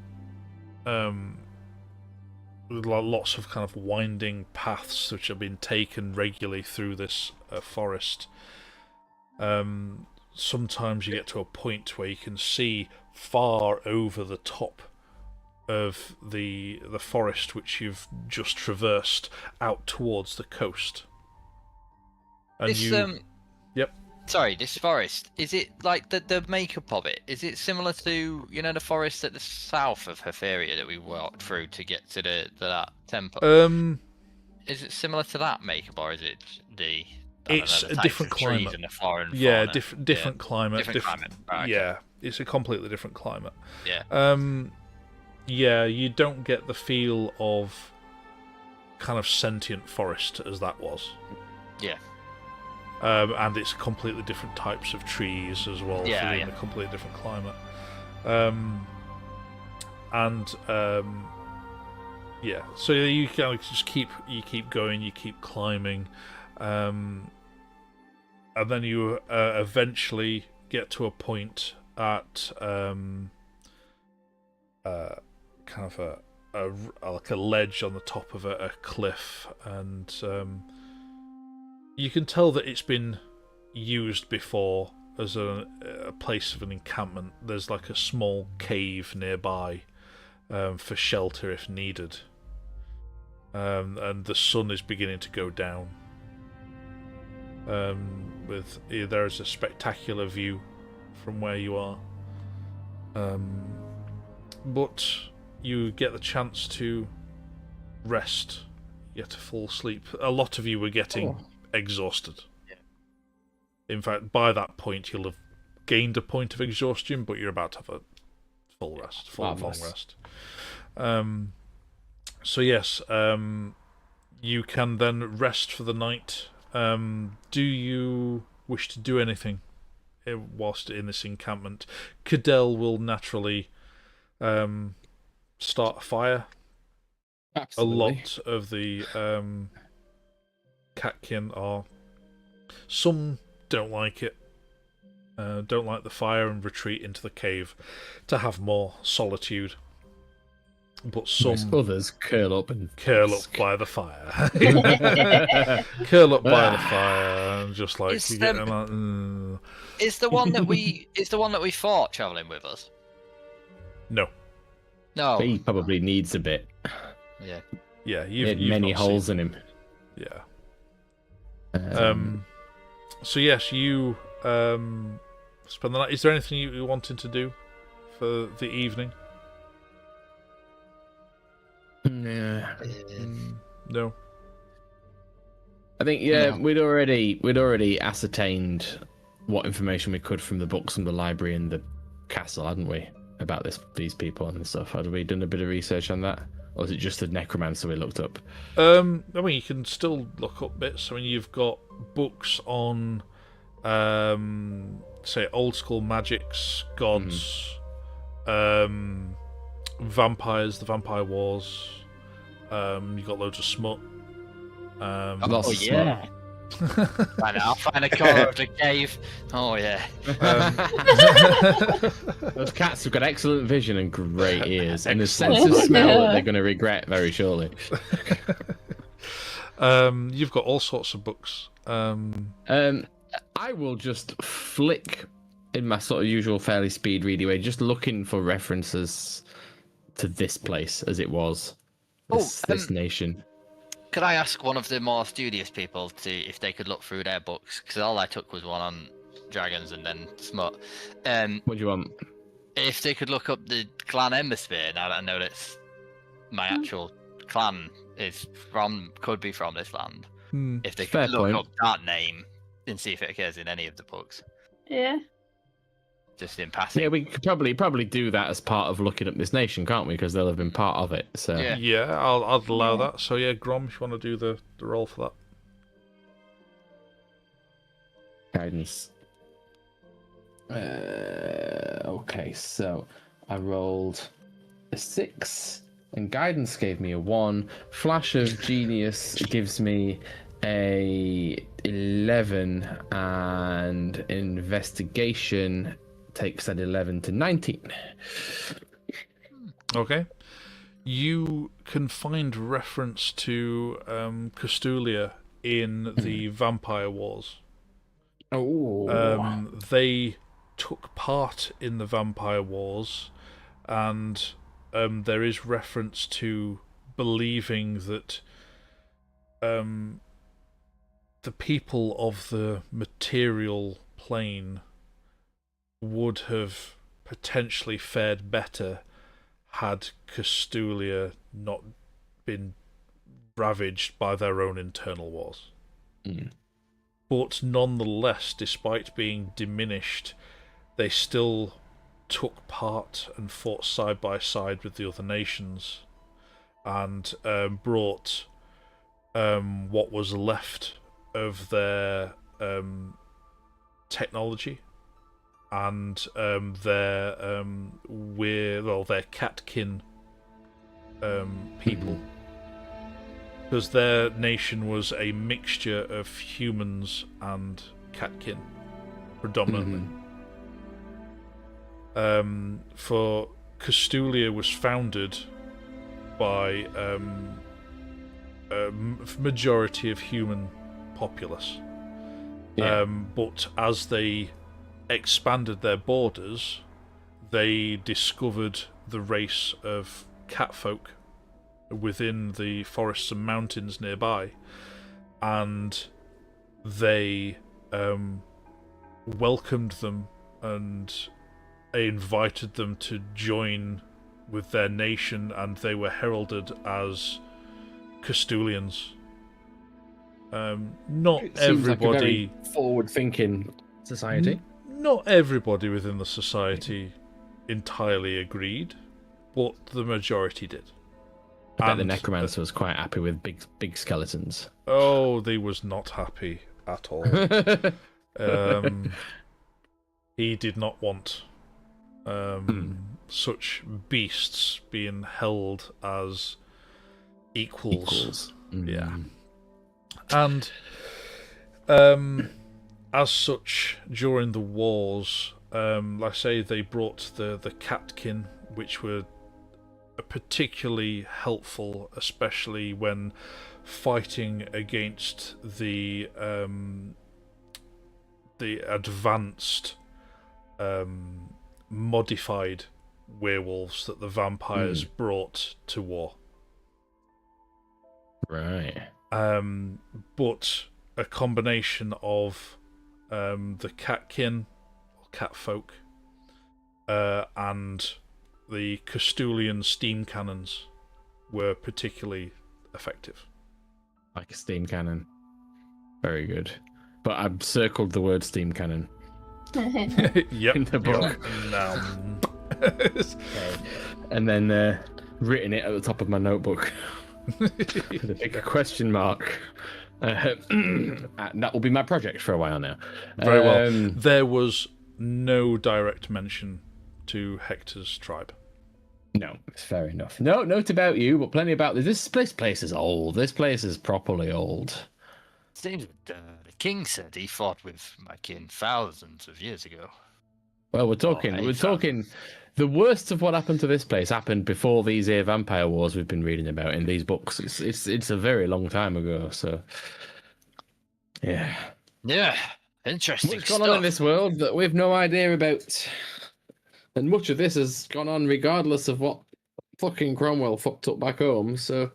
lots of kind of winding paths which have been taken regularly through this forest. Sometimes you get to a point where you can see far over the top of the forest which you've just traversed out towards the coast. And Yep. Sorry, this forest, is it like the makeup of it? Is it similar to, the forest at the south of Hatheria that we walked through to get to that temple? Is it similar to that makeup, or is it it's a different climate. And the flora and yeah, fauna? different climate. Different climate. Right, yeah, it's a completely different climate. Yeah. Yeah, you don't get the feel of kind of sentient forest as that was. Yeah. And it's completely different types of trees as well, Yeah, for being yeah. a completely different climate. Yeah, so you kind of just keep going, you keep climbing, and then you eventually get to a point at kind of like a ledge on the top of a cliff, and you can tell that it's been used before as a place of an encampment. There's like a small cave nearby for shelter if needed, and the sun is beginning to go down. There is a spectacular view from where you are, but you get the chance to rest, get to fall asleep. A lot of you were getting exhausted. Yeah. In fact, by that point, you'll have gained a point of exhaustion, but you're about to have a full rest, full long rest. So yes, you can then rest for the night. Do you wish to do anything whilst in this encampment? Cadell will naturally start a fire. Absolutely. A lot of the Catkin are... Some don't like it. Don't like the fire and retreat into the cave to have more solitude. But some others curl up by the fire. Curl up by the fire and just like Is you get them like, Is the one that we fought travelling with us? No. No. He probably needs a bit. Yeah. Yeah, He had many holes in him. Yeah. So yes, you spend the night. Is there anything you wanted to do for the evening? Yeah. No. I think we'd already ascertained what information we could from the books from the library and the castle, hadn't we? About these people and stuff. Had we done a bit of research on that? Or was it just the necromancer we looked up? I mean, you can still look up bits. I mean, you've got books on, say, old school magics, gods, vampires, the Vampire Wars. You got loads of smut. Lots of smut. I'll find a corner of the cave. Oh yeah. Those cats have got excellent vision and great ears, and a sense of smell that they're going to regret very shortly. You've got all sorts of books. I will just flick in my sort of usual fairly speed ready way, just looking for references to this place as it was, this nation. Could I ask one of the more studious people if they could look through their books? Because all I took was one on dragons and then smut. What do you want? If they could look up the clan Emberspear, now that I know that my actual clan could be from this land. If they could look up that name and see if it occurs in any of the books. Yeah. Just in passing. Yeah, we could probably do that as part of looking up this nation, can't we? Because they'll have been part of it. So yeah, I'll allow that. So yeah, Grom, if you want to do the roll for that. Guidance. Okay, so I rolled a 6, and guidance gave me a 1. Flash of genius gives me a 11, and investigation takes that 11 to 19. Okay. You can find reference to Castulia in the Vampire Wars. Oh. They took part in the Vampire Wars, and there is reference to believing that the people of the material plane would have potentially fared better had Castulia not been ravaged by their own internal wars. But nonetheless, despite being diminished, they still took part and fought side by side with the other nations, and brought what was left of their technology and their catkin people, because their nation was a mixture of humans and catkin predominantly. For Castulia was founded by a majority of human populace. But as they expanded their borders, they discovered the race of catfolk within the forests and mountains nearby, and they welcomed them and invited them to join with their nation, and they were heralded as Castulians. Not It seems like a everybody very forward-thinking society. Not everybody within the society entirely agreed, but the majority did. I bet the And, necromancer was quite happy with big skeletons. Oh, they was not happy at all. He did not want such beasts being held as equals. Yeah. And as such, during the wars, like I say, they brought the catkin, which were particularly helpful, especially when fighting against the advanced modified werewolves that the vampires brought to war. Right. But a combination of the catkin, or catfolk, and the Castulian steam cannons were particularly effective. Like a steam cannon. Very good. But I've circled the word steam cannon Yep. in the book. And then written it at the top of my notebook with a big question mark. That will be my project for a while now. Very well. There was no direct mention to Hector's tribe. No, it's fair enough. No note about you, but plenty about this. This place is old. This place is properly old. Seems the king said he fought with my kin thousands of years ago. Well, we're talking. The worst of what happened to this place happened before these here vampire wars we've been reading about in these books. It's a very long time ago. So, yeah. Yeah, interesting What's stuff. gone on in this world that we've no idea about, and much of this has gone on regardless of what fucking Cromwell fucked up back home. So.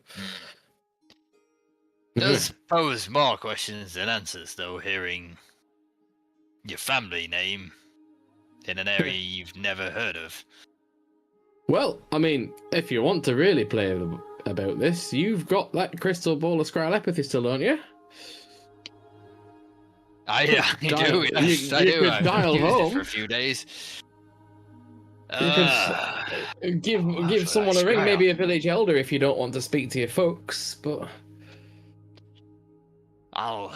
Does pose more questions than answers, though, hearing your family name in an area you've never heard of. Well, I mean, if you want to really play about this, you've got that crystal ball of Scrylepathy still, don't you? I do, yes, I do. could I've dial used home. it for a few days. You could give someone a ring, scry maybe a village elder, if you don't want to speak to your folks, but... I'll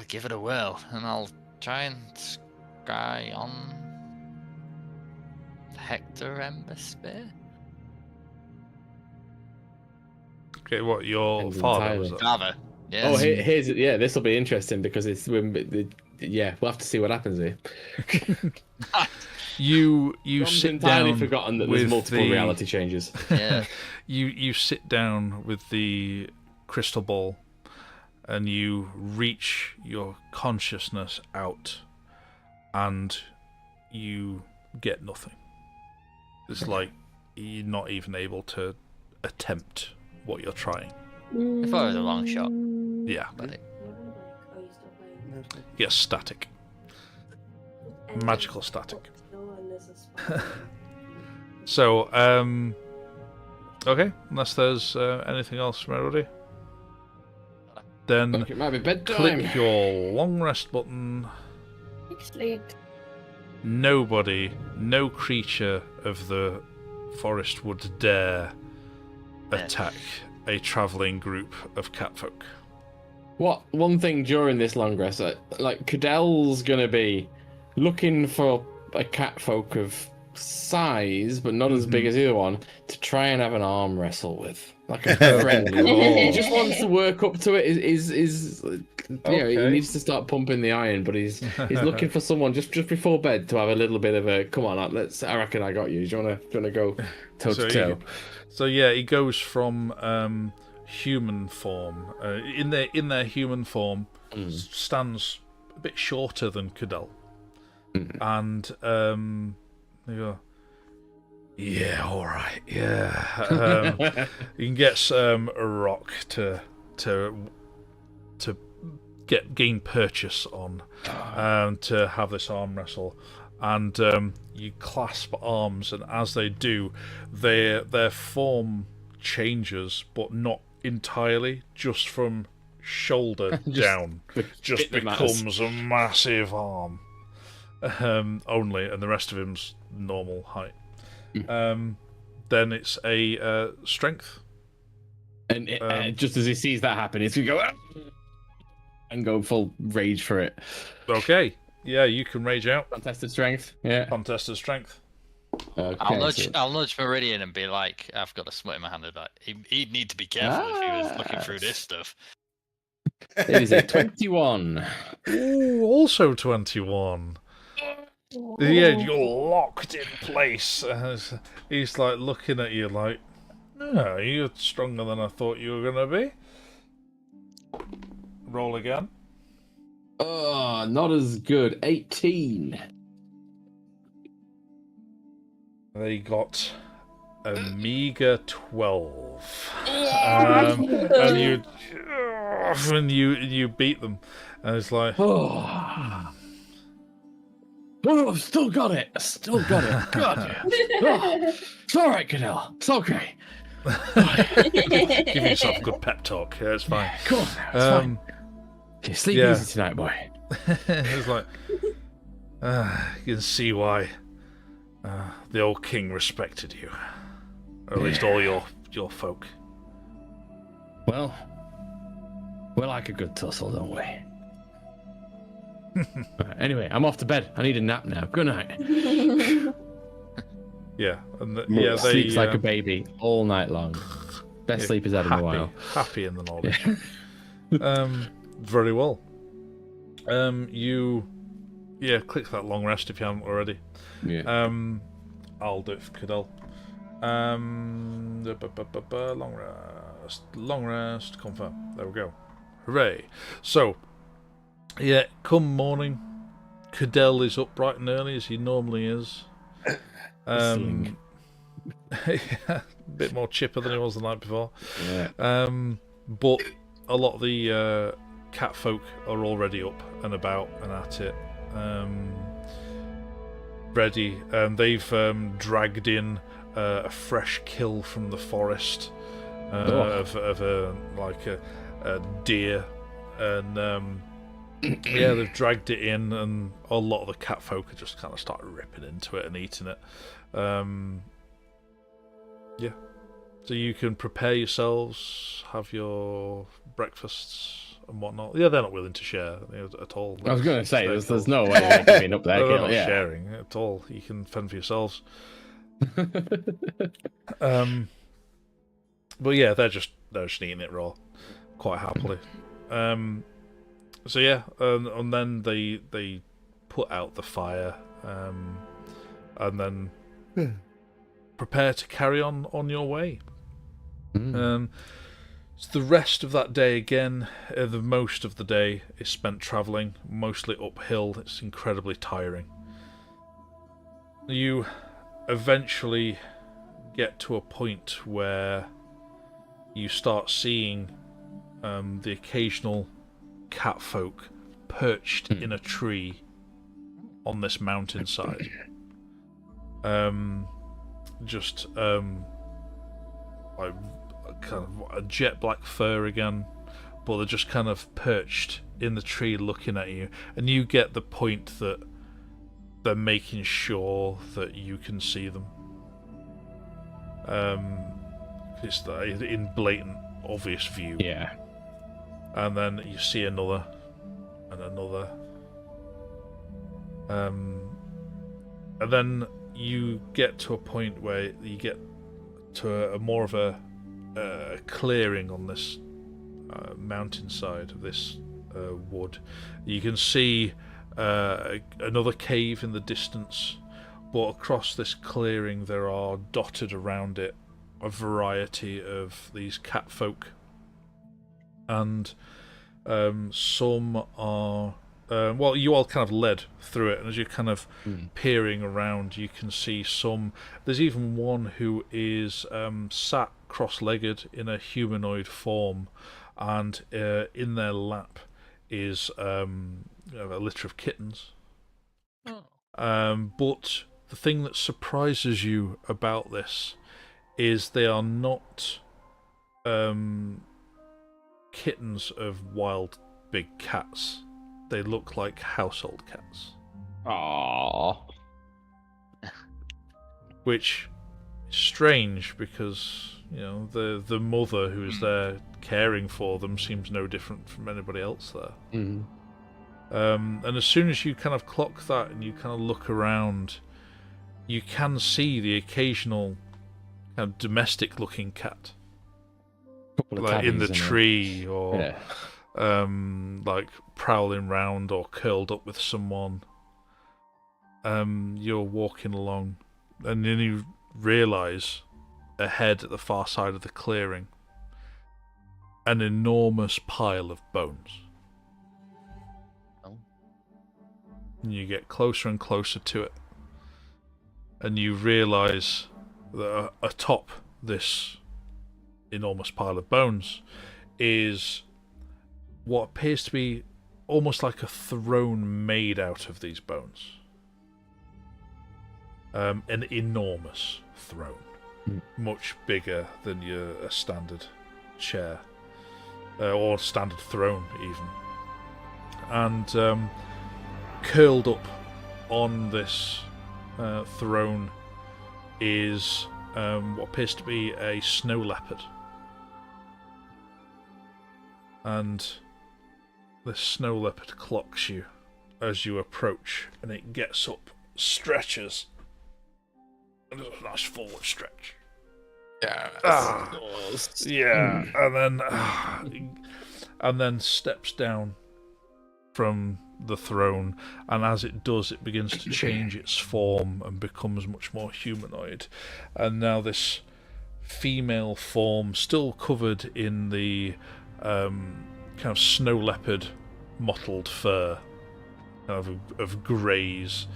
give it a whirl, and I'll try and scry on Hector Emberspear. Okay, what, your Depends father entirely. was it? Father, yes. Oh, here's this will be interesting because it's yeah, we'll have to see what happens here. You Tom's sit entirely down forgotten that with there's multiple the- reality changes. Yeah. You sit down with the crystal ball, and you reach your consciousness out, and you get nothing. It's like you're not even able to attempt what you're trying. If I was a long shot. Yeah, But it, you get static. Magical static. So, okay, unless there's anything else from everybody, then It might be bedtime. click your long rest button. Sleep. nobody, no creature of the forest would dare attack a travelling group of catfolk. What one thing during this long rest, like Cadell's gonna be looking for a catfolk of size, but not as big as the other one, to try and have an arm wrestle with, like a friendly. He just wants to work up to it. He needs to start pumping the iron, but he's looking for someone just before bed to have a little bit of a come on. I reckon I got you. Do you wanna go toe to toe? So yeah, he goes from human form. In their human form, stands a bit shorter than Cadell, and they go, yeah, all right, yeah. He gets a rock to gain purchase on, to have this arm wrestle, and you clasp arms, and as they do, their form changes, but not entirely, just from shoulder down, just becomes a massive arm, only, and the rest of him's normal height. Then it's a strength, and just as he sees that happen, he's gonna go and go full rage for it. Okay, yeah, you can rage out. Contested strength. Yeah, contested strength. Okay, I'll nudge Meridian and be like, I've got a smut in my hand. Like, he'd need to be careful if he was looking through this stuff. It is a 21. Ooh, also 21. Yeah, you're locked in place. He's like looking at you like, oh, you're stronger than I thought you were gonna be. Roll again. Oh, not as good. 18. They got a meager 12. And you beat them, and it's like, oh, I've still got it. God, yeah. It's all right, Cadell. It's okay. Give yourself a good pep talk. Yeah, it's fine. Cool. It's fine. Okay, sleep easy tonight, boy. It's like, you can see why the old king respected you, or at least all your folk. Well, we like a good tussle, don't we? Right, anyway, I'm off to bed. I need a nap now. Good night. Yeah, and they sleeps like a baby all night long. Best sleep he's had in a while. Happy in the morning. Very well. You click that long rest if you haven't already. Yeah. I'll do it for Cadell. Long rest, confirm. There we go. Hooray! So, yeah, come morning, Cadell is up bright and early as he normally is. A bit more chipper than he was the night before. Yeah. But a lot of the catfolk are already up and about and at it. Ready. They've dragged in a fresh kill from the forest of a deer, and yeah, they've dragged it in, and a lot of the catfolk are just kind of started ripping into it and eating it. Yeah, so you can prepare yourselves, have your breakfasts and whatnot. Yeah, they're not willing to share at all. I was going to say, there's no way they can be up there. They're not sharing at all. You can fend for yourselves. But yeah, they're just eating it raw, quite happily. So yeah, and then they put out the fire, and then prepare to carry on your way. So the rest of that day again, the most of the day is spent travelling, mostly uphill. It's incredibly tiring. You eventually get to a point where you start seeing the occasional catfolk perched in a tree on this mountainside. Just like kind of a jet black fur again, but they're just kind of perched in the tree looking at you, and you get the point that they're making sure that you can see them. It's in blatant, obvious view. Yeah. And then you see another, and another. And then you get to a point where you get to a more of a clearing on this mountainside of this wood. You can see another cave in the distance, but across this clearing there are dotted around it a variety of these catfolk, and some are well, you all kind of led through it, and as you're kind of peering around, you can see some. There's even one who is sat cross-legged in a humanoid form, and in their lap is a litter of kittens. But the thing that surprises you about this is they are not kittens of wild big cats. They look like household cats. Aww. Which is strange because, you know, the mother who is there caring for them seems no different from anybody else there. And as soon as you kind of clock that and you kind of look around, you can see the occasional kind of domestic looking cat. Like in the tree or like prowling round or curled up with someone. You're walking along and then you realise ahead at the far side of the clearing an enormous pile of bones. And you get closer and closer to it, and you realise that atop this enormous pile of bones is what appears to be almost like a throne made out of these bones. An enormous throne, much bigger than a standard chair, or standard throne even. And curled up on this throne is what appears to be a snow leopard. And the snow leopard clocks you as you approach, and it gets up, stretches, and does a nice forward stretch. Yeah, and then steps down from the throne, and as it does, it begins to change its form and becomes much more humanoid. And now this female form, still covered in the kind of snow leopard mottled fur of greys,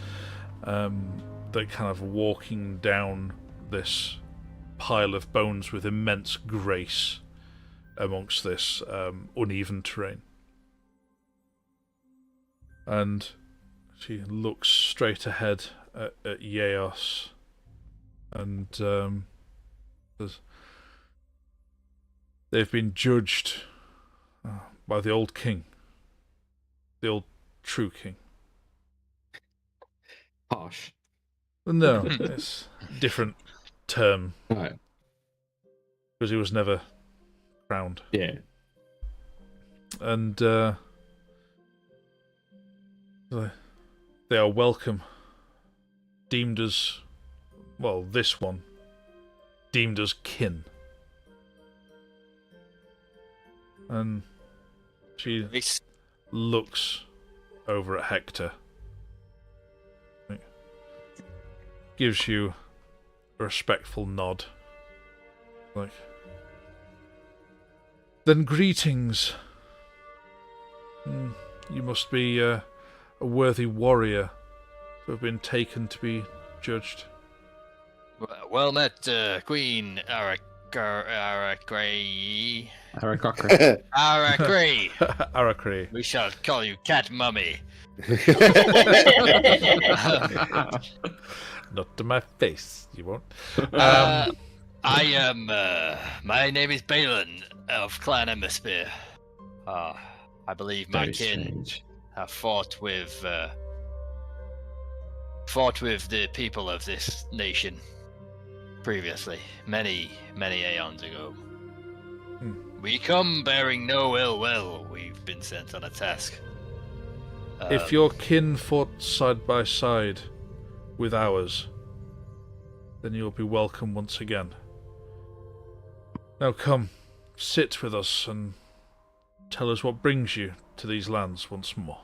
that kind of walking down this pile of bones with immense grace amongst this uneven terrain. And she looks straight ahead at Yeos and says, "They've been judged by the old king, the old true king." Harsh. No, it's a different term. Right. Because he was never crowned. Yeah. And they are welcome. Deemed as, well, this one, deemed as kin. And she looks over at Hector. Gives you a respectful nod. Like, then greetings. You must be a worthy warrior to have been taken to be judged. Well met, Queen Arakray. Arakray. Arakray. We shall call you Cat Mummy. Not to my face, you won't. I am. My name is Balin of Clan Hemisphere. I believe my Very kin strange. have fought with fought with the people of this nation previously, many aeons ago. We come bearing no ill will. We've been sent on a task. If your kin fought side by side with ours, then you'll be welcome once again. Now come, sit with us and tell us what brings you to these lands once more.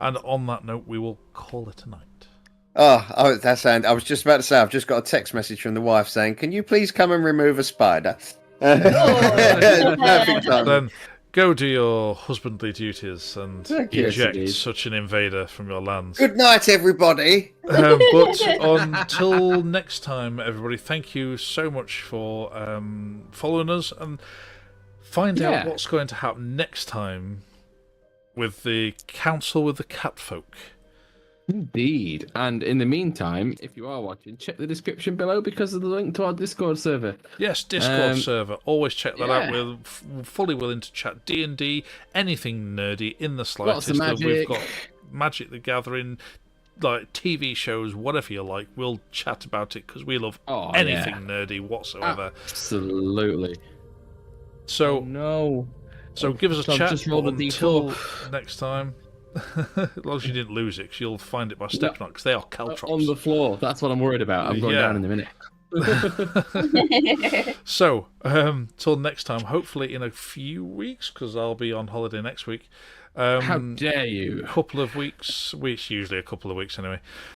And on that note, we will call it a night. Oh, that's and I was just about to say, I've just got a text message from the wife saying, "Can you please come and remove a spider?" Perfect time. Then go do your husbandly duties and Yes, eject indeed. such an invader from your lands. Good night, everybody. But until next time, everybody, thank you so much for following us, and find out what's going to happen next time with the Council with the Catfolk. Indeed. And in the meantime, if you are watching, check the description below because of the link to our Discord server. Yes, Discord server. Always check that out. yeah. We're fully willing to chat D&D, anything nerdy in the Lots slightest. of And we've magic. got Magic the Gathering, like TV shows, whatever you like. We'll chat about it because we love anything nerdy whatsoever. Absolutely. So No. So give us a I've chat just rolled a until next time. As long as you didn't lose it, because you'll find it by stepping on because they are caltrops. On the floor. That's what I'm worried about. I'm going down in a minute. So, till next time, hopefully in a few weeks, because I'll be on holiday next week. How dare you? Couple of weeks. It's usually a couple of weeks anyway.